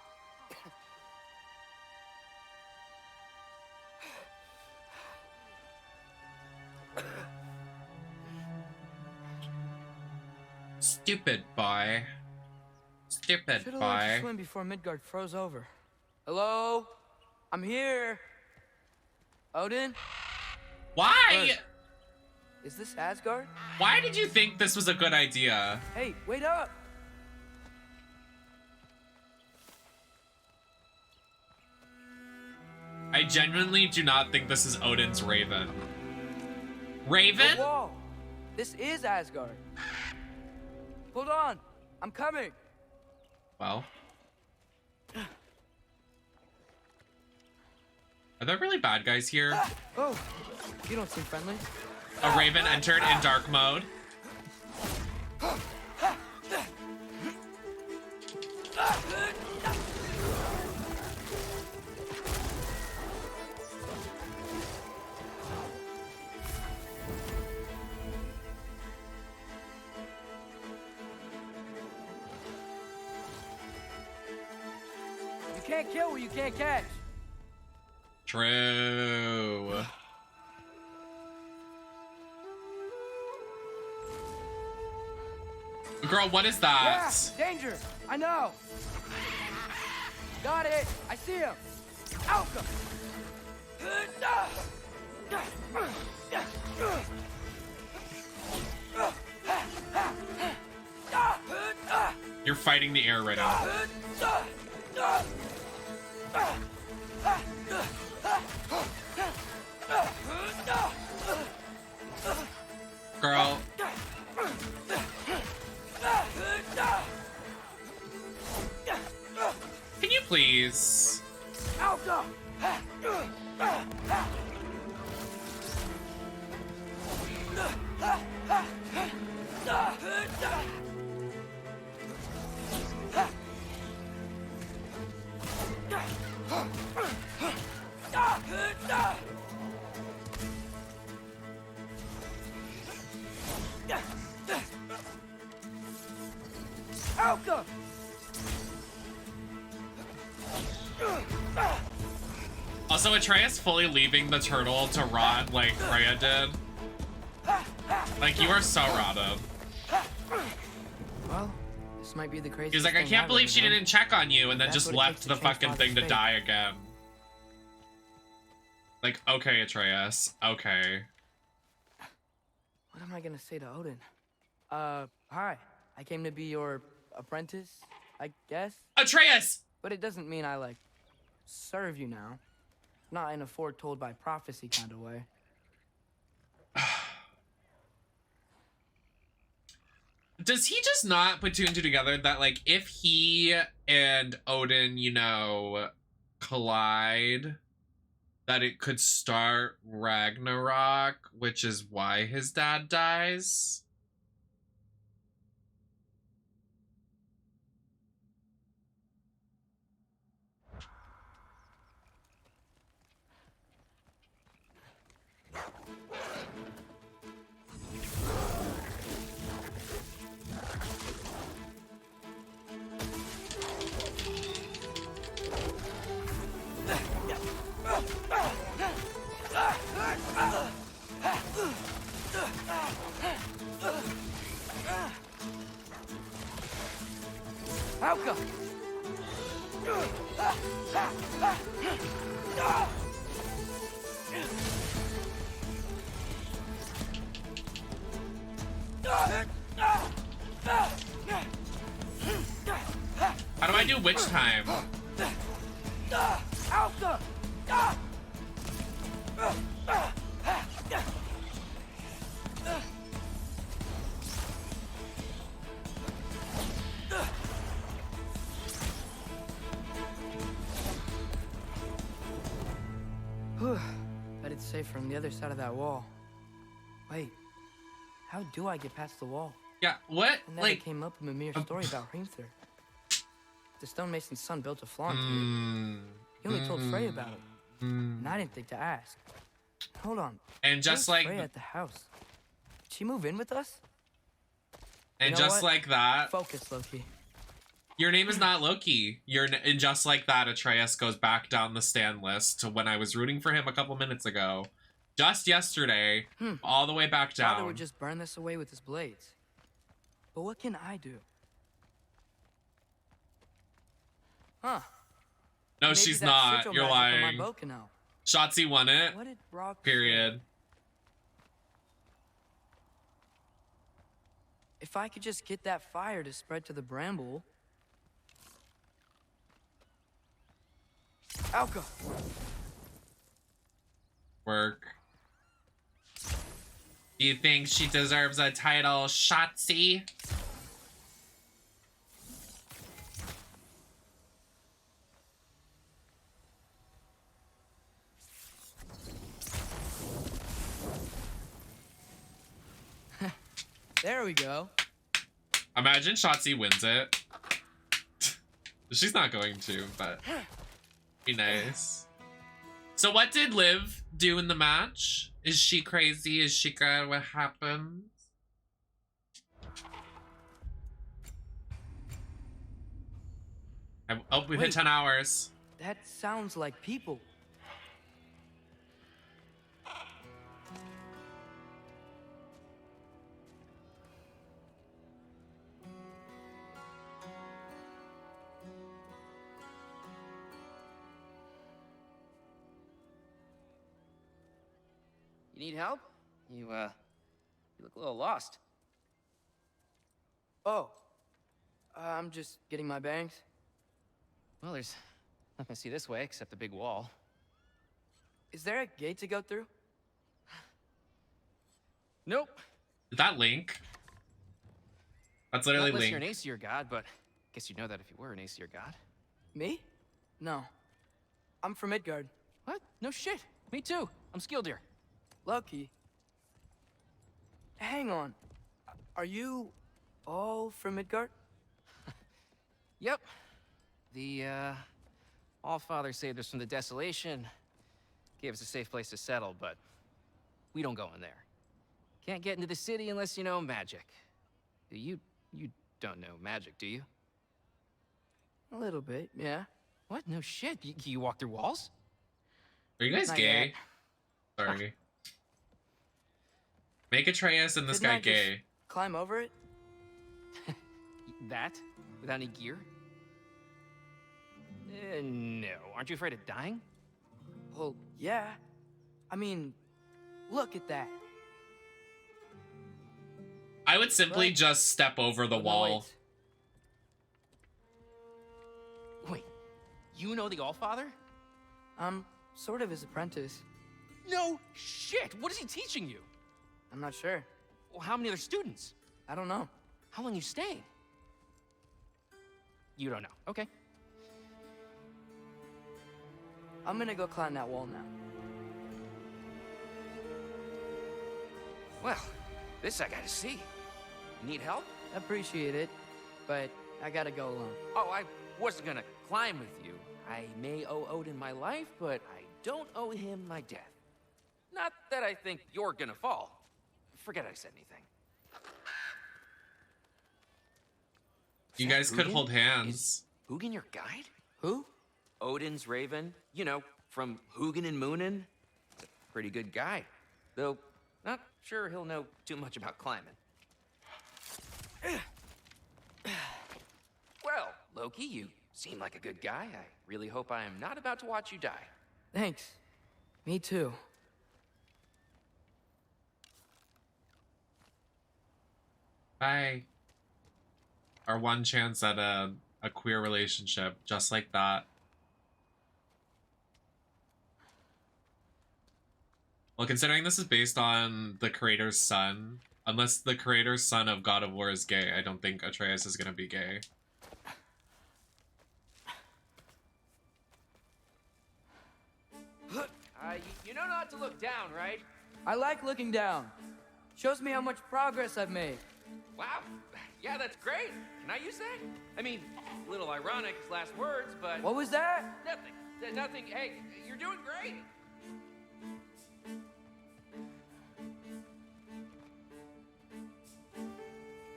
Stupid boy. Stupid Should've learned to boy. swim before Midgard froze over. Hello? I'm here. Odin? Why? Earth. Is this Asgard? Why did you think this was a good idea? Hey, wait up! I genuinely do not think this is Odin's Raven. Raven? Whoa! This is Asgard. Hold on, I'm coming. Well. Are there really bad guys here? Oh, you don't seem friendly. A Raven entered in dark mode. You can't kill what you can't catch. True. Girl, what is that? Yeah, danger. I know. Got it. I see him. Alka. You're fighting the air right now. Girl. Can you please? Alka. Alka. Also, Atreus fully leaving the turtle to rot like Freya did. Like, you are so rotted. Well, this might be the craziest. He's like, I can't believe she didn't check on you, and then That's just what it left takes to the change fucking Father's thing to fate. die again. Like, okay, Atreus. Okay. What am I gonna say to Odin? Hi. I came to be your apprentice, I guess. Atreus! But it doesn't mean I, like, serve you now. Not in a foretold by prophecy kind of way. Does he just not put two and two together that, like, if he and Odin, you know, collide, that it could start Ragnarok, which is why his dad dies? Alka! How do I do witch time? Alka! Bet it's safer on the other side of that wall. Wait, how do I get past the wall? Yeah, what? And then Like, it came up in Mimir's story about Hrimthur. The stonemason's son built a flaw into it. He only told Freya about it. And I didn't think to ask. Hold on. And just Where's like, Freya at the house. Did she move in with us? and You know just what? like that, Focus, Loki. your name is not Loki. And just like that, Atreus goes back down the stand list to when I was rooting for him a couple minutes ago. Just yesterday, all the way back Father down. would just burn this away with his blades. But what can I do? Huh. No, Maybe she's that not. sigil You're magic on my lying. bow can help. Shotzi won it. What did Brock Period. say? If I could just get that fire to spread to the bramble. Alka! Work. Do you think she deserves a title, Shotzi? There we go. Imagine Shotzi wins it. She's not going to, but be nice. So what did Liv do in the match? Is she crazy? Is she good? What happened? Oh, we hit Wait. 10 hours. That sounds like people. need help? You look a little lost. Oh. I'm just getting my bangs. Well, there's nothing to see this way except the big wall. Is there a gate to go through? Nope. Is that Link? That's literally Not unless Link. you're an Aesir god, but I guess you'd know that if you were an Aesir god. Me? No. I'm from Midgard. What? No shit. Me too. I'm Skildir. Lucky. Hang on. Are you all from Midgard? Yep. The, Allfather saved us from the desolation. Gave us a safe place to settle, but we don't go in there. Can't get into the city unless you know magic. You don't know magic, do you? A little bit, yeah. What? No shit. You walk through walls? Are you guys Not gay? yet. Sorry. Make Atreus and this Didn't guy I just gay. climb over it? That? Without any gear? No. Aren't you afraid of dying? Well, yeah. I mean, look at that. I would simply But- just step over the No, wall. Wait. You know the Allfather? I'm sort of his apprentice. No shit! What is he teaching you? I'm not sure. Well, how many other students? I don't know. How long you staying? You don't know. Okay. I'm gonna go climb that wall now. Well, this I gotta see. You need help? Appreciate it, but I gotta go alone. Oh, I wasn't gonna climb with you. I may owe Odin my life, but I don't owe him my death. Not that I think you're gonna fall. Forget I said anything. You guys could Hugin? hold hands. Is Hugin your guide? Who? Odin's raven. You know, from Hugin and Moonin. He's a pretty good guide. Though, not sure he'll know too much about climbing. Well, Loki, you seem like a good guy. I really hope I am not about to watch you die. Thanks. Me too. Bye. Our one chance at a queer relationship, just like that. Well, considering this is based on the creator's son, unless the creator's son of God of War is gay, I don't think Atreus is gonna be gay. You know not to look down, right? I like looking down. Shows me how much progress I've made. Wow. Yeah, that's great. Can I use that? I mean, a little ironic his last words, but... What was that? Nothing. Nothing. Hey, you're doing great.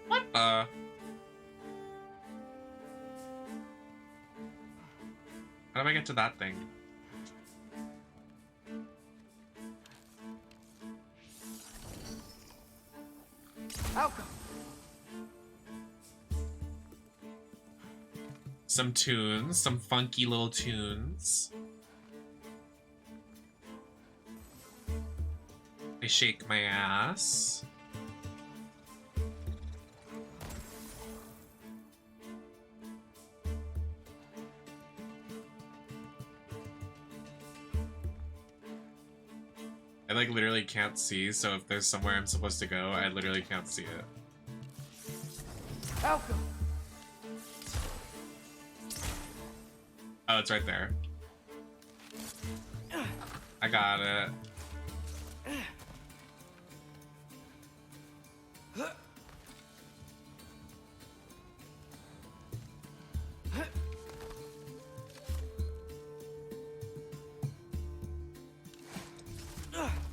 What the? How do I get to that thing? Outcome. Some tunes, some funky little tunes. I shake my ass. I like literally can't see, so if there's somewhere I'm supposed to go, I literally can't see it. Outcome. Oh, it's right there. I got it.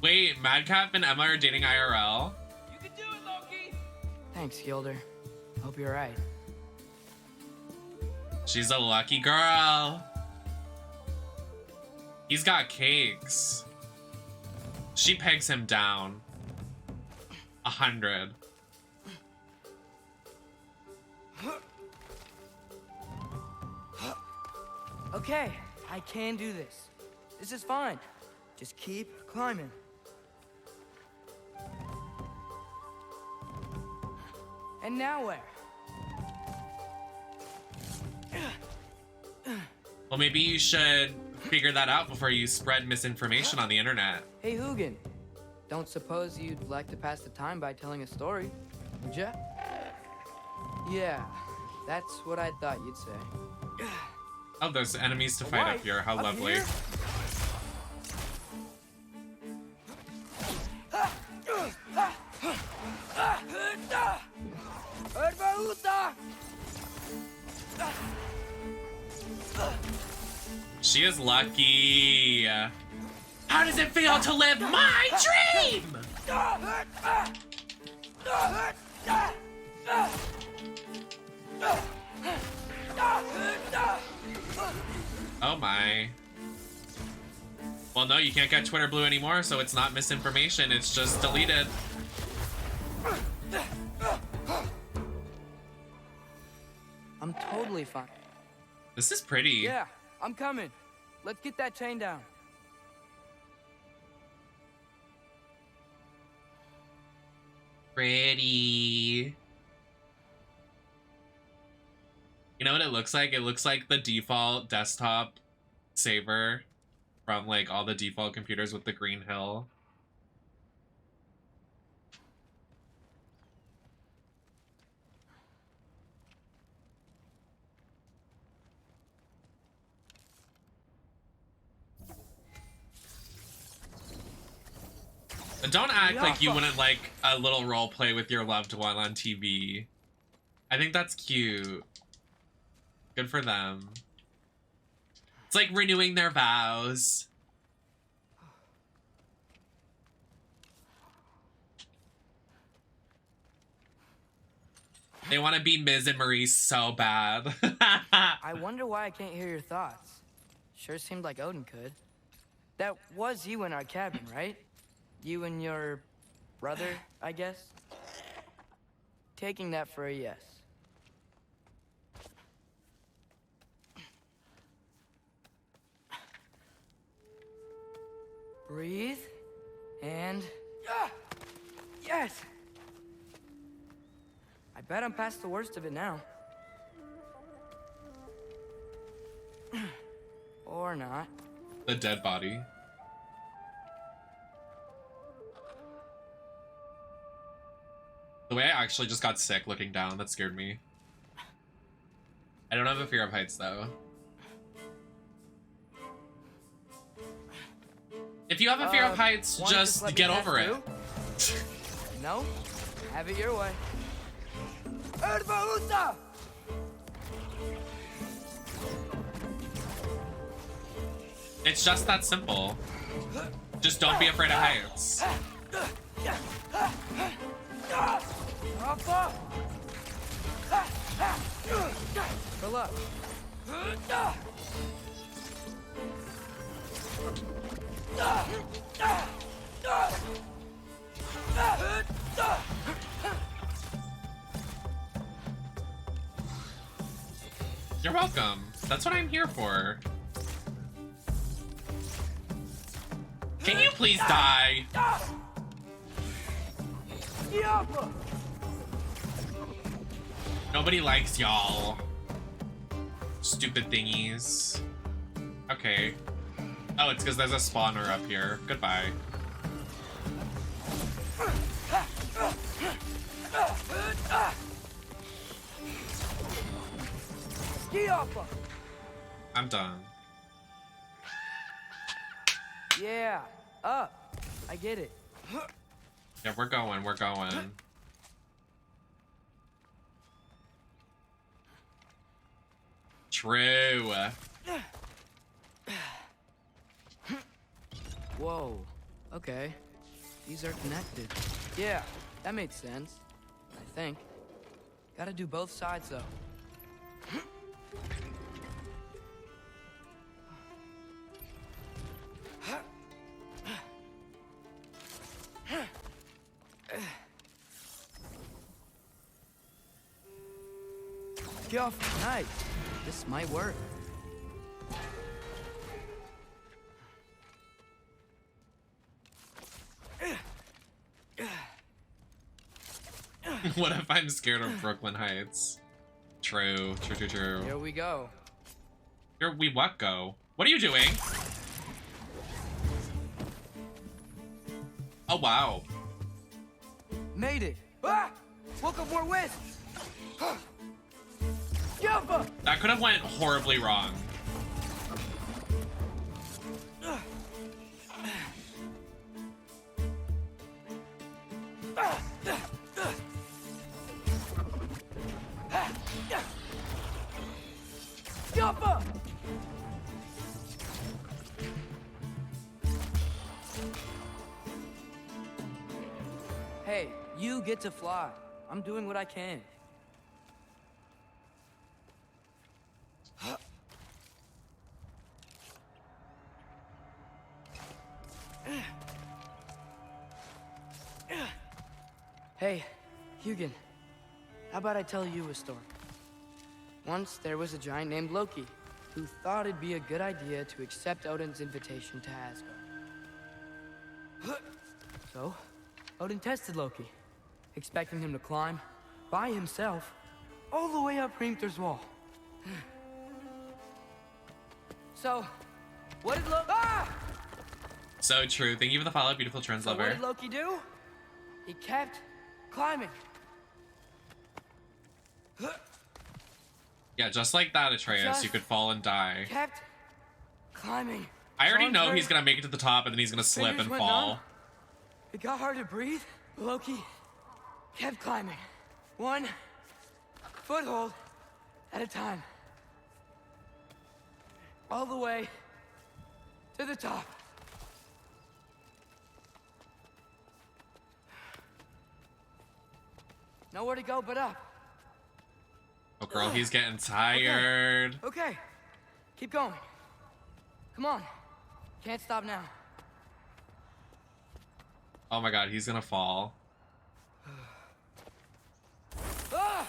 Wait, Madcap and Emma are dating IRL? You can do it, Loki! Thanks, Gilder. Hope you're right. She's a lucky girl. He's got cakes. She pegs him down. 100. Okay, I can do this. This is fine. Just keep climbing. And now where? Well, maybe you should figure that out before you spread misinformation on the internet. Hey, Hugin. Don't suppose you'd like to pass the time by telling a story, would ya? Yeah, that's what I thought you'd say. Oh, there's enemies to fight up here. How lovely. Here? She is lucky. How does it feel to live my dream? Oh my. Well, no, you can't get Twitter Blue anymore, so it's not misinformation, it's just deleted. I'm totally fine. This is pretty. Yeah, I'm coming. Let's get that chain down. Pretty. You know what it looks like? It looks like the default desktop saver from like all the default computers with the green hill. Don't act like you wouldn't like a little role play with your loved one on TV. I think that's cute. Good for them. It's like renewing their vows. They want to be Miz and Maurice so bad. I wonder why I can't hear your thoughts. Sure seemed like Odin could. That was you in our cabin, right? You and your brother, I guess? Taking that for a yes. Breathe, and... Yes! I bet I'm past the worst of it now. Or not. The dead body. The way I actually just got sick looking down, that scared me. I don't have a fear of heights though. If you have a fear of heights, just get over it. No? Have it your way. It's just that simple. Just don't be afraid of heights. Pull up. You're welcome. That's what I'm here for. Can you please die? Nobody likes y'all. Stupid thingies. Okay. Oh, it's because there's a spawner up here. Goodbye. I'm done. Yeah, up. I get it. Yeah, we're going, we're going. True. Whoa. Okay. These are connected. Yeah, that made sense. I think. Gotta do both sides, though. Get off. Nice. This might work. What if I'm scared of Brooklyn Heights? True. Here we go. Here we what go? What are you doing? Oh, wow. Made it. Ah! Woke up more west. Jumper! That could have went horribly wrong. Jumper! Hey, you get to fly. I'm doing what I can. Hey, Hugin, how about I tell you a story? Once there was a giant named Loki who thought it'd be a good idea to accept Odin's invitation to Asgard. So, Odin tested Loki, expecting him to climb by himself all the way up Hrimthur's wall. So, what did Loki... Ah! So true. Thank you for the follow, beautiful trends So lover. what did Loki do? He kept climbing. Yeah, just like that, Atreus, Just you could fall and die. Kept climbing. I already Sounds know right. he's gonna make it to the top and then he's gonna slip Fingers and went fall. numb. It got hard to breathe. Loki kept climbing. One foothold at a time. All the way to the top. Nowhere to go but up. Oh, girl, he's getting tired. Okay, keep going. Come on. Can't stop now. Oh my god, he's gonna fall. Ah!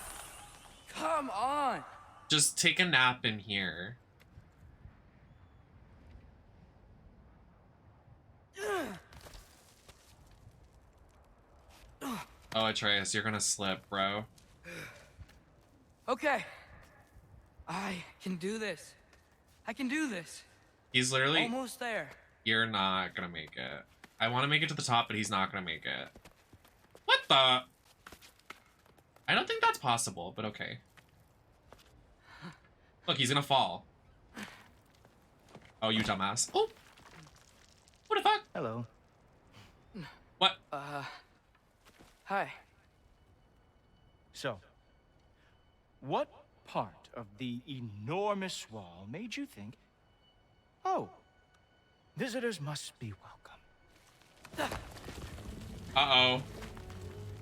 Come on. Just take a nap in here. Oh, Atreus, you're gonna slip, bro. Okay. I can do this. I can do this. He's literally... Almost there. You're not gonna make it. I want to make it to the top, but he's not gonna make it. What the? I don't think that's possible, but okay. Look, he's gonna fall. Oh, you dumbass. Oh! What the fuck? Hello. What? Hi. So, what part of the enormous wall made you think, oh, visitors must be welcome? Uh-oh.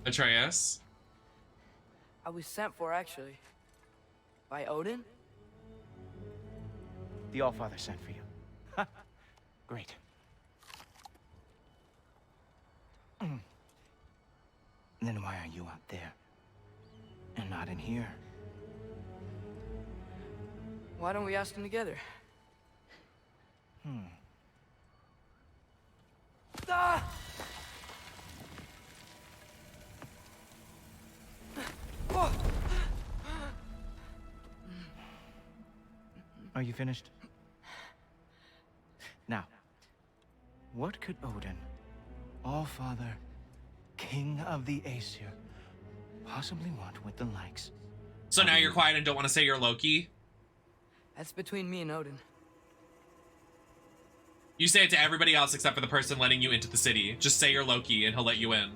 Atreus? I was sent for, actually. By Odin? The Allfather sent for you. Ha! Great. Then why are you out there? And not in here? Why don't we ask them together? Ah! Oh! Are you finished? Now, what could Odin, Allfather, King of the Aesir, possibly want with the likes? So now you're quiet and don't want to say you're Loki? That's between me and Odin. You say it to everybody else except for the person letting you into the city. Just say you're Loki and he'll let you in.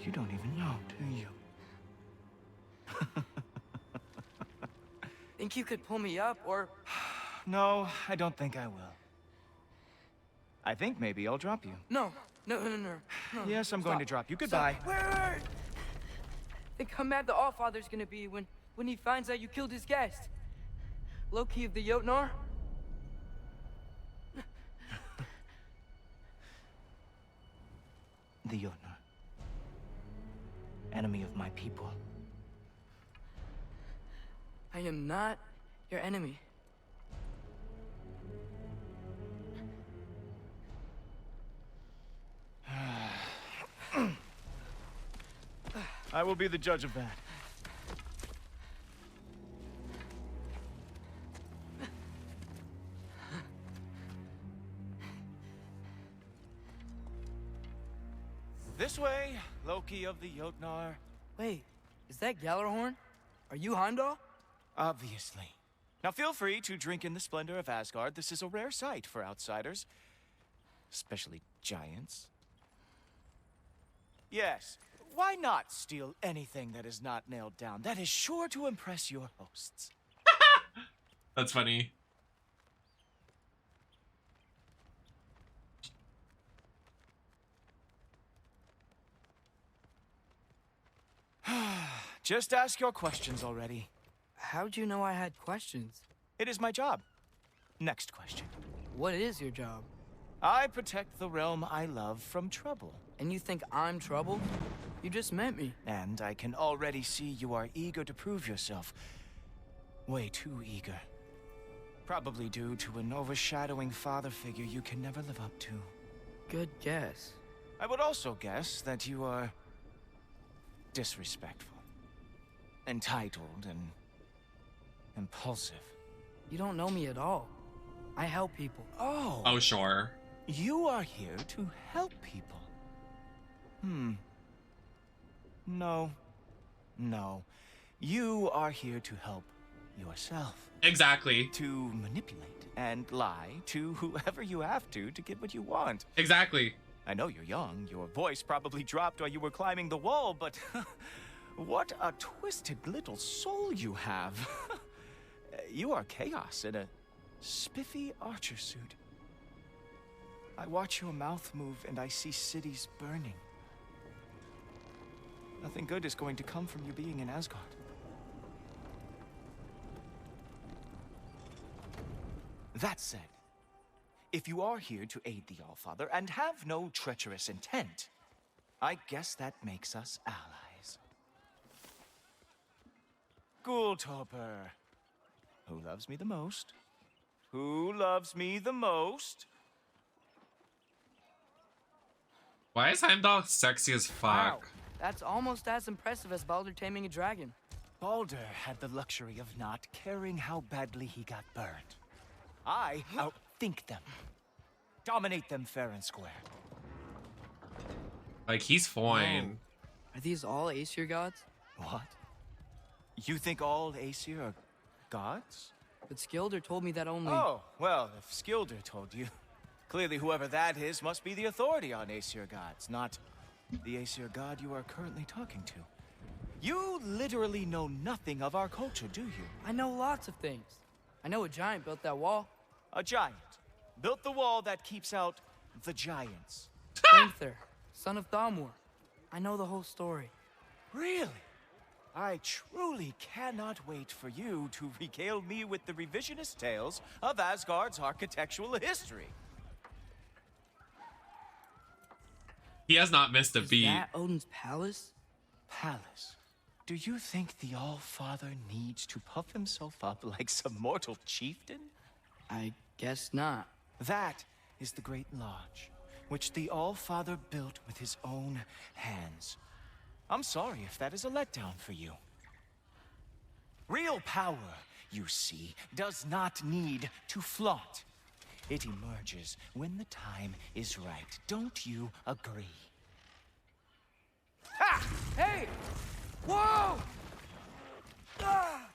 You don't even know, do you? Think you could pull me up, or... No, I don't think I will. I think maybe I'll drop you. No. Yes, I'm going to drop you. Goodbye. Wait. Think how mad the Allfather's gonna be when he finds out you killed his guest. Loki of the Jotnar? The Jotnar. Enemy of my people. I am not your enemy. I will be the judge of that. This way, Loki of the Jotnar. Wait, is that Gallarhorn? Are you Heimdall? Obviously. Now feel free to drink in the splendor of Asgard. This is a rare sight for outsiders. Especially giants. Yes, why not steal anything that is not nailed down? That is sure to impress your hosts. That's funny. Just ask your questions already. How'd you know I had questions? It is my job. Next question. What is your job? I protect the realm I love from trouble. And you think I'm trouble? You just met me. And I can already see you are eager to prove yourself. Way too eager. Probably due to an overshadowing father figure you can never live up to. Good guess. I would also guess that you are disrespectful, entitled, and impulsive. You don't know me at all. I help people. Oh, sure. You are here to help people. No. You are here to help yourself. Exactly. To manipulate and lie to whoever you have to get what you want. Exactly. I know you're young. Your voice probably dropped while you were climbing the wall, but what a twisted little soul you have. You are chaos in a spiffy archer suit. I watch your mouth move and I see cities burning. Nothing good is going to come from you being in Asgard. That said, if you are here to aid the Allfather and have no treacherous intent, I guess that makes us allies. Ghoultoper. Who loves me the most? Who loves me the most? Why is Heimdall sexy as fuck? Wow, that's almost as impressive as Baldur taming a dragon. Baldur had the luxury of not caring how badly he got burned. I outthink them. Dominate them fair and square. Like, he's fine. Are these all Aesir gods? What? You think all Aesir are gods? But Skilder told me that only... Oh, well, if Skilder told you, clearly whoever that is must be the authority on Aesir gods, not the Aesir god you are currently talking to. You literally know nothing of our culture, do you? I know lots of things. I know a giant built that wall. A giant built the wall that keeps out the giants. Gunther, son of Thamur. I know the whole story. Really? I truly cannot wait for you to regale me with the revisionist tales of Asgard's architectural history. He has not missed a beat. Is that Odin's palace? Palace? Do you think the All-Father needs to puff himself up like some mortal chieftain? I guess not. That is the Great Lodge, which the All-Father built with his own hands. I'm sorry if that is a letdown for you. Real power, you see, does not need to flaunt. It emerges when the time is right. Don't you agree? Ha! Hey! Whoa! Ah!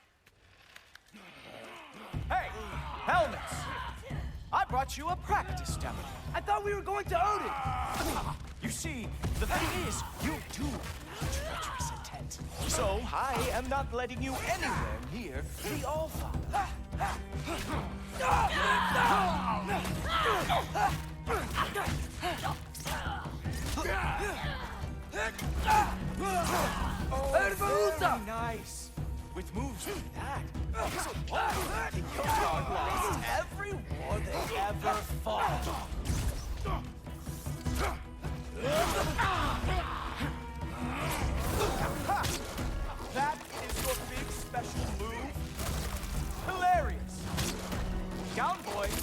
Hey, helmets! I brought you a practice demo. I thought we were going to Odin! You see, the thing is, you do have treacherous intent. So I am not letting you anywhere near the All-Father. Oh, nice. With moves like that, it's a wonder the Jotnar lost every war they ever fought. That is your big special move? Hilarious. Down, boys.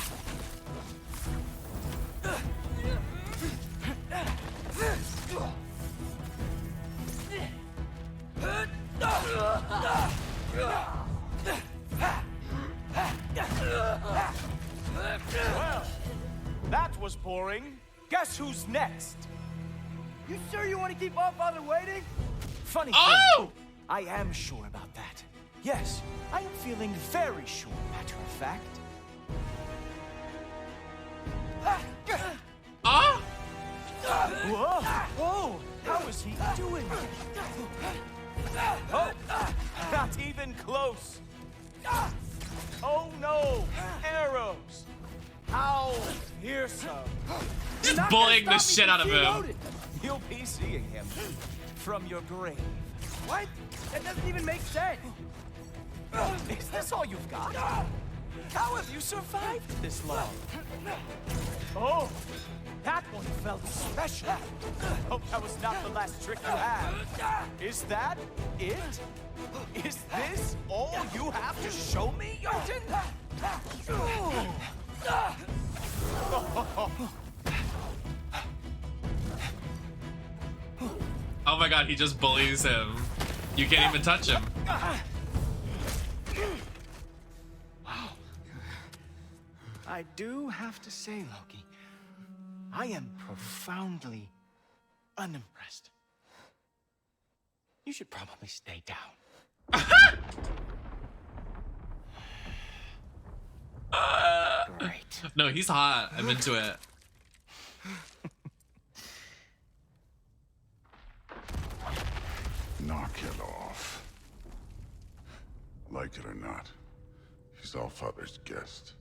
boring. Guess who's next? You sure you want to keep Allfather waiting? Funny Oh! thing, I am sure about that. Yes, I am feeling very sure, matter of fact. Oh! Whoa! Whoa! How is he doing? Oh! Not even close! Oh no! Arrows! How fearsome! Just bullying the shit out of him. You'll be seeing him from your grave. What? That doesn't even make sense. Is this all you've got? How have you survived this long? Oh, that one felt special. Hope that was not the last trick you had. Is that it? Is this all you have to show me, Jotun? Oh my god, he just bullies him. You can't even touch him. Wow. I do have to say, Loki, I am profoundly unimpressed. You should probably stay down. Great. No, he's hot. I'm into it. Knock it off. Like it or not, he's Allfather's guest.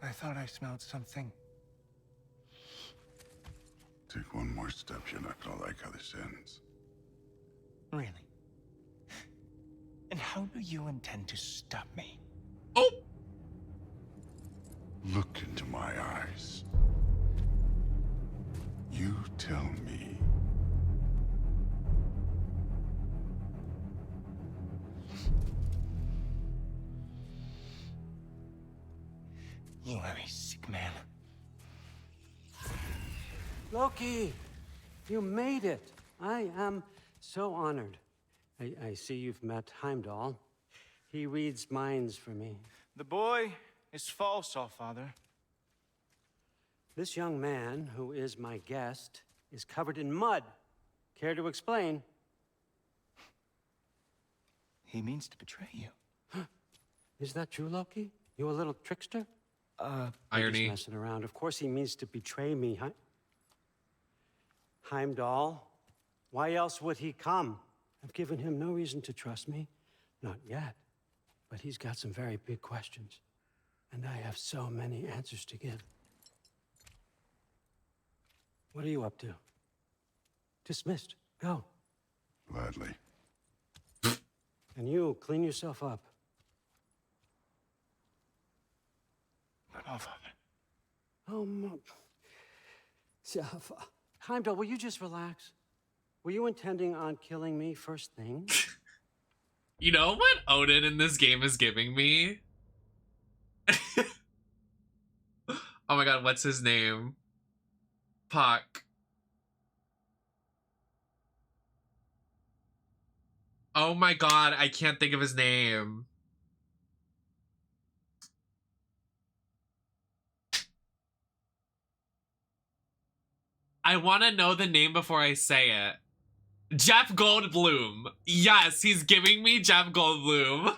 I thought I smelled something. Take one more step, you're not gonna like how this ends. Really? And how do you intend to stop me? Oh! Look into my eyes. You tell me. You are a sick man. Loki, you made it. I am so honored. I see you've met Heimdall. He reads minds for me. The boy is false, Allfather. This young man, who is my guest, is covered in mud. Care to explain? He means to betray you. Is that true, Loki? You a little trickster? Irony. Just messing around. Of course he means to betray me. Heimdall, why else would he come? I've given him no reason to trust me. Not yet. But he's got some very big questions. And I have so many answers to give. What are you up to? Dismissed. Go. Gladly. And you, clean yourself up. But Allfather. Oh, Heimdall, will you just relax? Were you intending on killing me first thing? You know what Odin in this game is giving me? Oh my god, what's his name? Puck. Oh my god, I can't think of his name. I want to know the name before I say it. Jeff Goldblum. Yes, he's giving me Jeff Goldblum.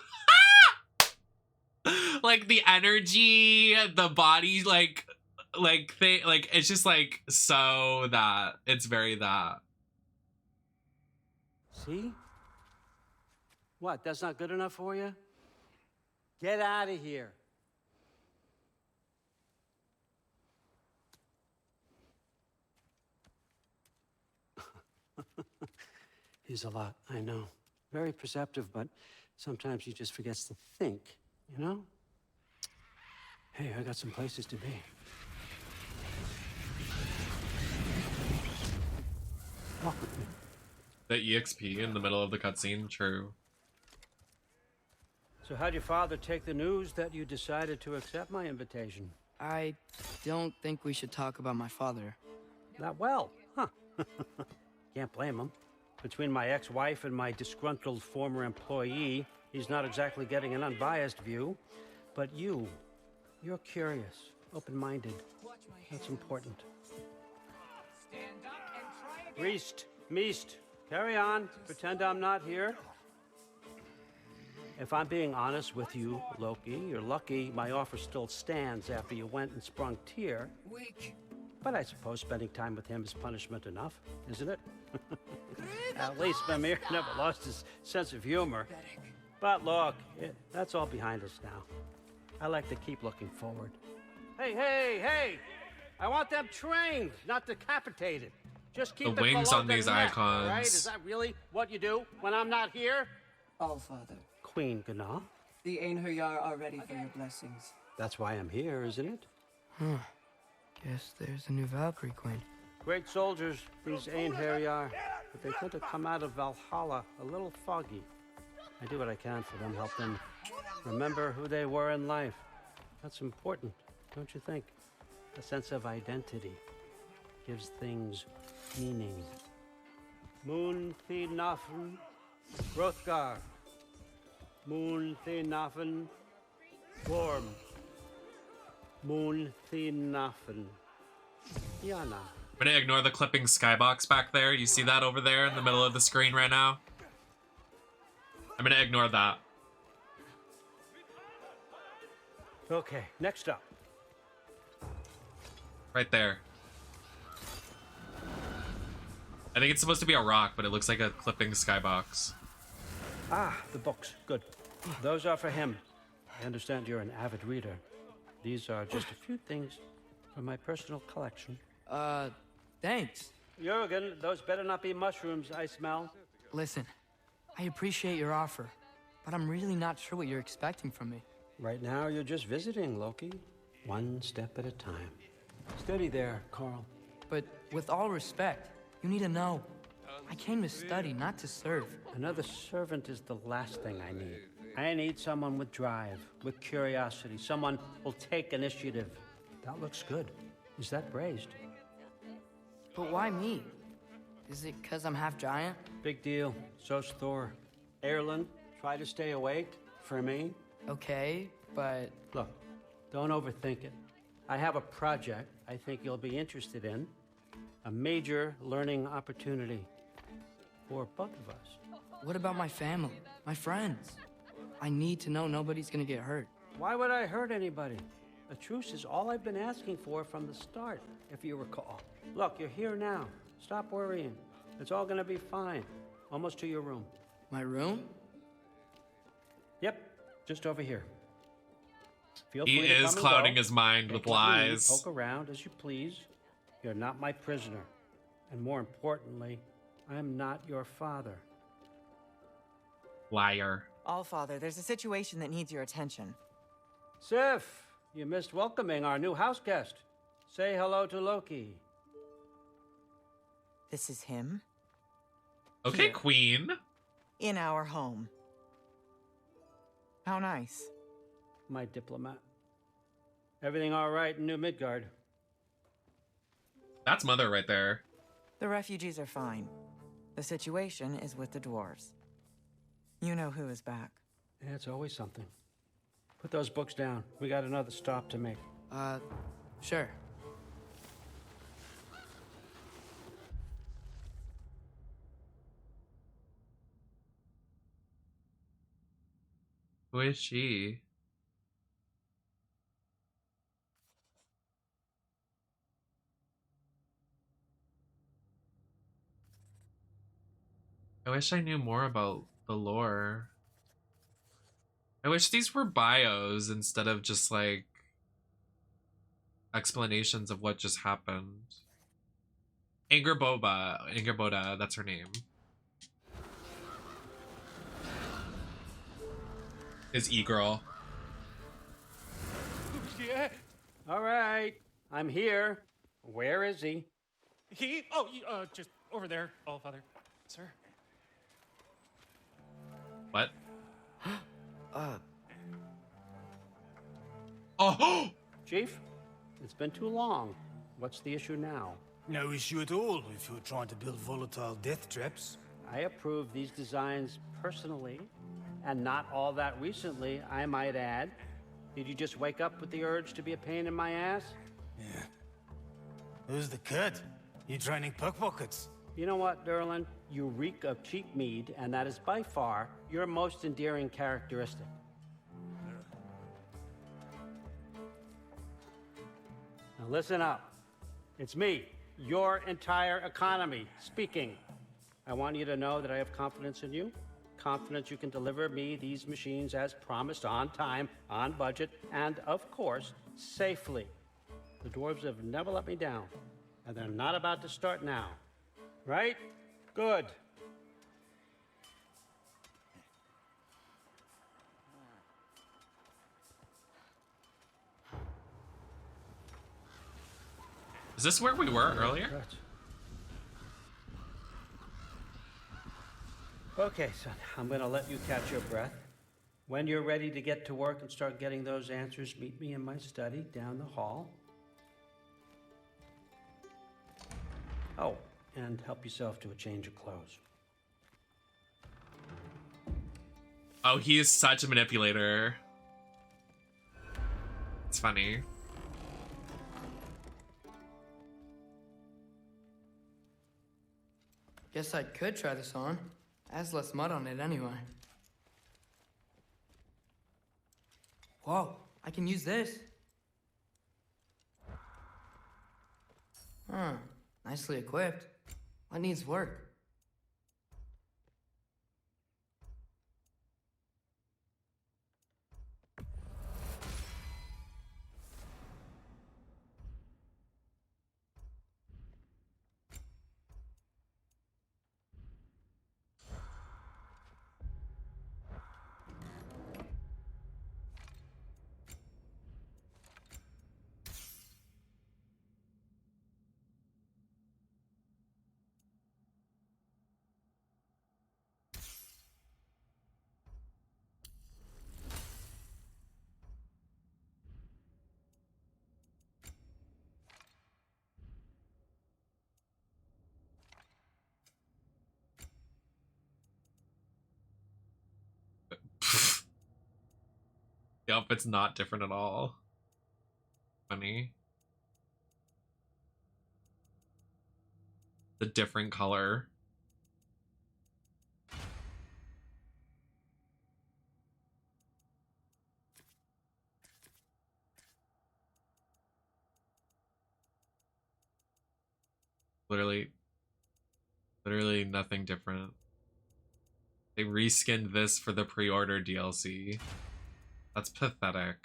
Like the energy, the body, like it's just like so that. It's very that. See? What, that's not good enough for you? Get out of here. He's a lot, I know. Very perceptive, but sometimes he just forgets to think, you know? Hey, I got some places to be. Walk with me. The EXP in the middle of the cutscene, true. So how'd your father take the news that you decided to accept my invitation? I don't think we should talk about my father. Not well, huh? Can't blame him. Between my ex-wife and my disgruntled former employee, he's not exactly getting an unbiased view. But you're curious. open-minded. That's important. Priest, Meest, carry on. Pretend I'm not here. If I'm being honest with you, Loki, you're lucky my offer still stands after you went and sprung Tyr. Weak. But I suppose spending time with him is punishment enough, isn't it? At least Mimir never lost his sense of humor. But look, that's all behind us now. I like to keep looking forward. Hey! I want them trained, not decapitated. Just keep the wings on these icons. Right? Is that really what you do when I'm not here? Allfather. Queen Gná. The Einherjar are ready for your blessings. That's why I'm here, isn't it? Guess there's a new Valkyrie Queen. Great soldiers, these Einherjar, but they tend to come out of Valhalla a little foggy. I do what I can for them, help them remember who they were in life. That's important, don't you think? A sense of identity gives things meaning. Moon Thinafen, Hrothgar. Moon Thinafen, Worm. Moon Thinafen, Yana. I'm gonna ignore the clipping skybox back there. You see that over there in the middle of the screen right now? I'm gonna ignore that. Okay, next up. Right there. I think it's supposed to be a rock, but it looks like a clipping skybox. Ah, the books. Good. Those are for him. I understand you're an avid reader. These are just a few things from my personal collection. Thanks. Jurgen, those better not be mushrooms I smell. Listen, I appreciate your offer, but I'm really not sure what you're expecting from me. Right now, you're just visiting, Loki. One step at a time. Steady there, Carl. But with all respect, you need to know, I came to study, not to serve. Another servant is the last thing I need. I need someone with drive, with curiosity, someone who'll take initiative. That looks good. Is that braised? But why me? Is it because I'm half giant? Big deal. So's Thor. Erlen, try to stay awake for me. Okay, but... Look, don't overthink it. I have a project I think you'll be interested in. A major learning opportunity for both of us. What about my family, my friends? I need to know nobody's gonna get hurt. Why would I hurt anybody? A truce is all I've been asking for from the start, if you recall. Look, you're here now. Stop worrying. It's all gonna be fine. Almost to your room. My room? Yep, just over here. Feel He free to is come and clouding go. his mind with lies. Poke around as you please. You're not my prisoner. And more importantly, I'm not your father. Liar. Allfather, there's a situation that needs your attention. Sif, you missed welcoming our new house guest. Say hello to Loki. This is him? Okay, Here. Queen. In our home. How nice. My diplomat. Everything all right in New Midgard? That's Mother right there. The refugees are fine. The situation is with the dwarves. You know who is back. Yeah, it's always something. Put those books down. We got another stop to make. Sure. Who is she? I wish I knew more about the lore. I wish these were bios instead of just like explanations of what just happened. Angerboda, that's her name. Is E-Girl. Yeah. All right, I'm here. Where is he? Just over there, Allfather, sir. What? Oh! Chief, it's been too long. What's the issue now? No issue at all if you're trying to build volatile death traps. I approve these designs personally, and not all that recently, I might add. Did you just wake up with the urge to be a pain in my ass? Yeah. Who's the kid? You training pickpockets? You know what, Derlin? You reek of cheap mead, and that is by far your most endearing characteristic. Now listen up. It's me, your entire economy, speaking. I want you to know that I have confidence in you. Confidence you can deliver me these machines as promised, on time, on budget, and of course, safely. The dwarves have never let me down, and they're not about to start now. Right? Good. Is this where we were earlier? Okay, son, I'm gonna let you catch your breath. When you're ready to get to work and start getting those answers, meet me in my study down the hall. Oh, and help yourself to a change of clothes. Oh, he is such a manipulator. It's funny. Guess I could try this on. Has less mud on it anyway. Whoa, I can use this. Huh, nicely equipped. What needs work? The outfit's not different at all. Funny. The different color. Literally nothing different. They reskinned this for the pre-order DLC. That's pathetic.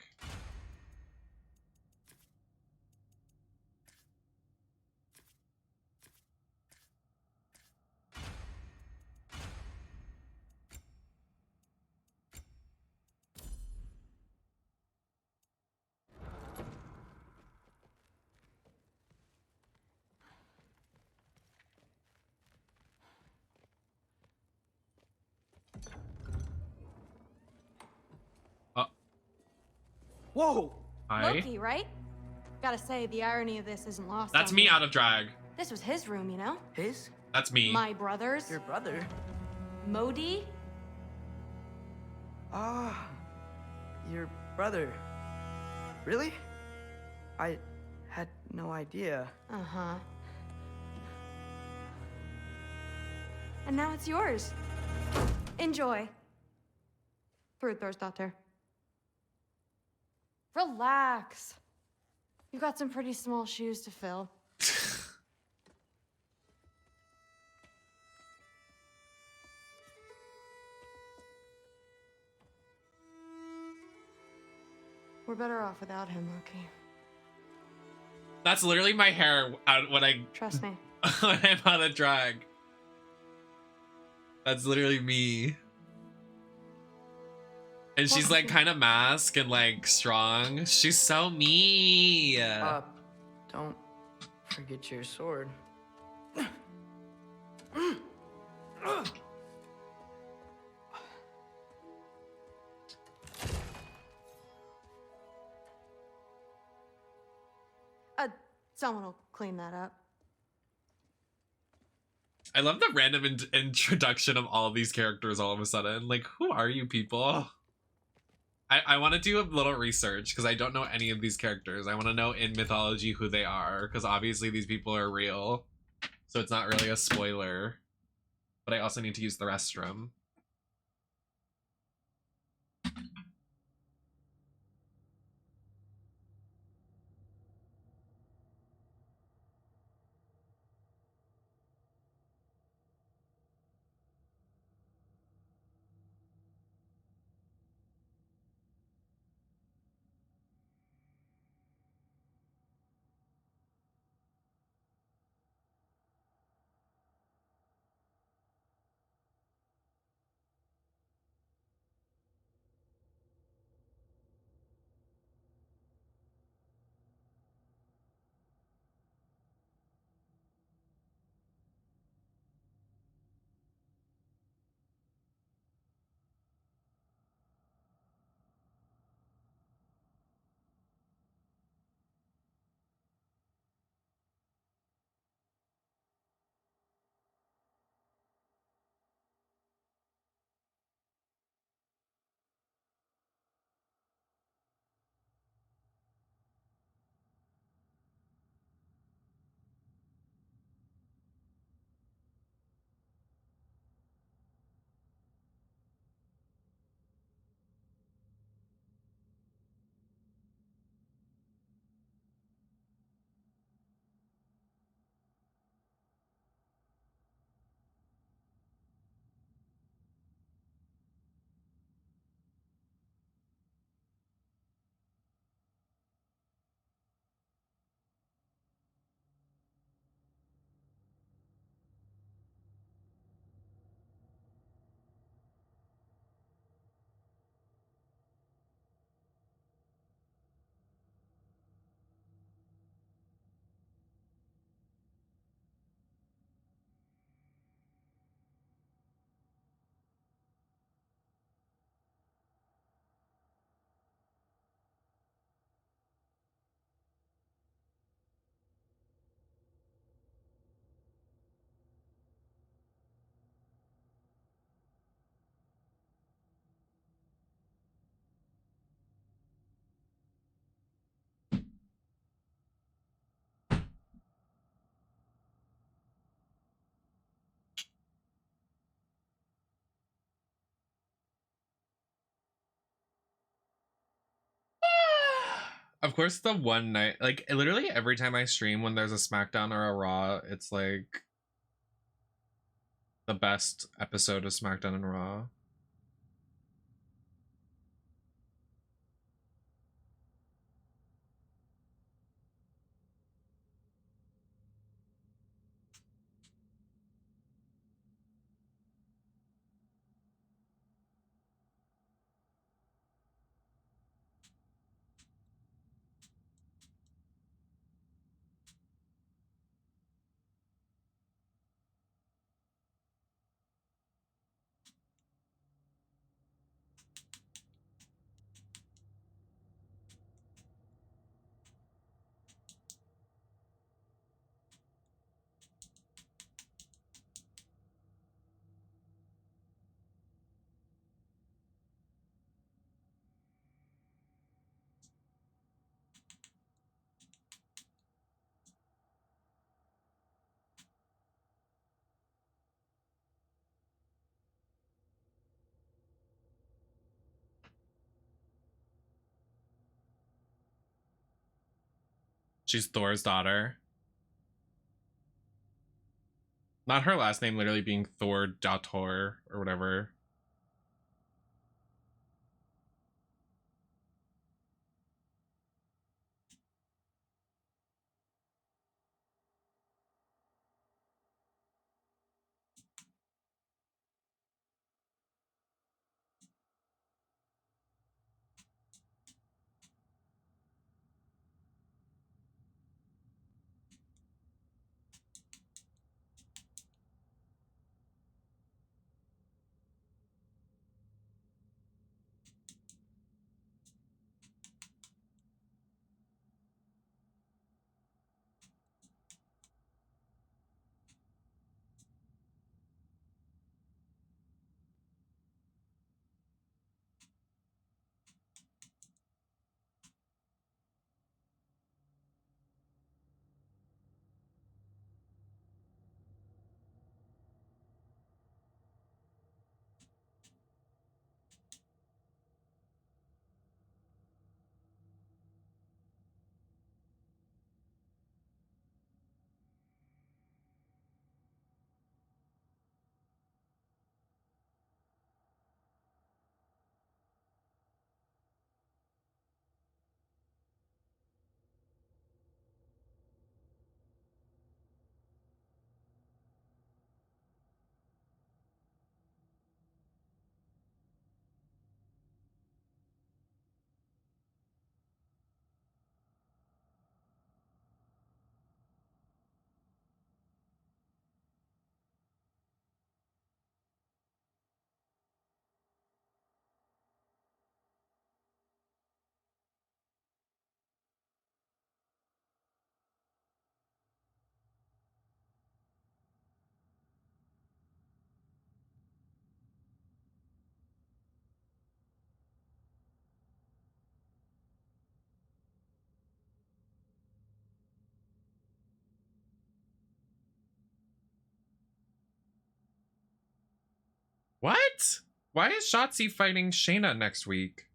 Whoa! Hi. Loki, right? Gotta say, the irony of this isn't lost That's on me out of drag. This was his room, you know? His? That's me. My brother's. Your brother? Modi? Ah, your brother. Really? I had no idea. Uh-huh. And now it's yours. Enjoy. Thor's Relax. You've got some pretty small shoes to fill. We're better off without him, Loki. That's literally my hair when I Trust me. when I'm out of drag. That's literally me. And she's like kind of masked and like strong. She's so me. Don't forget your sword. Someone will clean that up. I love the random introduction of all of these characters all of a sudden. Like, who are you people? I want to do a little research because I don't know any of these characters. I want to know in mythology who they are because obviously these people are real. So it's not really a spoiler. But I also need to use the restroom. Of course, the one night, like literally every time I stream when there's a SmackDown or a Raw, it's like the best episode of SmackDown and Raw. She's Thor's daughter. Not her last name literally being Thor Daughter or whatever. Why is Shotzi fighting Shayna next week?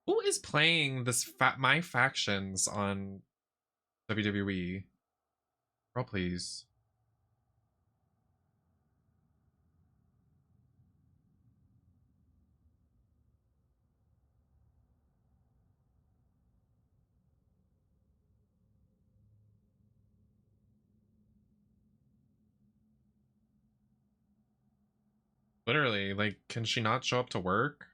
Who is playing this my factions on WWE? Girl, please. Literally, like, can she not show up to work?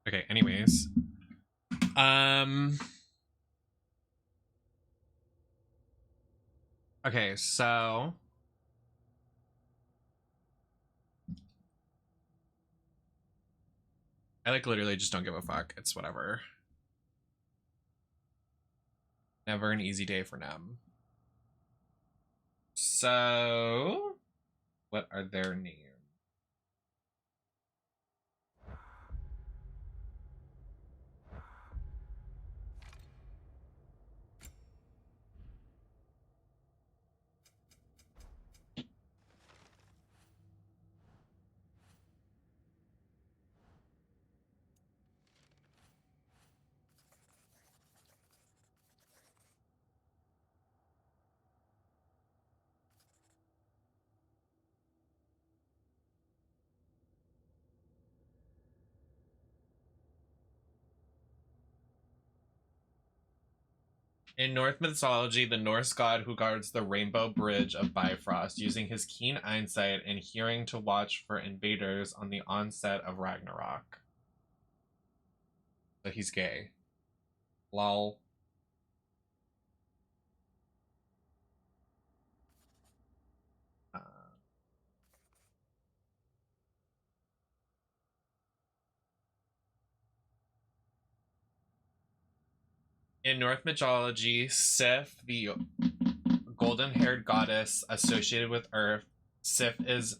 Okay, anyways. Okay, so I like literally just don't give a fuck. It's whatever. Never an easy day for Nem. So what are their names? In Norse mythology, the Norse god who guards the rainbow bridge of Bifrost, using his keen eyesight and hearing to watch for invaders on the onset of Ragnarok. So he's gay. Lol. In Norse mythology, Sif, the golden-haired goddess associated with Earth, Sif is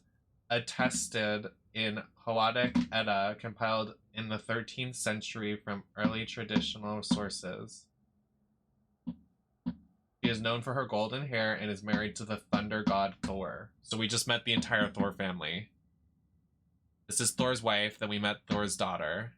attested in Poetic Edda, compiled in the 13th century from early traditional sources. She is known for her golden hair and is married to the thunder god Thor. So we just met the entire Thor family. This is Thor's wife, then we met Thor's daughter.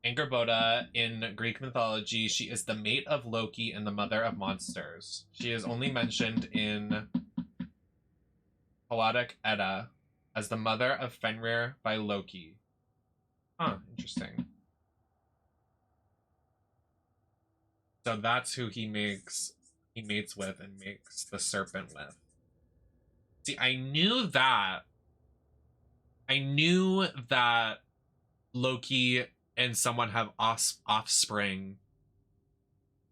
Angerboda, in Greek mythology, she is the mate of Loki and the mother of monsters. She is only mentioned in Poetic Edda as the mother of Fenrir by Loki. Huh, interesting. So that's who he mates with and makes the serpent with. See, I knew that Loki and someone have offspring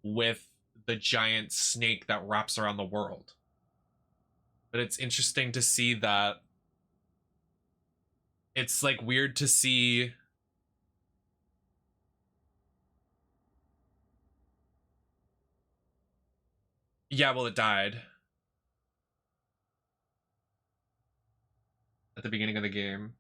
with the giant snake that wraps around the world. But it's interesting to see that it's like weird to see yeah, well, it died at the beginning of the game.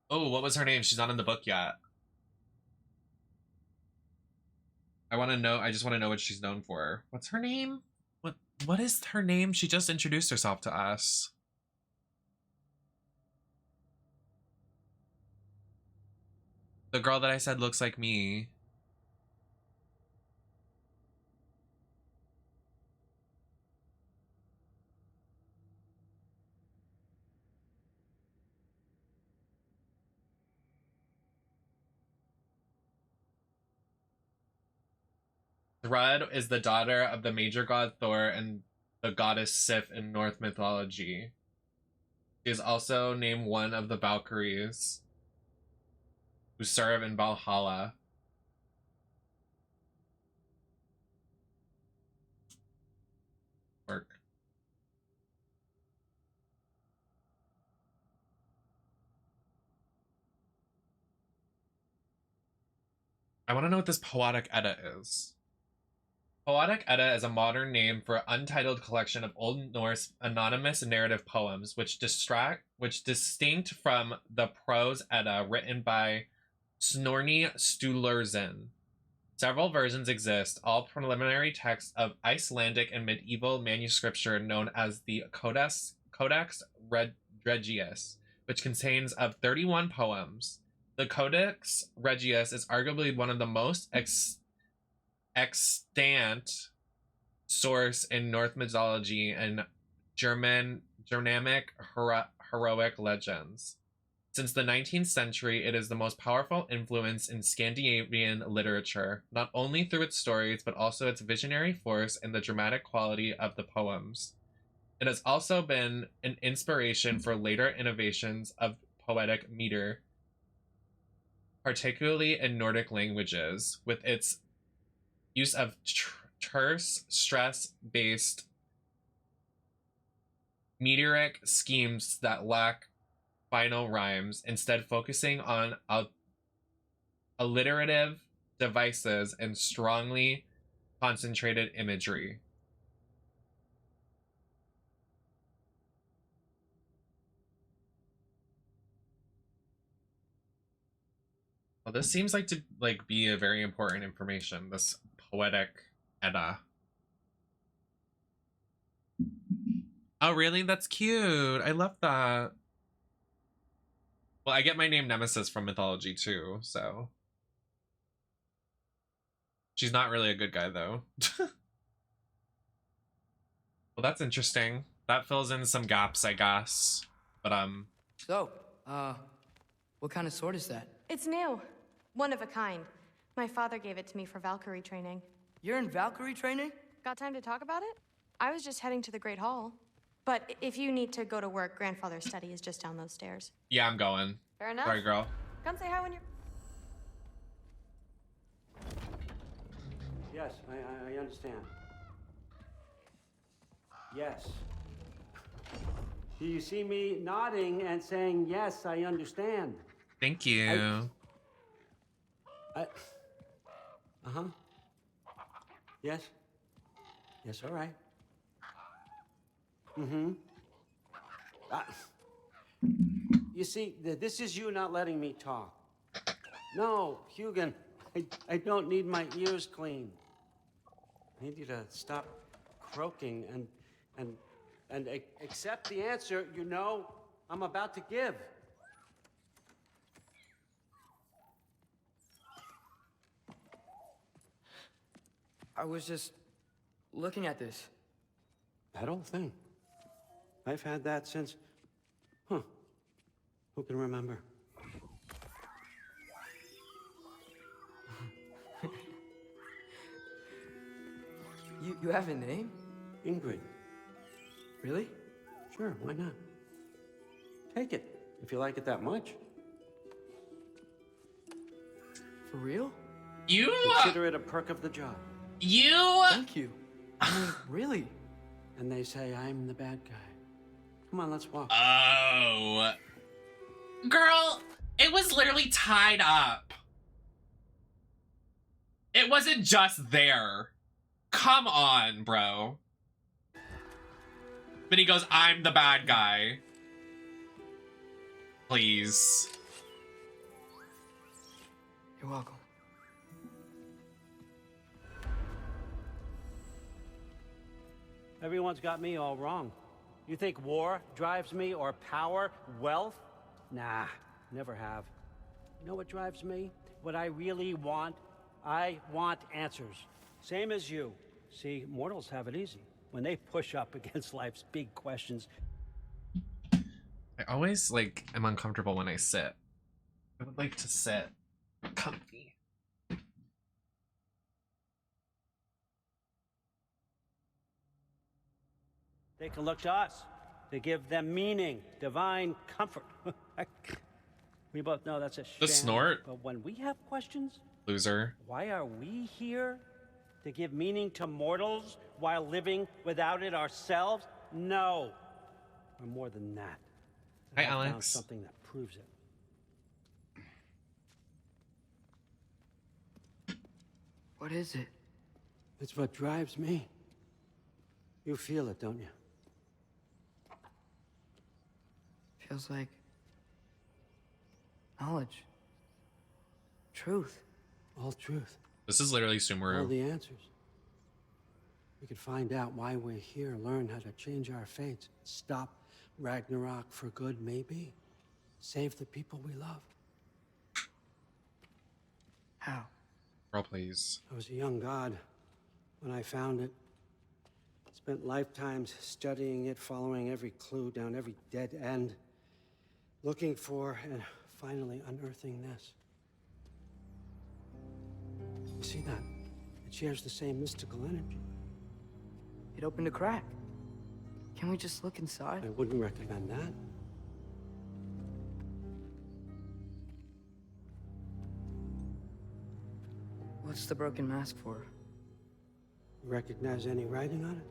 Oh, what was her name? She's not in the book yet. I want to know. I just want to know what she's known for. What's her name? What is her name? She just introduced herself to us. The girl that I said looks like me. Thrud is the daughter of the major god Thor and the goddess Sif in Norse mythology. She is also named one of the Valkyries who serve in Valhalla. Work. I want to know what this Poetic Edda is. Poetic Edda is a modern name for an untitled collection of Old Norse anonymous narrative poems, which distinct from the prose Edda written by Snorri Sturluson. Several versions exist, all preliminary texts of Icelandic and medieval manuscripture known as the Codex Regius, which contains of 31 poems. The Codex Regius is arguably one of the most extant source in Norse mythology and Germanic heroic legends. Since the 19th century, it is the most powerful influence in Scandinavian literature, not only through its stories, but also its visionary force and the dramatic quality of the poems. It has also been an inspiration for later innovations of poetic meter, particularly in Nordic languages, with its use of terse, stress-based meteric schemes that lack final rhymes, instead focusing on alliterative devices and strongly concentrated imagery. Well, this seems like to be a very important information, this Poetic Edda. Oh, really? That's cute. I love that. Well, I get my name Nemesis from mythology too, so. She's not really a good guy though. Well, that's interesting. That fills in some gaps, I guess. But So, what kind of sword is that? It's new. One of a kind. My father gave it to me for Valkyrie training. You're in Valkyrie training? Got time to talk about it? I was just heading to the Great Hall. But if you need to go to work, grandfather's study is just down those stairs. yeah, I'm going. Fair enough. Sorry, girl. Come say hi when you're... Yes, I understand. Yes. Do you see me nodding and saying, yes, I understand? Thank you. Uh-huh. Yes. Yes, all right. Mm-hmm. You see, this is you not letting me talk. No, Hugin, I don't need my ears cleaned. I need you to stop croaking and accept the answer you know I'm about to give. I was just looking at this. That old thing. I've had that since... Who can remember? You have a name? Ingrid. Really? Sure, why not? Take it, if you like it that much. For real? You consider it a perk of the job. Thank you. I mean, really? And they say I'm the bad guy. Come on, let's walk. Oh. Girl, it was literally tied up. It wasn't just there. Come on, bro. But he goes, I'm the bad guy. Please. You're welcome. Everyone's got me all wrong. You think war drives me, or power, wealth? Nah, never have. You know what drives me? What I really want? I want answers. Same as you. See, mortals have it easy. When they push up against life's big questions. I always, like, am uncomfortable when I sit. I would like to sit comfy. They can look to us to give them meaning, divine comfort. We both know that's a sham. The snort. But when we have questions, Loser. why are we here? To give meaning to mortals while living without it ourselves? No. We're more than that. Hi, I found Alex. something that proves it. What is it? It's what drives me. You feel it, don't you? Feels like knowledge. Truth. All truth. This is literally All Sumeru. the answers. We could find out why we're here, learn how to change our fates, stop Ragnarok for good, maybe. Save the people we love. How? Girl, please. I was a young god when I found it. Spent lifetimes studying it, following every clue down every dead end, looking for and finally unearthing this. You see that? It shares the same mystical energy. It opened a crack. Can we just look inside? I wouldn't recommend that. What's the broken mask for? You recognize any writing on it?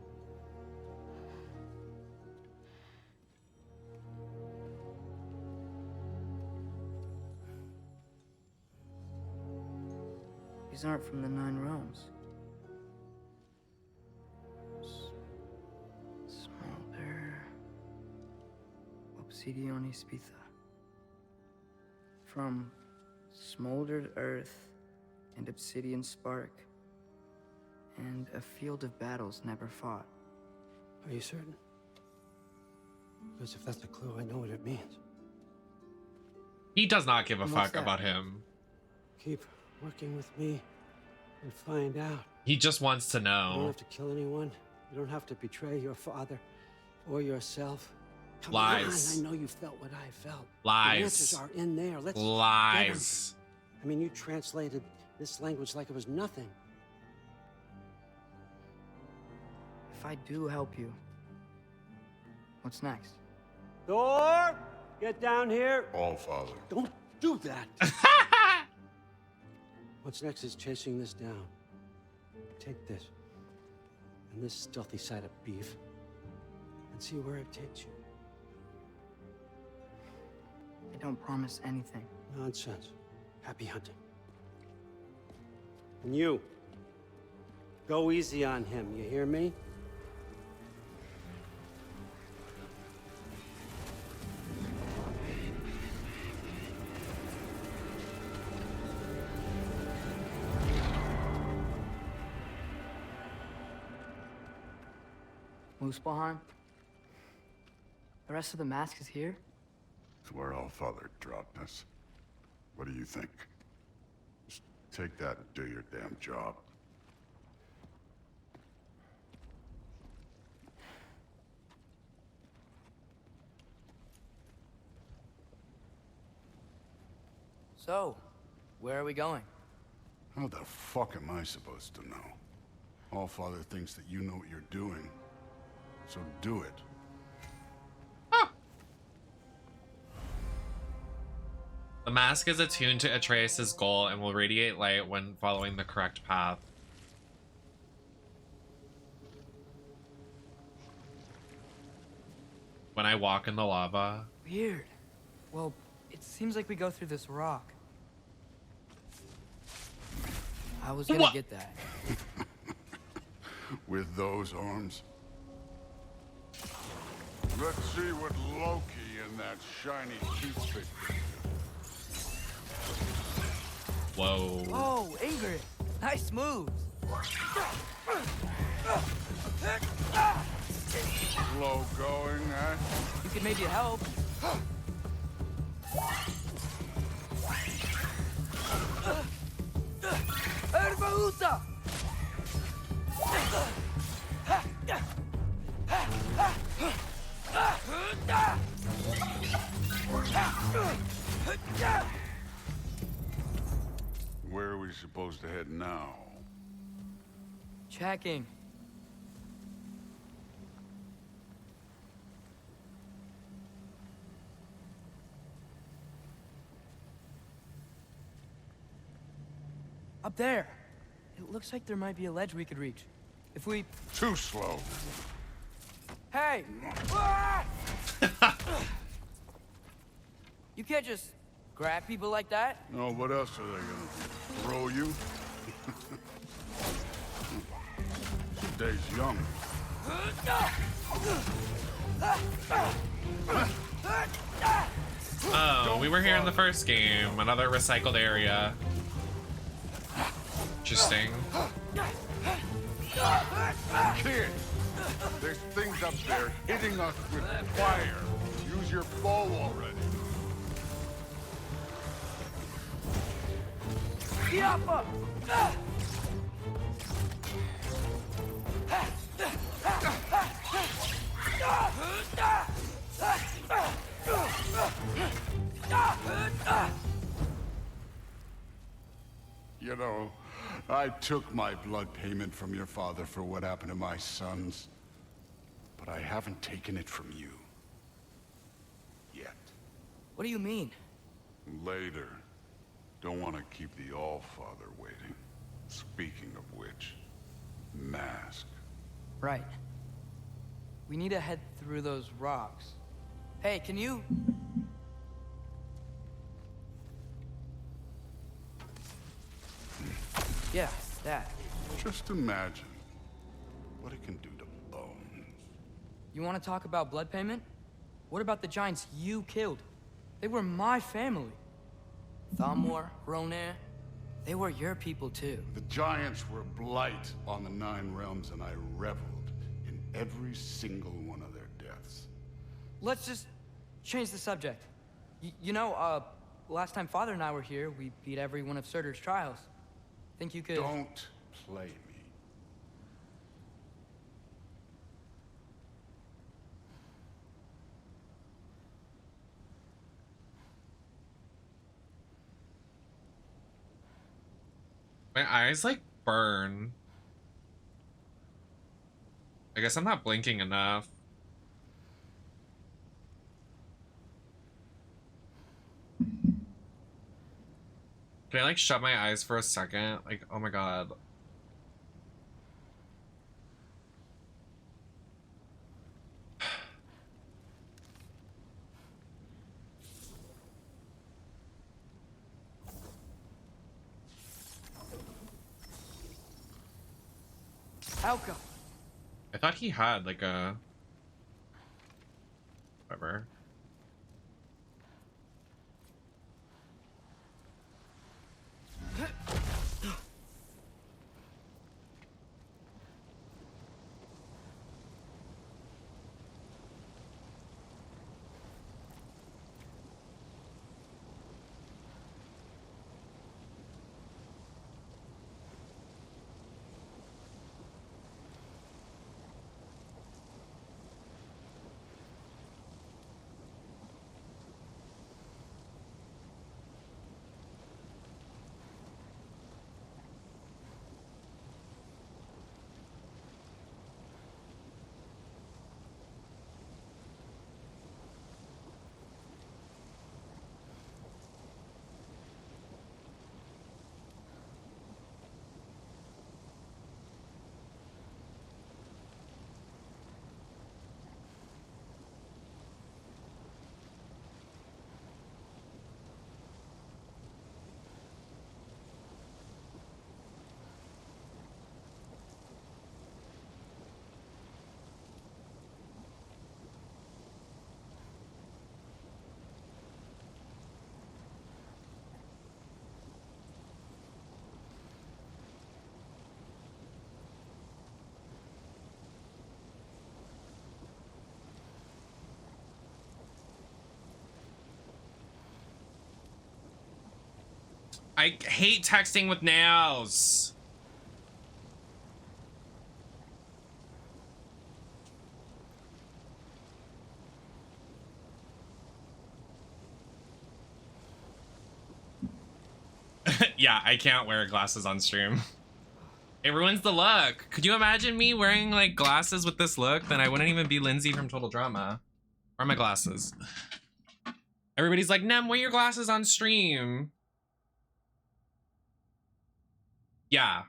These aren't from the 9 realms. Smolder. Obsidione Spitha. From smoldered earth and obsidian spark, and a field of battles never fought. Are you certain? Because if that's a clue, I know what it means. He does not give a And what's fuck that? about him. Keep working with me and find out. He just wants to You don't know. have to kill anyone. You don't have to betray your father or yourself. Come Lies. on, I know you felt what I felt. Lies. The answers are in there. Let's get 'em. Lies. I mean, you translated this language like it was nothing. If I do help you, what's next? Thor, get down here. All Father. Don't do that. What's next is chasing this down. Take this and this stealthy side of beef and see where it takes you. I don't promise anything. Nonsense. Happy hunting. And you, go easy on him, you hear me? Muspelheim? The rest of the mask is here? It's where All Father dropped us. What do you think? Just take that and do your damn job. So, where are we going? How the fuck am I supposed to know? Allfather thinks that you know what you're doing, so do it. The mask is attuned to Atreus' goal and will radiate light when following the correct path. When I walk in the lava. Weird. Well, it seems like we go through this rock. I was gonna get that. With those arms? Let's see what Loki and that shiny toothpick can do. Whoa. Oh, Ingrid. Nice moves. Slow going, eh? You could maybe help. Ervauta! Where are we supposed to head now? Checking. Up there. It looks like there might be a ledge we could reach. If we... Too slow. Hey! You can't just grab people like that. No, what else are they gonna do? Throw you? Days young. Oh, we were here in the first game. Another recycled area. Interesting. Kid! There's things up there hitting us with fire. Use your bow already. You know, I took my blood payment from your father for what happened to my sons, but I haven't taken it from you. Yet. What do you mean? Later. Don't want to keep the Allfather waiting. Speaking of which, mask. Right. We need to head through those rocks. Hey, can you... Yeah, that. Just imagine what it can do to bones. You want to talk about blood payment? What about the giants you killed? They were my family. Thamor, Ronir, they were your people too. The giants were blight on the 9 realms, and I reveled in every single one of their deaths. Let's just change the subject. You know, last time Father and I were here, we beat every one of Surtur's trials. Think you could... Don't play me. My eyes like burn. I guess I'm not blinking enough. Can I like shut my eyes for a second? Like, oh my god. Alka. I thought he had like a... Whatever. I hate texting with nails. Yeah, I can't wear glasses on stream. It ruins the look. Could you imagine me wearing like glasses with this look? Then I wouldn't even be Lindsay from Total Drama. Where are my glasses? Everybody's like, Nem, wear your glasses on stream. Yeah.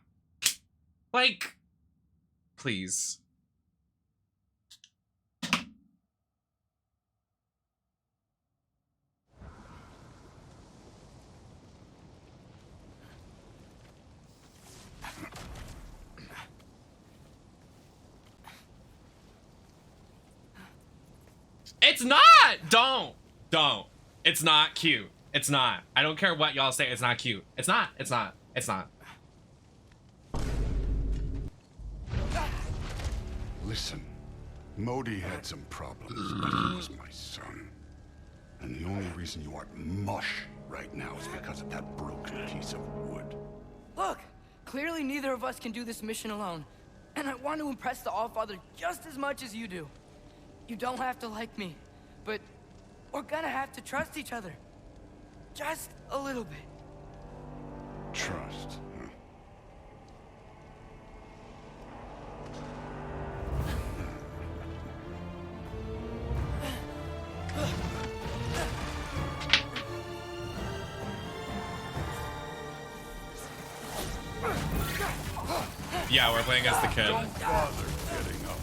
Like, please. It's not! Don't. It's not cute. It's not. I don't care what y'all say. It's not cute. It's not. It's not. It's not. Listen, Modi had some problems, but he was my son. And the only reason you aren't mush right now is because of that broken piece of wood. Look, clearly neither of us can do this mission alone. And I want to impress the Allfather just as much as you do. You don't have to like me, but we're gonna have to trust each other. Just a little bit. Trust, huh? Yeah, we're playing as the kid. Don't bother getting up.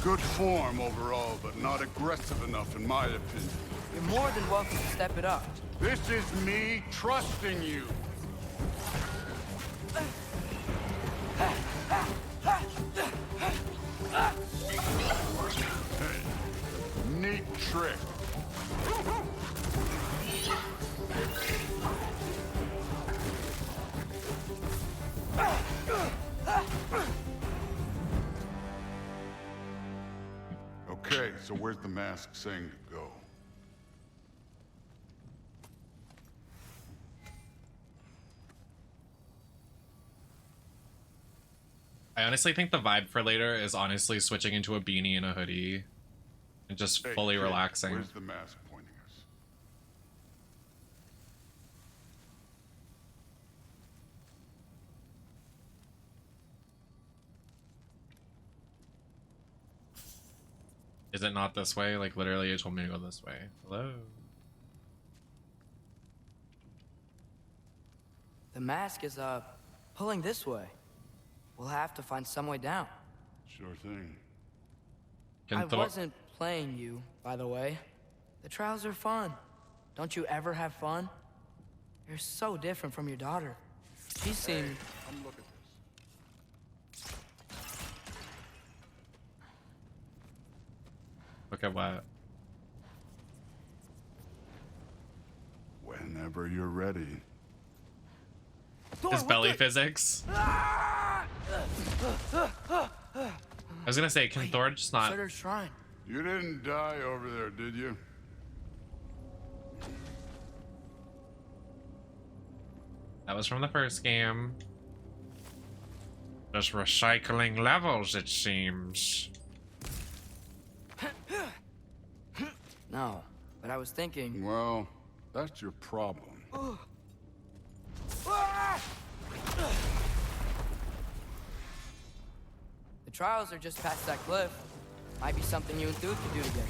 Good form overall, but not aggressive enough in my opinion. You're more than welcome to step it up. This is me trusting you. Hey, neat trick. Okay, so where's the mask saying to go? I honestly think the vibe for later is honestly switching into a beanie and a hoodie and just Hey, fully kid, relaxing. Where's the mask pointing us? Is it not this way? Like literally you told me to go this way. Hello? The mask is, pulling this way. We'll have to find some way down. Sure thing. I wasn't playing you, by the way. The trials are fun. Don't you ever have fun? You're so different from your daughter. She seemed... Come look at this. Look at what? Whenever you're ready. His belly physics. I was gonna say, can Thor just not... Shrine. You didn't die over there, did you? That was from the first game. Just recycling levels, it seems. No, but I was thinking... Well, that's your problem. The trials are just past that cliff. Might be something you and Dude could do together.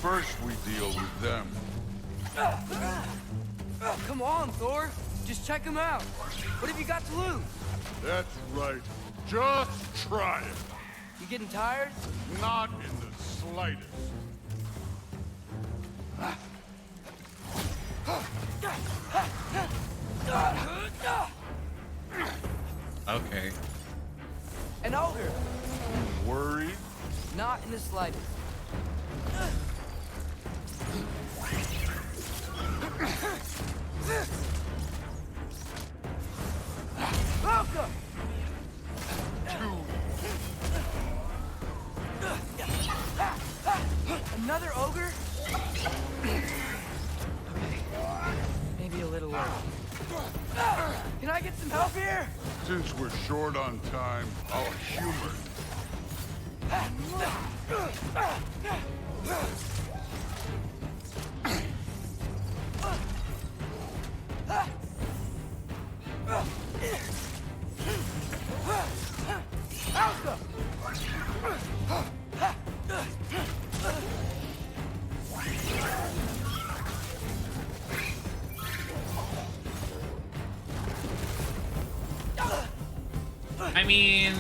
First, we deal with them. Come on, Thor. Just check them out. What have you got to lose? That's right. Just try it. You getting tired? Not in the slightest. Okay. An ogre. Worried? Not in the slightest. Welcome. Since we're short on time, I'll humor. I mean,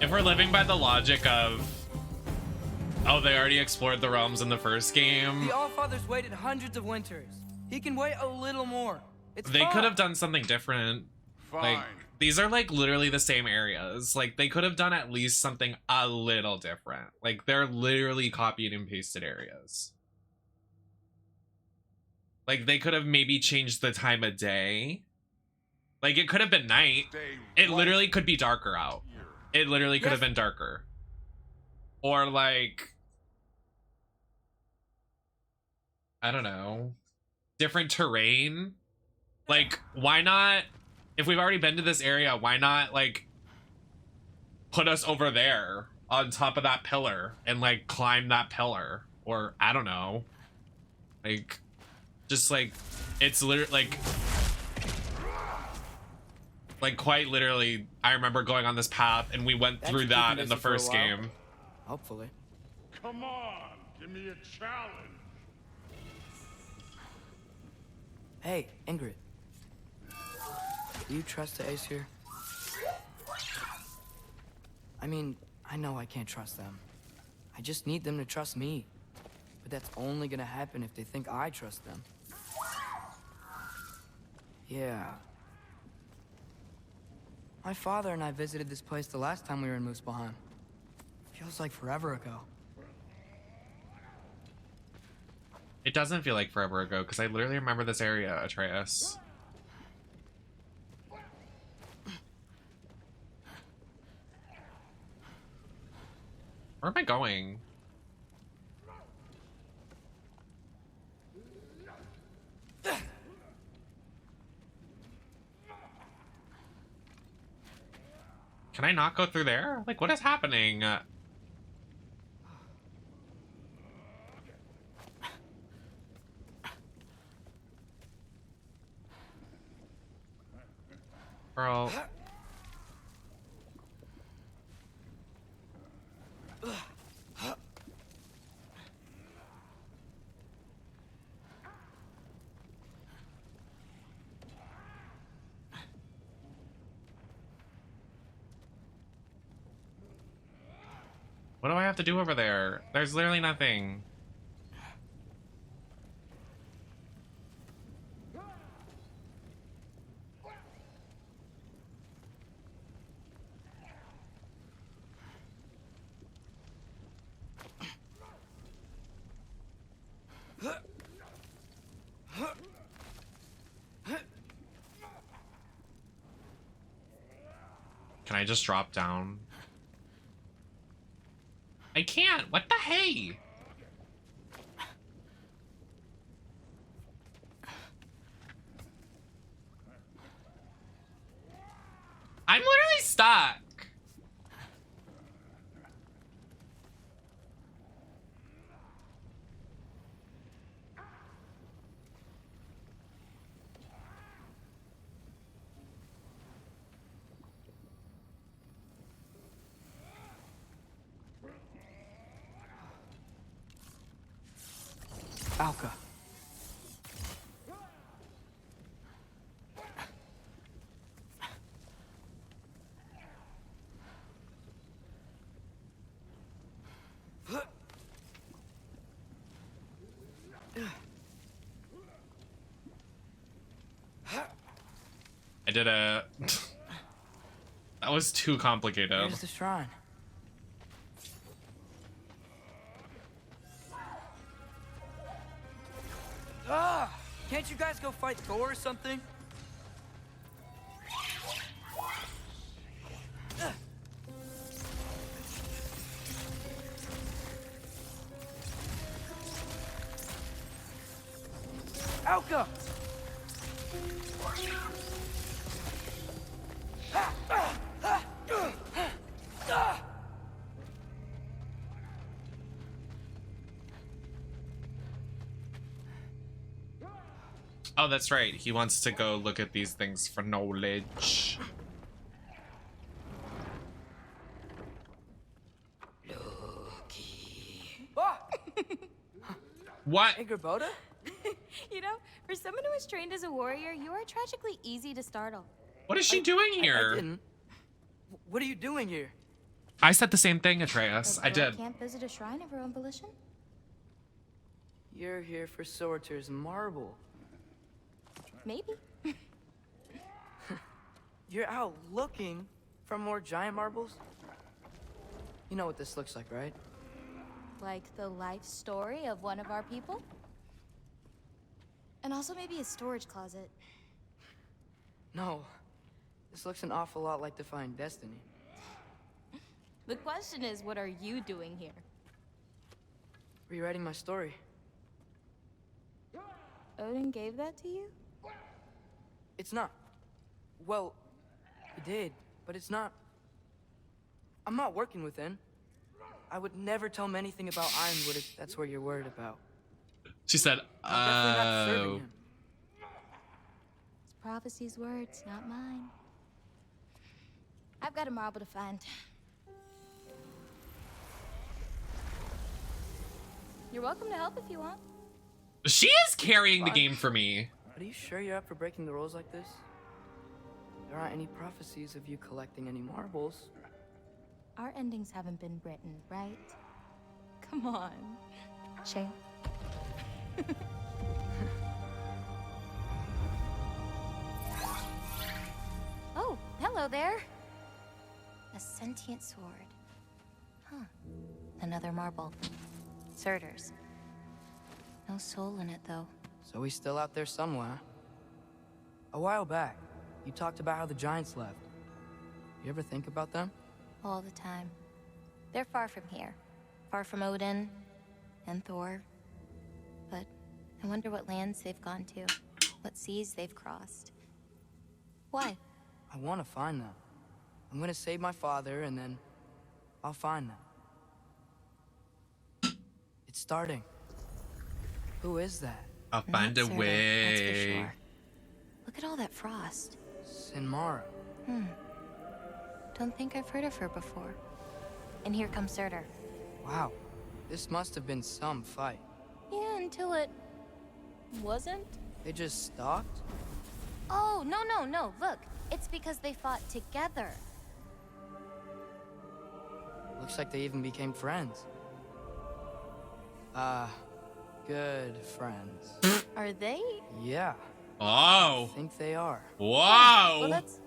if we're living by the logic of, oh, they already explored the realms in the first game, The Allfather's waited hundreds of winters. He can wait a little more. It's they fine. could have done something different. Fine. Like, these are like literally the same areas. Like, they could have done at least something a little different. Like, they're literally copied and pasted areas. Like, they could have maybe changed the time of day. Like, it could have been night. It literally could be darker out. It literally could have been darker. Or, like, I don't know, different terrain. Like, why not, if we've already been to this area, why not, like, put us over there on top of that pillar and, like, climb that pillar? Or, I don't know. Like, just, like, it's literally, like, quite literally, I remember going on this path and we went through that in the first game. Hopefully. Come on, give me a challenge. Hey, Ingrid. Do you trust the Aesir? I mean, I know I can't trust them. I just need them to trust me. But that's only gonna happen if they think I trust them. Yeah. My father and I visited this place the last time we were in Muspelheim. Feels like forever ago. It doesn't feel like forever ago, because I literally remember this area, Atreus. Where am I going? Can I not go through there? Like, what is happening? Girl. What do I have to do over there? There's literally nothing. Can I just drop down? I can't. What the hey? I'm literally stuck. Alka. I did a... That was too complicated. Here's the shrine. Ah! Can't you guys go fight Thor or something? Alka! Oh, that's right. He wants to go look at these things for knowledge. What? Hey, Gerboda? You know, for someone who is trained as a warrior, you are tragically easy to startle. What is she doing here? I didn't. What are you doing here? I said the same thing, Atreus. I did. Can't visit a shrine of her own volition? You're here for Sorter's marble. Maybe. You're out looking for more giant marbles? You know what this looks like, right? Like the life story of one of our people? And also maybe a storage closet. No. This looks an awful lot like Defying Destiny. The question is, what are you doing here? Rewriting my story. Odin gave that to you? It's not. Well, he did, but it's not. I'm not working with him. I would never tell him anything about Ironwood if that's what you're worried about. She said, I'm definitely not serving him. It's prophecy's words, not mine. I've got a marble to find. You're welcome to help if you want. She is carrying the game for me. Are you sure you're up for breaking the rules like this? There aren't any prophecies of you collecting any marbles. Our endings haven't been written, right? Come on. Shane. Oh, hello there. A sentient sword. Huh. Another marble. Surtur's. No soul in it, though. So he's still out there somewhere. A while back, you talked about how the giants left. You ever think about them? All the time. They're far from here. Far from Odin and Thor. But I wonder what lands they've gone to. What seas they've crossed. Why? I want to find them. I'm gonna save my father, and then I'll find them. It's starting. Who is that? I'll find a That's for way. sure. Look at all that frost. Sinmara. Don't think I've heard of her before. And here comes Surtur. Wow. This must have been some fight. Yeah, until it wasn't. They just stalked? Oh, no. Look, it's because they fought together. Looks like they even became friends. Good friends. Are they? Yeah. Oh. I think they are. Wow. Well, that's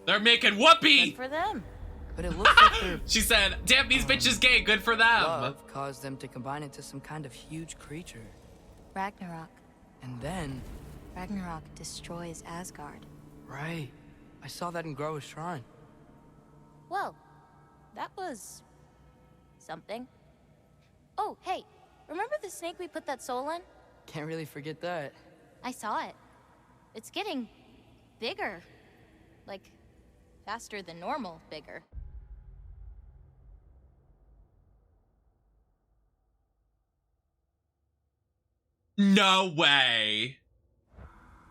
They're making whoopee. good for them. But it looks like their She said, damn, these bitches gay. Good for them. love caused them to combine into some kind of huge creature. Ragnarok. And then... Ragnarok destroys Asgard. Right. I saw that in Groa's shrine. Well, that was something. Oh, hey, remember the snake we put that soul in? Can't really forget that. I saw it. It's getting bigger. Like, faster than normal bigger. No way.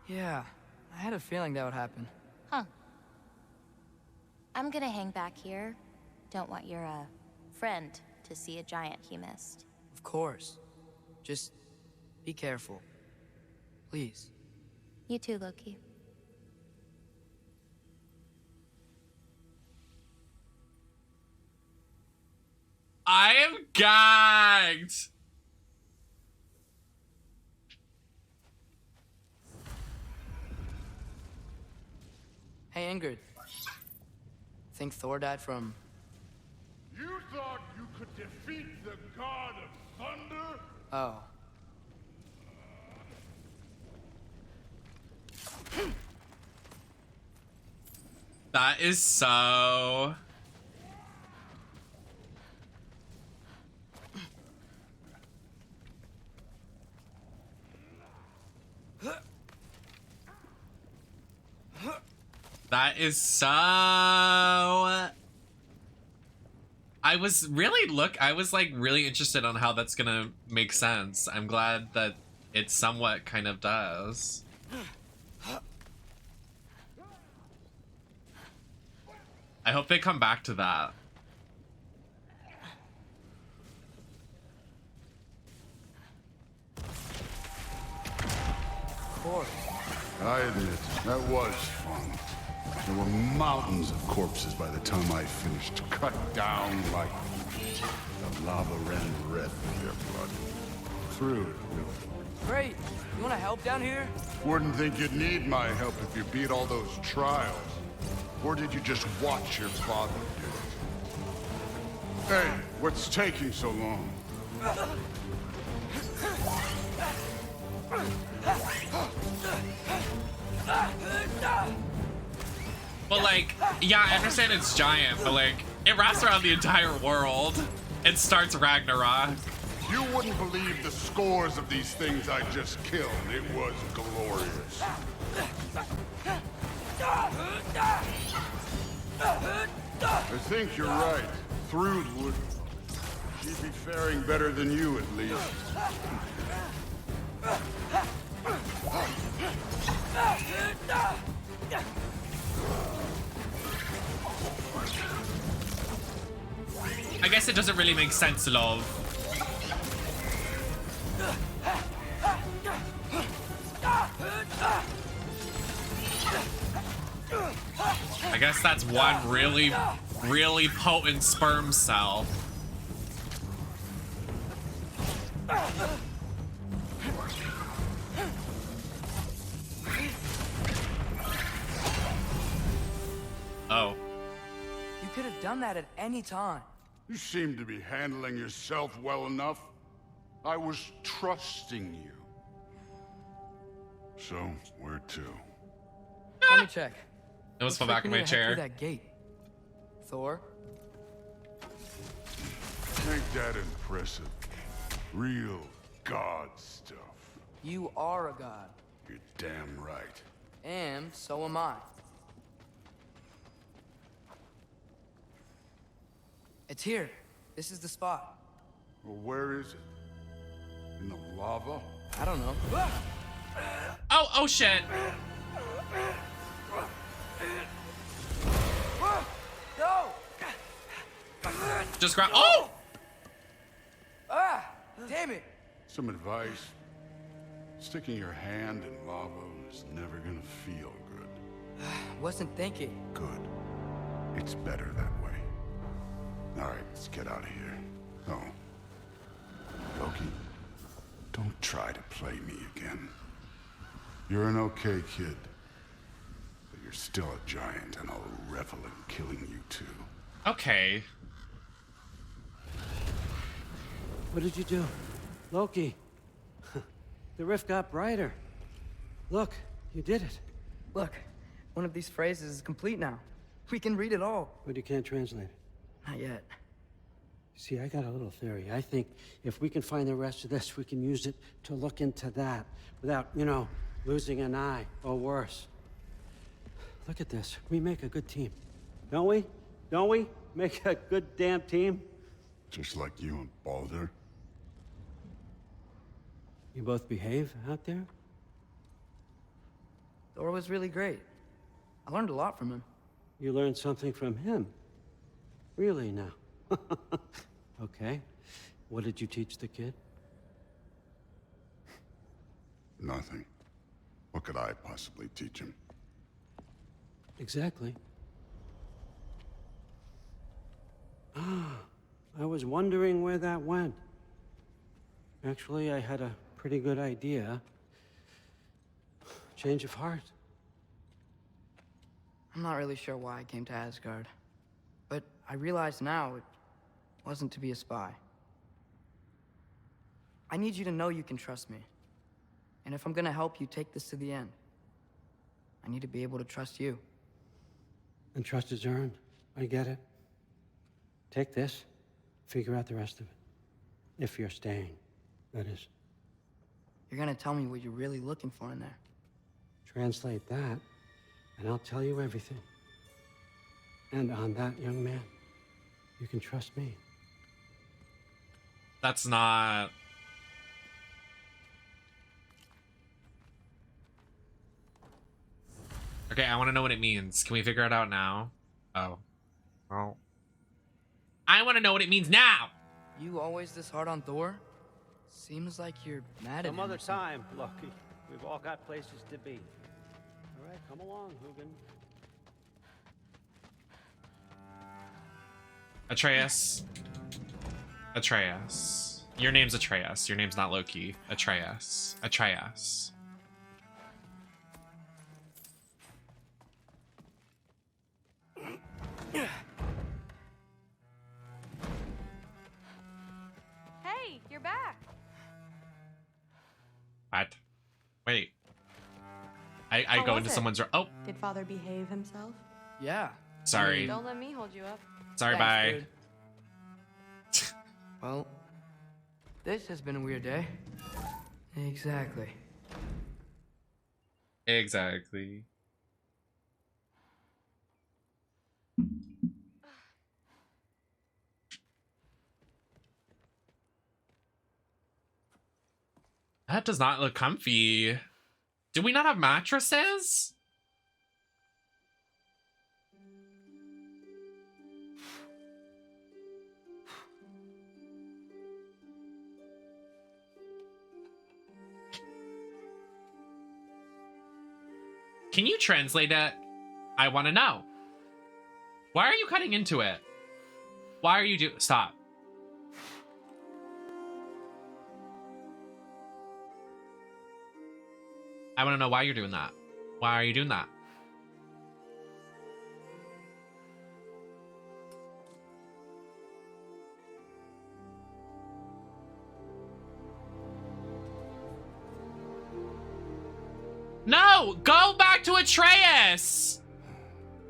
Yeah, I had a feeling that would happen. Huh. I'm gonna hang back here. Don't want your, friend to see a giant he missed. Of course. Just be careful. Please. You too, Loki. I am gagged. Hey, Ingrid. Think Thor died from... You thought you could defeat the god of thunder? Oh. That is so... That is so... I was like really interested on how that's gonna make sense. I'm glad that it somewhat kind of does. I hope they come back to that. I admit, that was fun. There were mountains of corpses by the time I finished, cut down like meat. The lava ran red with their blood. Through. Great. You want to help down here? Wouldn't think you'd need my help if you beat all those trials. Or did you just watch your father do it? Hey, what's taking so long? But like, yeah, I understand it's giant, but like, it wraps around the entire world. It starts Ragnarok. You wouldn't believe the scores of these things I just killed. It was glorious. I think you're right. Thrud would. She'd be faring better than you, at least. I guess it doesn't really make sense, love. I guess that's one really, really potent sperm cell. Oh. You could have done that at any time. You seem to be handling yourself well enough. I was trusting you. So, where to? Let me check. It was fell back in my chair. That gate. Thor? Ain't that impressive? Real god stuff. You are a god. You're damn right. And so am I. It's here. This is the spot. Well, where is it? In the lava? I don't know. Oh shit. No! Just grab. Oh! Ah! Damn it! Some advice. Sticking your hand in lava is never gonna feel good. Wasn't thinking. Good. It's better that way. Alright, let's get out of here. Oh. Loki, don't try to play me again. You're an okay kid. But you're still a giant, and I'll revel in killing you too. Okay. What did you do? Loki. The rift got brighter. Look, you did it. Look, one of these phrases is complete now. We can read it all. But you can't translate it. Not yet. See, I got a little theory. I think if we can find the rest of this, we can use it to look into that without, you know, losing an eye or worse. Look at this. We make a good team. Don't we? Don't we? Make a good damn team? Just like you and Baldur. You both behave out there? Thor was really great. I learned a lot from him. You learned something from him? Really now? Okay. What did you teach the kid? Nothing. What could I possibly teach him? Exactly. Ah, I was wondering where that went. Actually, I had a pretty good idea. Change of heart. I'm not really sure why I came to Asgard. But I realize now it wasn't to be a spy. I need you to know you can trust me. And if I'm gonna help you take this to the end, I need to be able to trust you. And trust is earned. I get it. Take this, figure out the rest of it. If you're staying, that is. You're gonna tell me what you're really looking for in there. Translate that, and I'll tell you everything. And on that, young man, you can trust me. That's not... Okay, I want to know what it means. Can we figure it out now? Oh. Well. I want to know what it means now! You always this hard on Thor? Seems like you're mad at him. Some other time, Lucky. We've all got places to be. All right, come along, Hugin. Atreus. Atreus. Your name's Atreus. Your name's not Loki. Atreus. Atreus. Hey, you're back. What? Wait. I How go was into it? someone's room. Oh, Did Father behave himself? Yeah. sorry. Don't let me hold you up. Sorry, Thanks, bye. dude. Well, this has been a weird day. Exactly. Exactly. That does not look comfy. Do we not have mattresses? Can you translate it? I want to know. Why are you cutting into it? Why are you stop. I want to know why you're doing that. Why are you doing that? No! Go back to Atreus!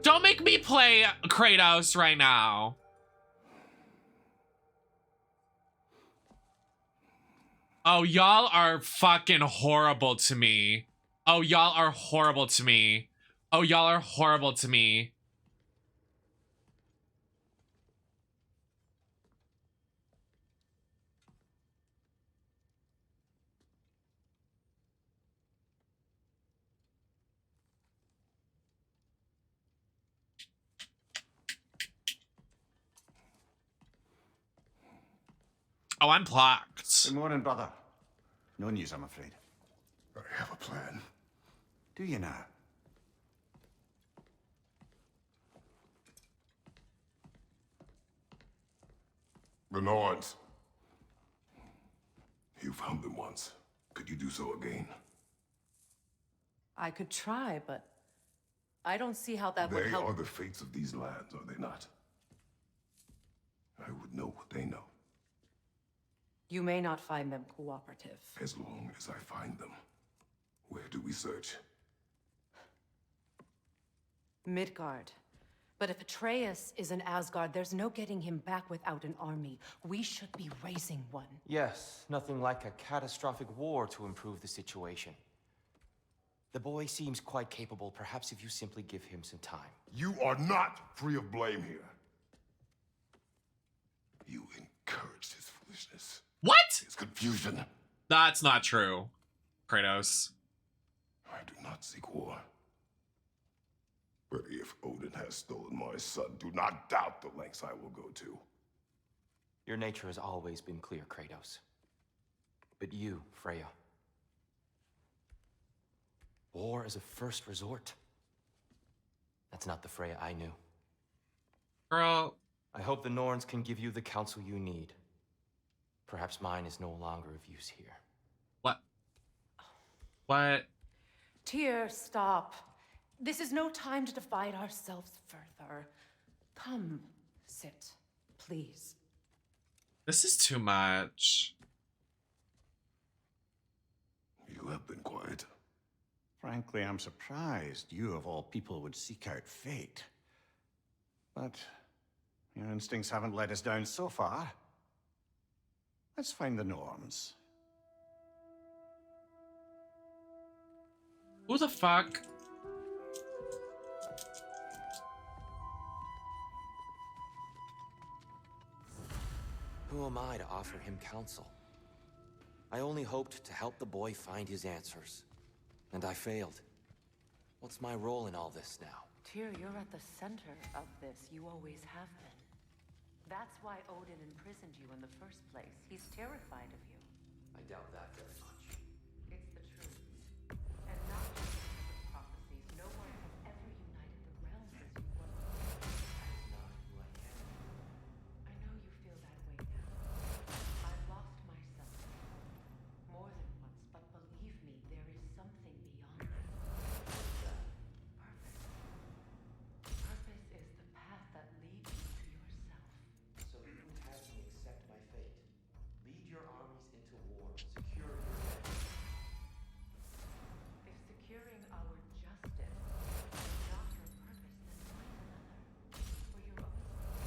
Don't make me play Kratos right now. Oh, y'all are fucking horrible to me. Oh, y'all are horrible to me. Oh, y'all are horrible to me. Oh, I'm blocked. Good morning, brother. No news, I'm afraid. I have a plan. Do you now? The Norns. You found them once. Could you do so again? I could try, but I don't see how that would They help. are the fates of these lands, are they not? I would know what they know. You may not find them cooperative. As long as I find them. Where do we search? Midgard. But if Atreus is in Asgard, there's no getting him back without an army. We should be raising one. Yes, nothing like a catastrophic war to improve the situation. The boy seems quite capable, perhaps if you simply give him some time. You are not free of blame here. You encouraged his foolishness. What? His confusion. That's not true, Kratos. I do not seek war. But if Odin has stolen my son, do not doubt the lengths I will go to. Your nature has always been clear, Kratos. But you, Freya. War is a first resort. That's not the Freya I knew. Girl. I hope the Norns can give you the counsel you need. Perhaps mine is no longer of use here. What? What? Tyr, stop. This is no time to divide ourselves further. Come, sit, please. This is too much. You have been quiet. Frankly, I'm surprised you of all people would seek out fate. But your instincts haven't let us down so far. Let's find the Norns. Who the fuck? Who am I to offer him counsel? I only hoped to help the boy find his answers. And I failed. What's my role in all this now? Tyr, you're at the center of this. You always have been. That's why Odin imprisoned you in the first place. He's terrified of you. I doubt that very much. It's the truth. And not just because of prophecies. No one has ever united the realms as you were. That's not who I am. I know you feel that way now. I've lost myself more than once, but believe me, there is something beyond that. Purpose. Purpose is the path that leads you to yourself. So you would have me accept my fate. Lead your armies into war. Secure your land. If securing our justice is not your purpose, then find another. For your own sake.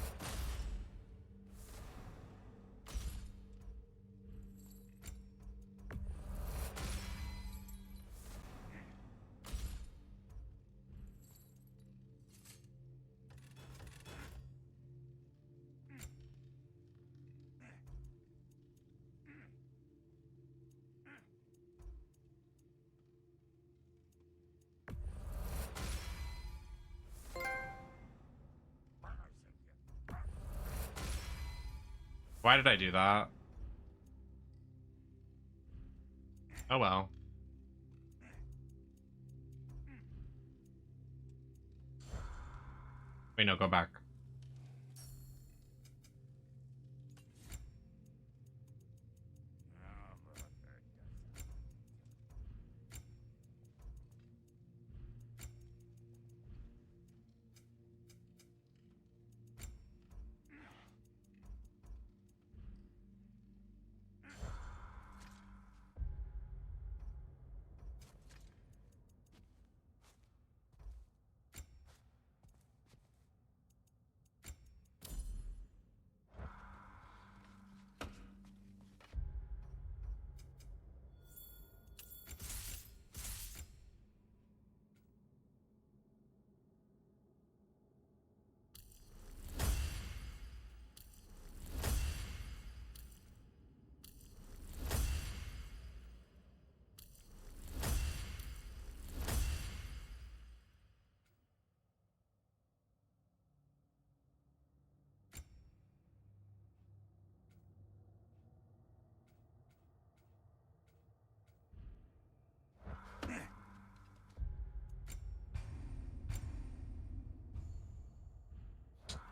Why did I do that? Oh well. Wait, no, go back.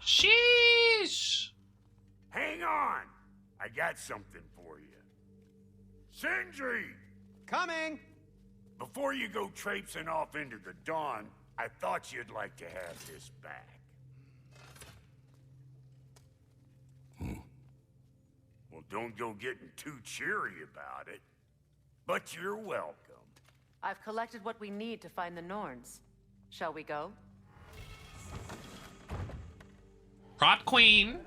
Sheesh! Hang on! I got something for you. Sindri! Coming! Before you go traipsing off into the dawn, I thought you'd like to have this back. Well, don't go getting too cheery about it. But you're welcome. I've collected what we need to find the Norns. Shall we go? Prop queen!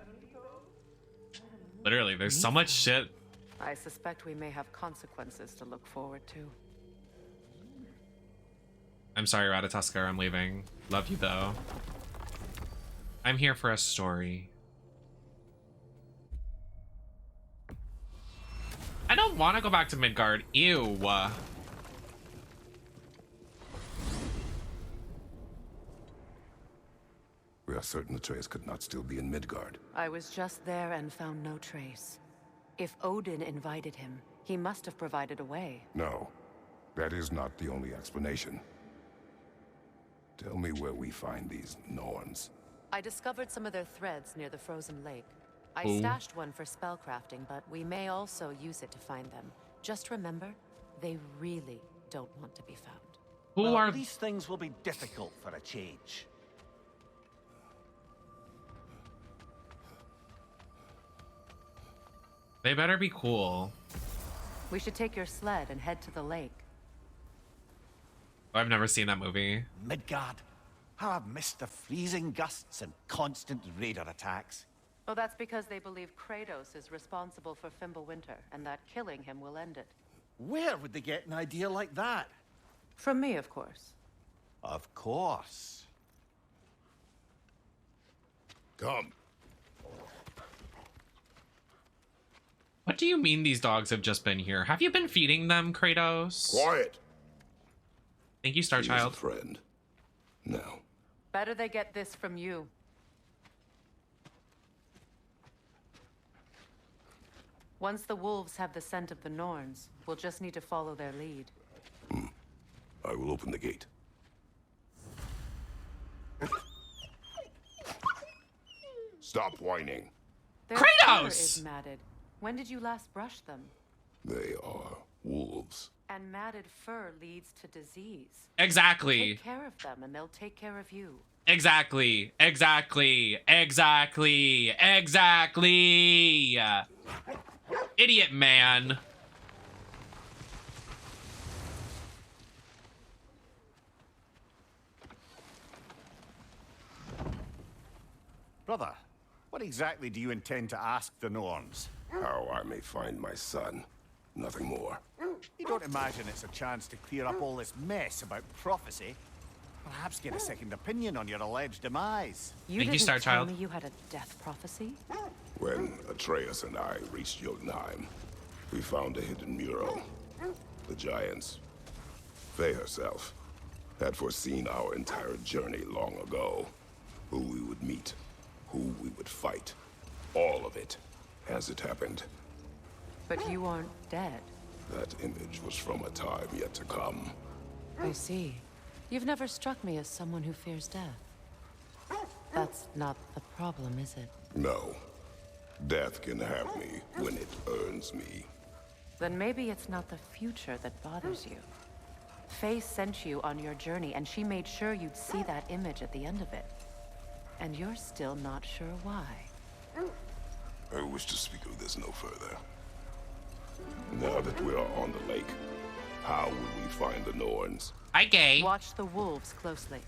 Literally, there's so much shit. I suspect we may have consequences to look forward to. I'm sorry, Ratatoskr, I'm leaving. Love you, though. I'm here for a story. I don't want to go back to Midgard. Ew. We are certain Atreus could not still be in Midgard. I was just there and found no trace. If Odin invited him, he must have provided a way. No, that is not the only explanation. Tell me where we find these Norns. I discovered some of their threads near the frozen lake. I Oh. stashed one for spellcrafting, but we may also use it to find them. Just remember, they really don't want to be found. Well, these things will be difficult for a change. They better be cool. We should take your sled and head to the lake. I've never seen that movie. Midgard. How I've missed the freezing gusts and constant raider attacks. Oh, that's because they believe Kratos is responsible for Fimbulwinter, and that killing him will end it. Where would they get an idea like that? From me, of course. Of course. Come. What do you mean these dogs have just been here? Have you been feeding them, Kratos? Quiet. Thank you, Star He Child. is a friend. Now. Better they get this from you. Once the wolves have the scent of the Norns, we'll just need to follow their lead. I will open the gate. Stop whining. Their Kratos! fur is matted. When did you last brush them? They are wolves. And matted fur leads to disease. Exactly. Take care of them and they'll take care of you. Exactly. Exactly. Exactly. Exactly. Idiot man. Brother, what exactly do you intend to ask the Norns? How I may find my son. Nothing more. You don't imagine it's a chance to clear up all this mess about prophecy? Perhaps get a second opinion on your alleged demise. You didn't tell me you had a death prophecy? When Atreus and I reached Jotunheim, we found a hidden mural. The giants, Faye herself, had foreseen our entire journey long ago. Who we would meet, who we would fight. All of it, as it happened. But you aren't dead. That image was from a time yet to come. I see. You've never struck me as someone who fears death. That's not the problem, is it? No. Death can have me when it earns me. Then maybe it's not the future that bothers you. Faye sent you on your journey, and she made sure you'd see that image at the end of it. And you're still not sure why. I wish to speak of this no further. Now that we are on the lake, how will we find the Norns? Hi, gay. Watch the wolves closely.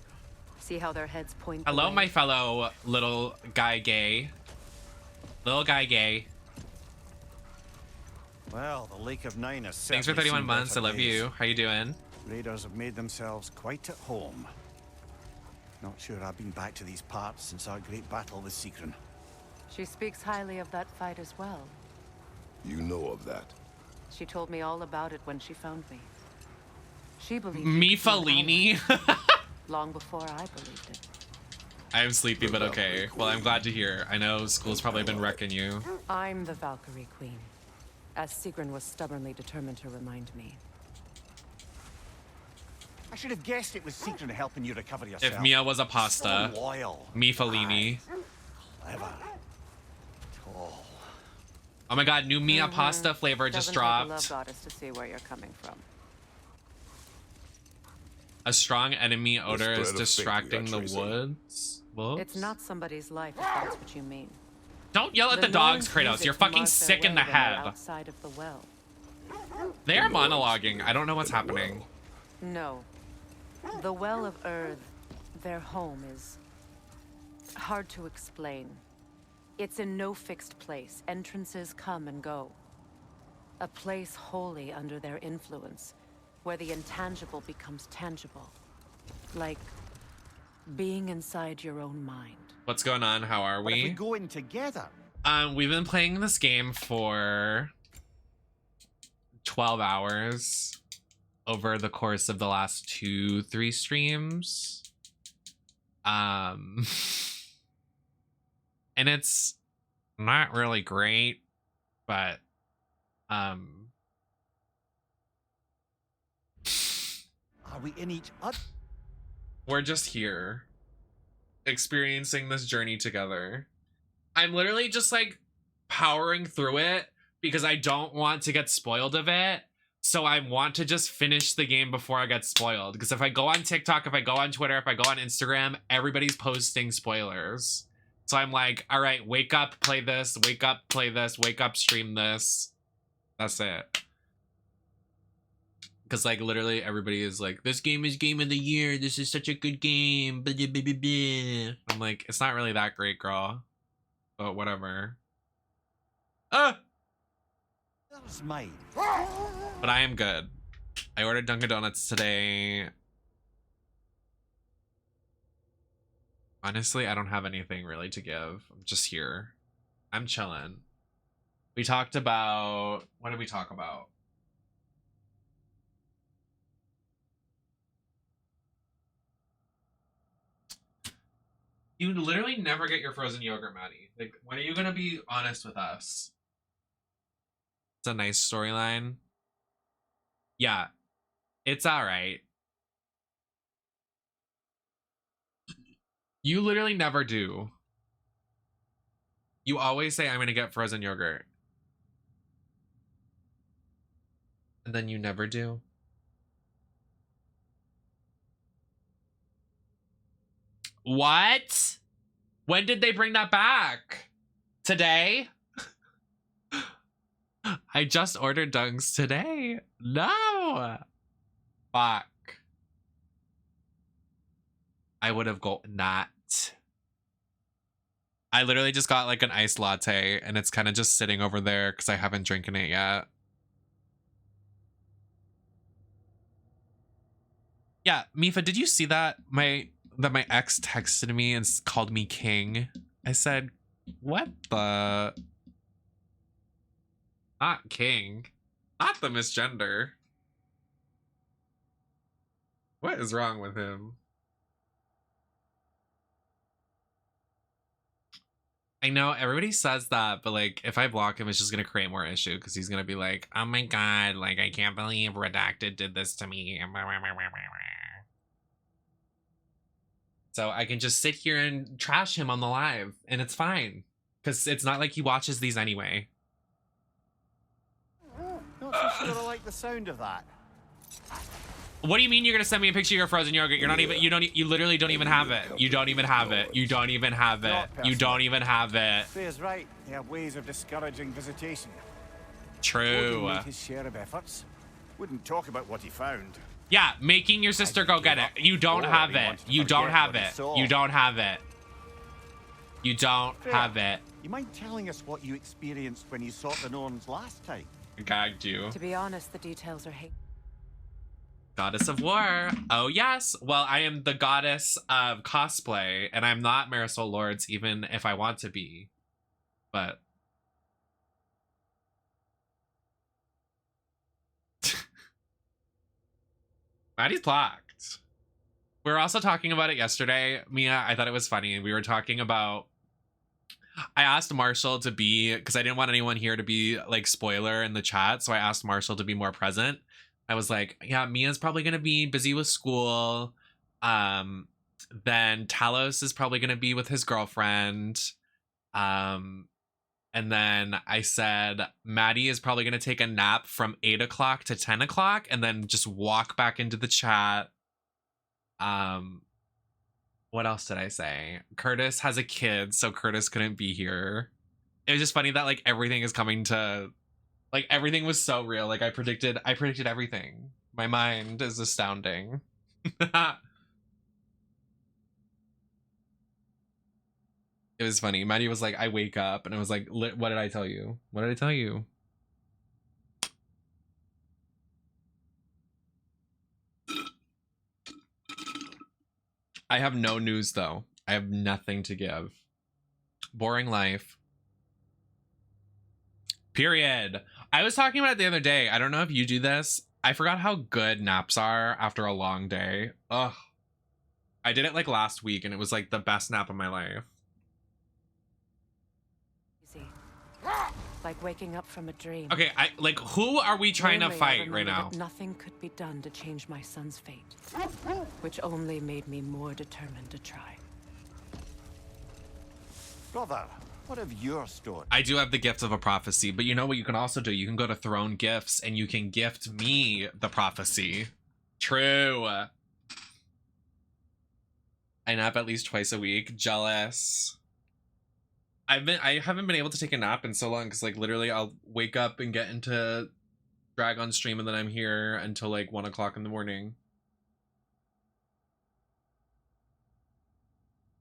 See how their heads point. Hello, away? my fellow little guy gay. Little guy gay. Well, the Lake of Nine has Thanks for certainly 31 seen months. I better love days. you. How you doing? Raiders have made themselves quite at home. Not sure I've been back to these parts since our great battle with Sigrun. She speaks highly of that fight as well. You know of that? She told me all about it when she found me. She believed Me Fellini. long before I believed it. I am sleepy, but okay. Well, I'm glad to hear. I know school's probably been wrecking you. I'm the Valkyrie Queen, as Sigrun was stubbornly determined to remind me. I should have guessed it was Sigrun helping you recover yourself. If Mia was a pasta, So loyal. me Fellini. Clever. Tall. Oh my god, new Mia pasta flavor just Doesn't take a love dropped. goddess to see where you're coming from. A strong enemy odor is spread of distracting fake the tracing. woods. Whoops. It's not somebody's life, if that's what you mean. Don't yell at the dogs, Norns use Kratos. it You're to fucking mark their sick in way the when they're head. outside of the well. They are monologuing. I don't know what's happening. No. The Well of Earth, their home, is hard to explain. It's in no fixed place. Entrances come and go. A place wholly under their influence, where the intangible becomes tangible. Like being inside your own mind. What's going on? How are But if we we? go in together, We've been playing this game for 12 hours over the course of the last 2-3 streams. And it's not really great, but are we in each other? we're just here experiencing this journey together. I'm literally just like powering through it because I don't want to get spoiled of it. So I want to just finish the game before I get spoiled. Because if I go on TikTok, if I go on Twitter, if I go on Instagram, everybody's posting spoilers. So I'm like, all right, wake up, play this, wake up, play this, wake up, stream this. That's it. Because like literally everybody is like, this game is game of the year. This is such a good game. Blah, blah, blah, blah, blah. I'm like, it's not really that great, girl. But whatever. Ah! That was mine. But I am good. I ordered Dunkin' Donuts today. Honestly, I don't have anything really to give. I'm just here. I'm chilling. We talked about, what did we talk about? You literally never get your frozen yogurt, Maddie. Like, when are you gonna be honest with us? It's a nice storyline. Yeah, it's all right. You literally never do. You always say, I'm gonna get frozen yogurt. And then you never do. What? When did they bring that back? Today? I just ordered dunks today. No. Fuck. I would have not. I literally just got like an iced latte and it's kind of just sitting over there because I haven't drinking it yet. Yeah, Mifa, did you see that? My ex texted me and called me king. I said, what the? Not king. Not the misgender. What is wrong with him? I know everybody says that, but like if I block him, it's just gonna create more issue because he's gonna be like, oh my god, like I can't believe Redacted did this to me. So I can just sit here and trash him on the live and it's fine. Because it's not like he watches these anyway. Not so sure I like the sound of that. What do you mean you're gonna send me a picture of your frozen yogurt? You're not even, you literally don't even have it. You don't even have it. You don't even have it. You don't even have it. Freya's right. They have ways of discouraging visitation. True. Odin made his share of efforts. Wouldn't talk about what he found. Yeah, making your sister go get it. You don't have it. You don't have it. You don't have it. You don't have it. You mind telling us what you experienced when you sought the Norns last time? Gagged you. To be honest, the details are hate. Goddess of War. Oh, yes. Well, I am the goddess of cosplay, and I'm not Marisol Lords, even if I want to be. But... Maddie's blocked. We were also talking about it yesterday. Mia, I thought it was funny. We were talking about... I asked Marshall to be... Because I didn't want anyone here to be, like, spoiler in the chat, so I asked Marshall to be more present. I was like, yeah, Mia's probably going to be busy with school. Then Talos is probably going to be with his girlfriend. And then I said, Maddie is probably going to take a nap from 8 o'clock to 10 o'clock and then just walk back into the chat. What else did I say? Curtis has a kid, so Curtis couldn't be here. It was just funny that, like, everything is coming to... Like, everything was so real. Like, I predicted everything. My mind is astounding. It was funny. Maddie was like, I wake up. And I was like, what did I tell you? What did I tell you? I have no news, though. I have nothing to give. Boring life. Period. I was talking about it the other day. I don't know if you do this. I forgot how good naps are after a long day. Ugh. I did it like last week and it was like the best nap of my life. Easy. Like waking up from a dream. Okay, like who are we trying to fight right now? Nothing could be done to change my son's fate, which only made me more determined to try. Brother, what of your story? I do have the gift of a prophecy, but you know what you can also do? You can go to Throne Gifts and you can gift me the prophecy. True. I nap at least twice a week. Jealous. I haven't been able to take a nap in so long because like literally I'll wake up and get into Dragon stream and then I'm here until like 1 o'clock in the morning.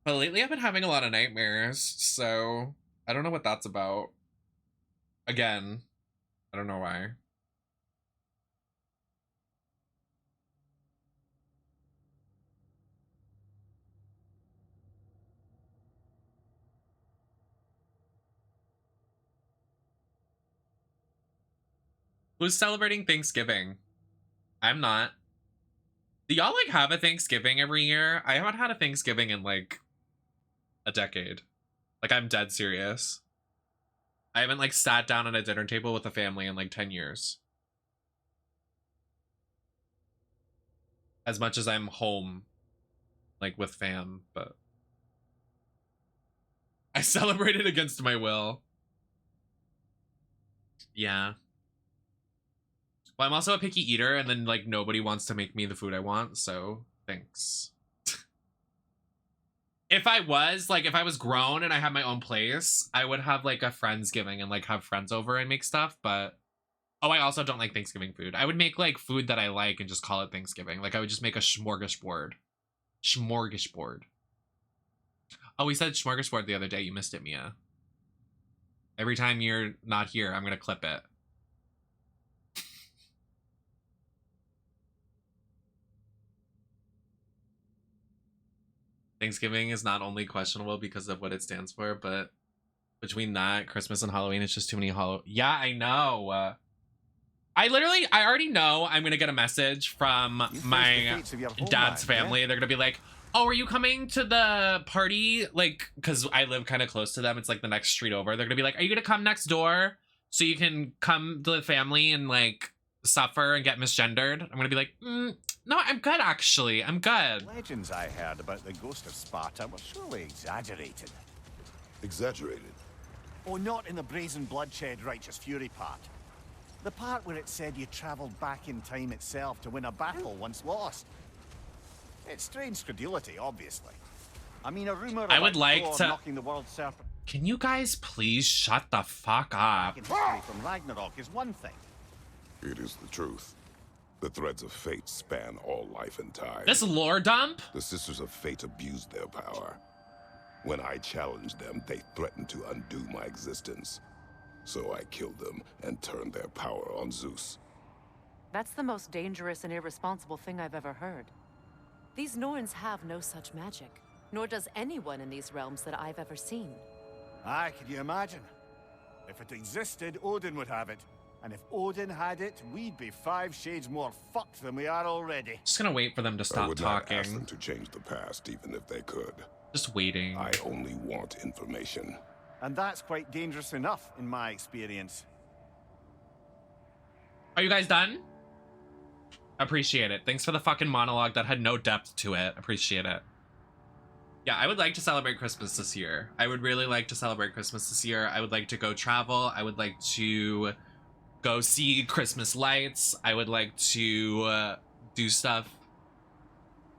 But lately I've been having a lot of nightmares, so I don't know what that's about. Again, I don't know why. Who's celebrating Thanksgiving? I'm not. Do y'all like have a Thanksgiving every year? I haven't had a Thanksgiving in like a decade. Like, I'm dead serious. I haven't like sat down at a dinner table with a family in like 10 years. As much as I'm home, like with fam, but I celebrated against my will. Yeah. Well, I'm also a picky eater, and then like nobody wants to make me the food I want, so thanks. If I was grown and I had my own place, I would have like a Friendsgiving and like have friends over and make stuff, but oh, I also don't like Thanksgiving food. I would make like food that I like and just call it Thanksgiving. Like I would just make a smorgasbord. Smorgasbord. Oh, we said smorgasbord the other day. You missed it, Mia. Every time you're not here, I'm gonna clip it. Thanksgiving is not only questionable because of what it stands for, but between that, Christmas and Halloween, it's just too many Yeah, I know. I already know I'm gonna get a message from my dad's family. They're gonna be like, oh, are you coming to the party? Like, because I live kind of close to them. It's like the next street over. They're gonna be like, are you gonna come next door so you can come to the family and like suffer and get misgendered? I'm gonna be like, no, I'm good, actually. I'm good. Legends I heard about the ghost of Sparta were surely exaggerated. Exaggerated? Oh, not in the brazen bloodshed righteous fury part. The part where it said you traveled back in time itself to win a battle once lost. It's strange credulity, obviously. I mean, a rumor I would about like Thor to... knocking the world serpent... Can you guys please shut the fuck up? In history from Ragnarok is one thing. It is the truth. The threads of fate span all life and time. This lore dump? The Sisters of Fate abused their power. When I challenged them, they threatened to undo my existence. So I killed them and turned their power on Zeus. That's the most dangerous and irresponsible thing I've ever heard. These Norns have no such magic, nor does anyone in these realms that I've ever seen. Aye, can you imagine? If it existed, Odin would have it. And if Odin had it, we'd be 5 shades more fucked than we are already. Just gonna wait for them to stop I would talking. not ask them to change the past, even if they could. Just waiting. I only want information. And that's quite dangerous enough, in my experience. Are you guys done? Appreciate it. Thanks for the fucking monologue that had no depth to it. Appreciate it. Yeah, I would like to celebrate Christmas this year. I would really like to celebrate Christmas this year. I would like to go travel. I would like to go see Christmas lights. I would like to do stuff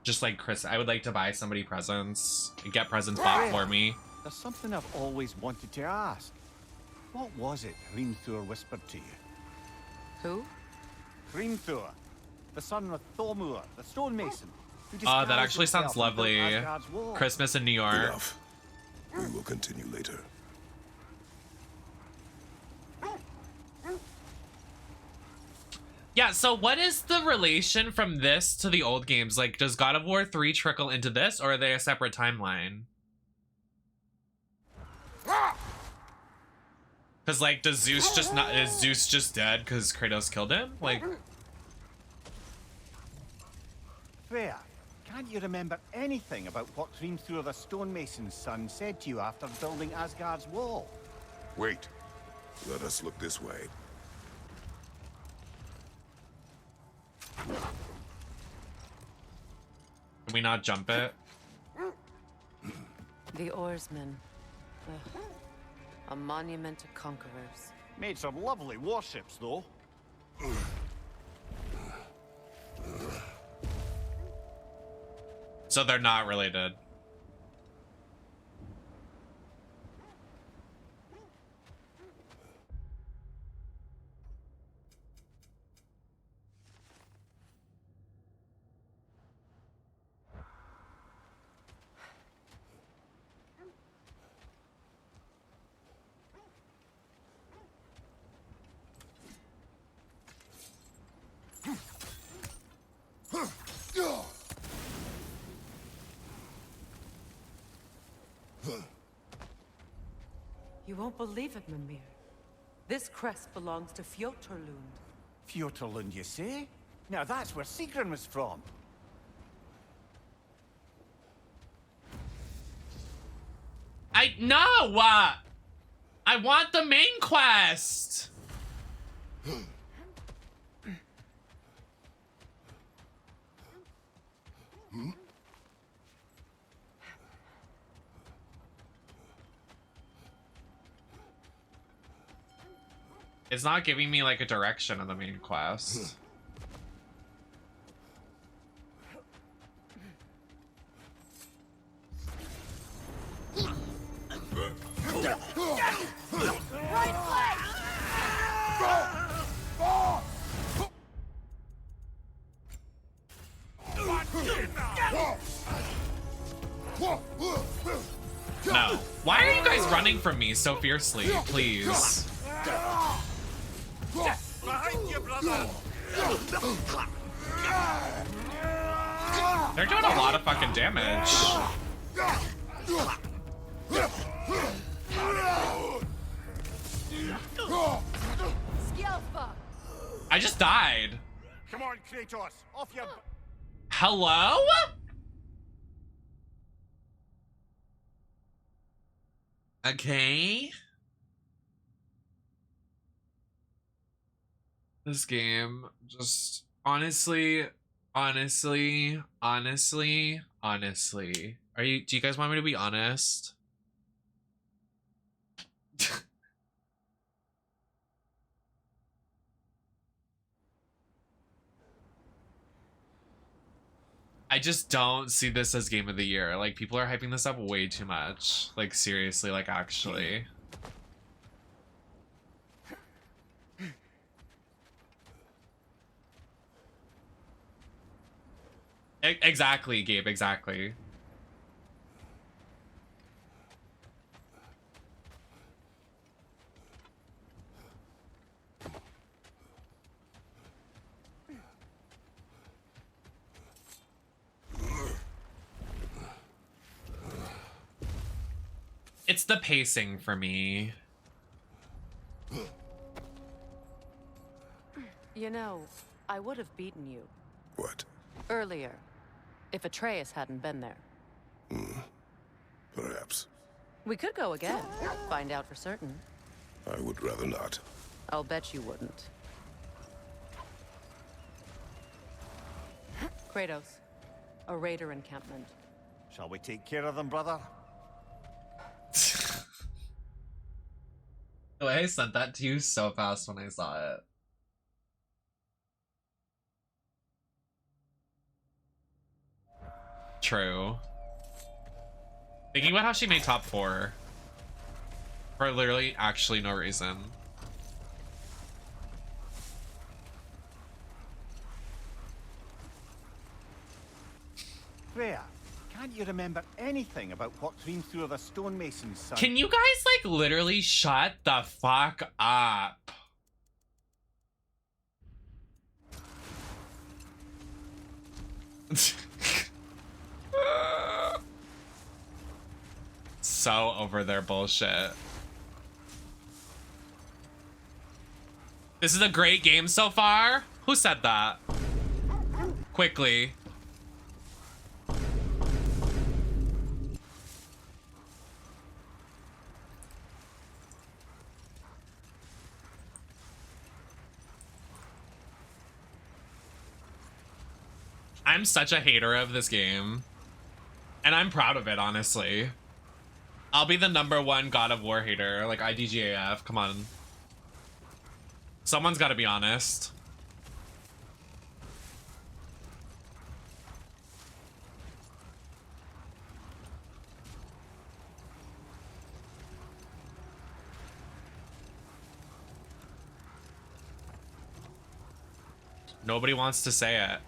just like I would like to buy somebody presents and get presents bought for me. There's something I've always wanted to ask. What was it Hrimthur whispered to you? Who? Hrimthur, the son of Thormur, the stonemason. Oh, that actually sounds lovely. Christmas in New York. Enough. We will continue later. Yeah, so what is the relation from this to the old games? Like, does God of War 3 trickle into this, or are they a separate timeline? Because, like, is Zeus just dead because Kratos killed him? Like... Freya, can't you remember anything about what Hrimthur the stonemason's son said to you after building Asgard's wall? Wait. Let us look this way. Can we not jump it? The oarsmen. Ugh. A monument to conquerors. Made some lovely warships, though. So they're not related. You won't believe it, Mimir. This crest belongs to Fjotorlund. Fjortland, you say? Now that's where Sigrun was from. I want the main quest. It's not giving me like a direction of the main quest. Right flank! No. Why are you guys running from me so fiercely? Please. Behind you, brother! They're doing a lot of fucking damage. I just died. Come on, Kratos, off your... Hello? Okay. This game just honestly. Are you, do you guys want me to be honest? I just don't see this as game of the year. Like, people are hyping this up way too much. Like, seriously, like, actually. Exactly, Gabe, exactly. It's the pacing for me. You know, I would have beaten you. What? Earlier, if Atreus hadn't been there. Perhaps. We could go again, find out for certain. I would rather not. I'll bet you wouldn't. Kratos, a raider encampment. Shall we take care of them, brother? The way I sent that to you so fast when I saw it. True. Thinking about how she made top 4 for literally actually no reason. Freya, can't you remember anything about what came through the stonemason's son? Can you guys like literally shut the fuck up? So over their bullshit. This is a great game so far? Who said that? Quickly. I'm such a hater of this game. And I'm proud of it, honestly. I'll be the #1 God of War hater, like IDGAF, come on. Someone's gotta be honest. Nobody wants to say it.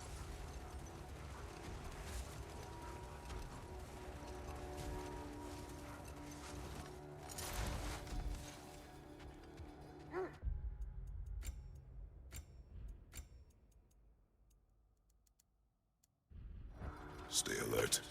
Stay alert.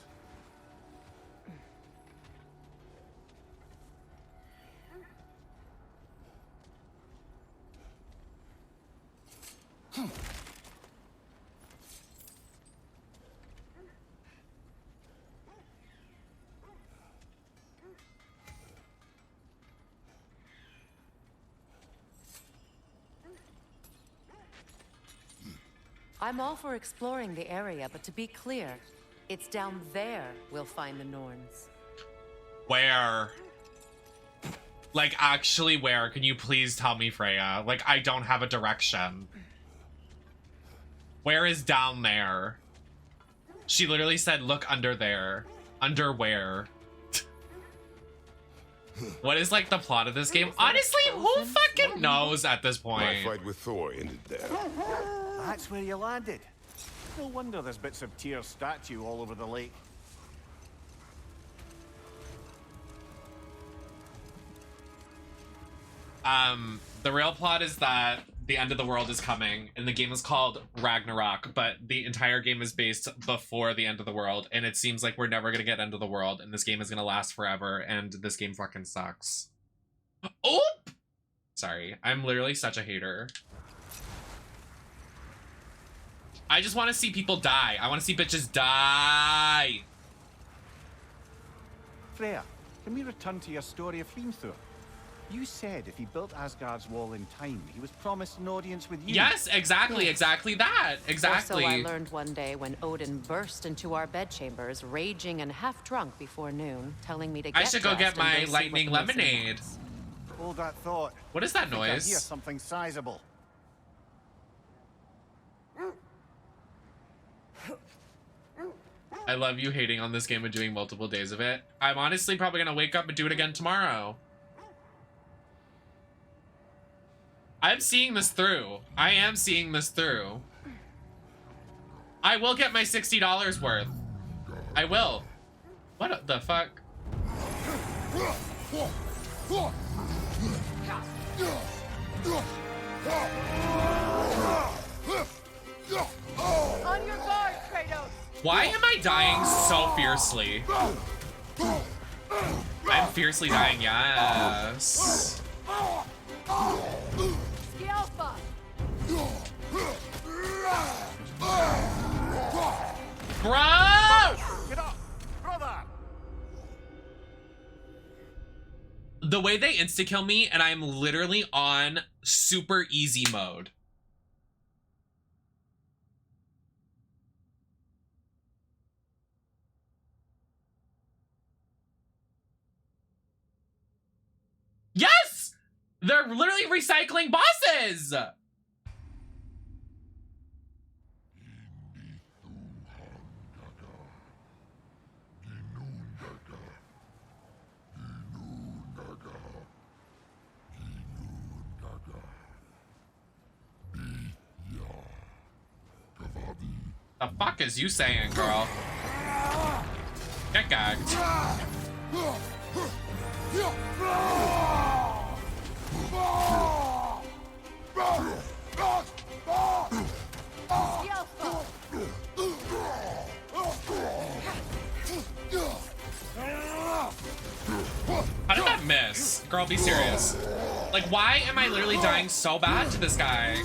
I'm all for exploring the area, but to be clear, it's down there we'll find the Norns. Where? Like, actually where? Can you please tell me, Freya? Like, I don't have a direction. Where is down there? She literally said, look under there. Under where? What is, like, the plot of this game? Honestly, who fucking knows at this point? My fight with Thor ended there. That's where you landed. No wonder there's bits of Tyr's statue all over the lake. The real plot is that the end of the world is coming, and the game is called Ragnarok, but the entire game is based before the end of the world, and it seems like we're never gonna get end of the world, and this game is gonna last forever, and this game fucking sucks. Oop! Sorry, I'm literally such a hater. I just want to see people die. I want to see bitches die. Freya, can we return to your story of Hrimthur? You said if he built Asgard's wall in time, he was promised an audience with you. Yes, exactly, exactly that. Exactly. Or so I learned one day when Odin burst into our bedchambers, raging and half drunk before noon, telling me to get I should go get my lightning what the missing lemonade. was. Hold that thought. What is that I think I noise? hear something sizable. I love you hating on this game and doing multiple days of it. I'm honestly probably gonna wake up and do it again tomorrow. I'm seeing this through. I am seeing this through. I will get my $60 worth. I will. What the fuck? On your guard, Kratos! Why am I dying so fiercely? I'm fiercely dying, yes. Alpha! Bro! Get up, brother! The way they insta-kill me and I'm literally on super easy mode. Yes! They're literally recycling bosses! The fuck is you saying, girl? Get gagged. How did that miss? Girl, be serious. Like, why am I literally dying so bad to this guy?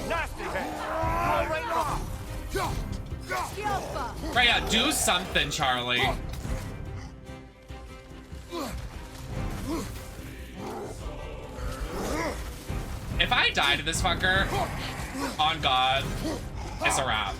Nasty head! Freya, do something, Charlie. If I die to this fucker, on God, it's a wrap.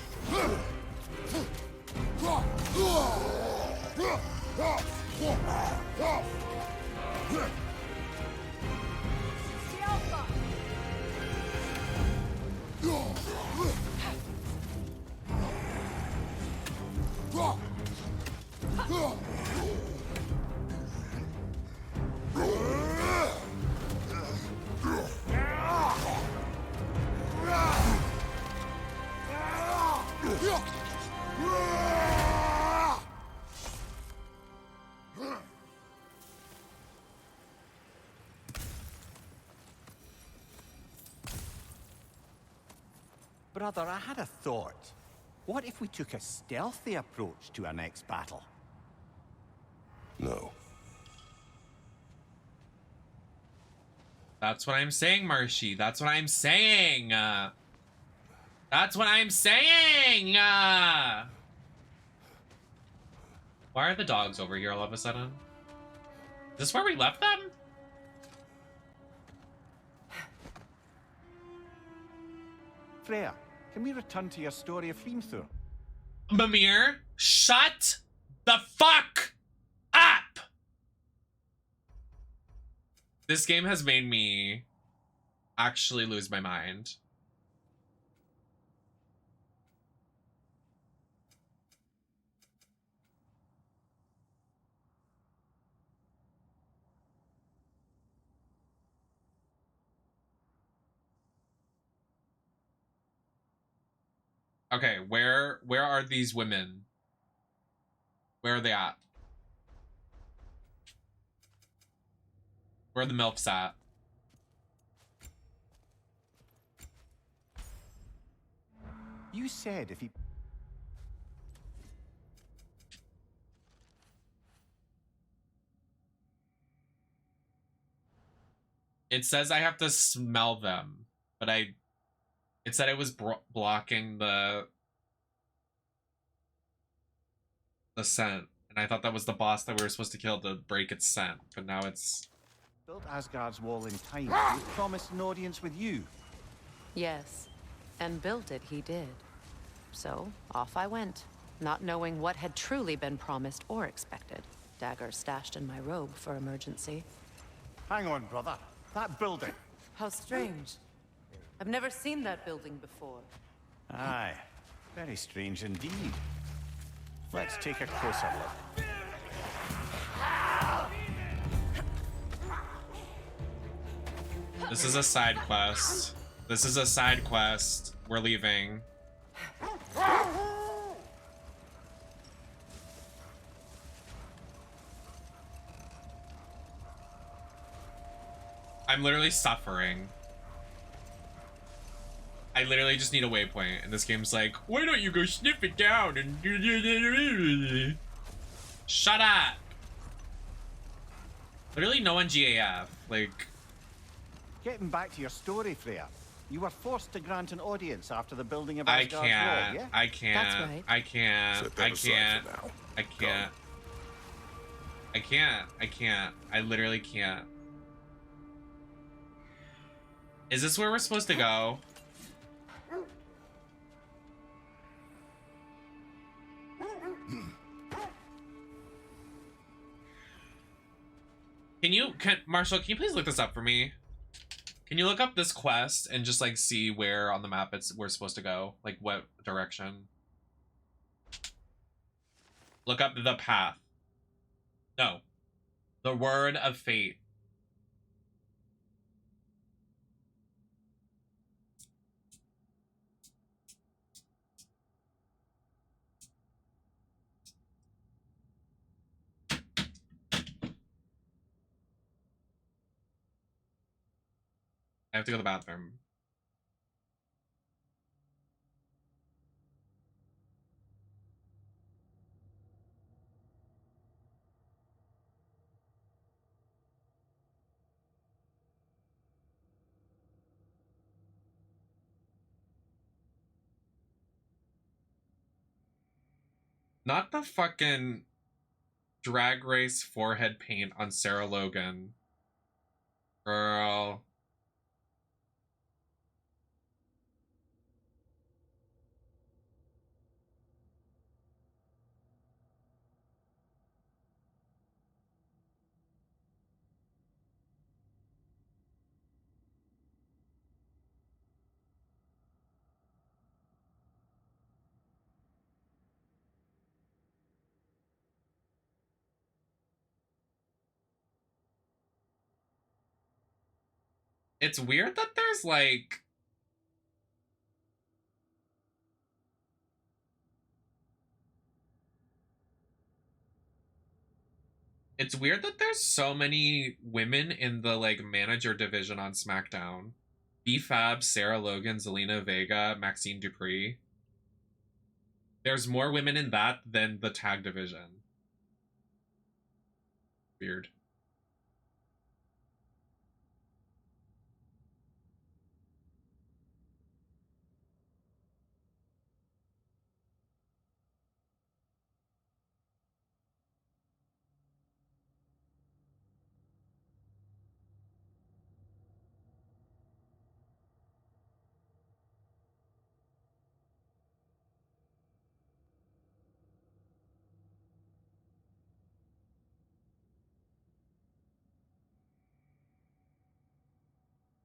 Brother, I had a thought. What if we took a stealthy approach to our next battle? No. That's what I'm saying, Marshy. That's what I'm saying. That's what I'm saying. Why are the dogs over here all of a sudden? Is this where we left them? Freya, can we return to your story of Hrimthur? Mimir, shut the fuck up! This game has made me actually lose my mind. Okay, where are these women? Where are they at? Where are the MILFs at? You said if he... It says I have to smell them, but it said it was blocking the scent, and I thought that was the boss that we were supposed to kill to break its scent, but now it's... Built Asgard's wall in time. He promised an audience with you. Yes, and built it he did. So, off I went, not knowing what had truly been promised or expected. Dagger stashed in my robe for emergency. Hang on, brother. That building. How strange. I've never seen that building before. Aye. Very strange indeed. Let's take a closer look. This is a side quest. This is a side quest. We're leaving. I'm literally suffering. I literally just need a waypoint, and this game's like, why don't you go sniff it down and... Shut up! Literally no one GAF, like... Getting back to your story, Freya. You were forced to grant an audience after the building of Asgard's wall, yeah? I can't. That's right. I can't. Set that I aside can't. for now. I can't. I can't. I can't. I literally can't. Is this where we're supposed to go? Marshall, can you please look this up for me? Can you look up this quest and just like see where on the map we're supposed to go? Like what direction? Look up the path. No. The word of fate. I have to go to the bathroom. Not the fucking drag race forehead paint on Sarah Logan. Girl. It's weird that there's like... It's weird that there's so many women in the like manager division on SmackDown. B-Fab, Sarah Logan, Zelina Vega, Maxine Dupree. There's more women in that than the tag division. Weird.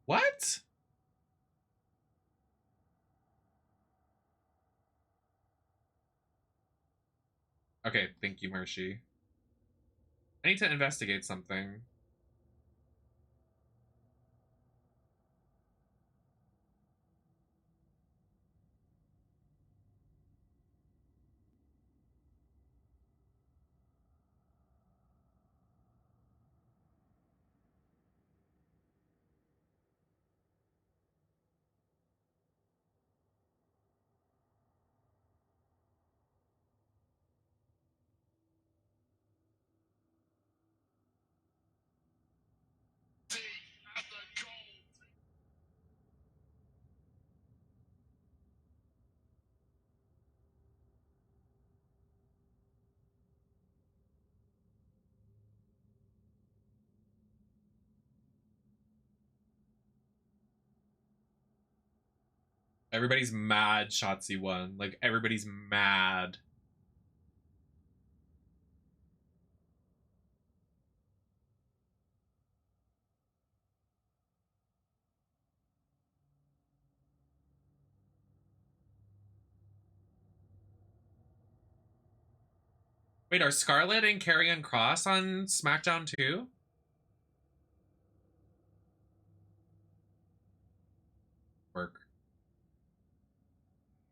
What? Okay, thank you, Mercy. I need to investigate something. Everybody's mad Shotzi won. Like, everybody's mad. Wait, are Scarlet and Karrion Kross on SmackDown too?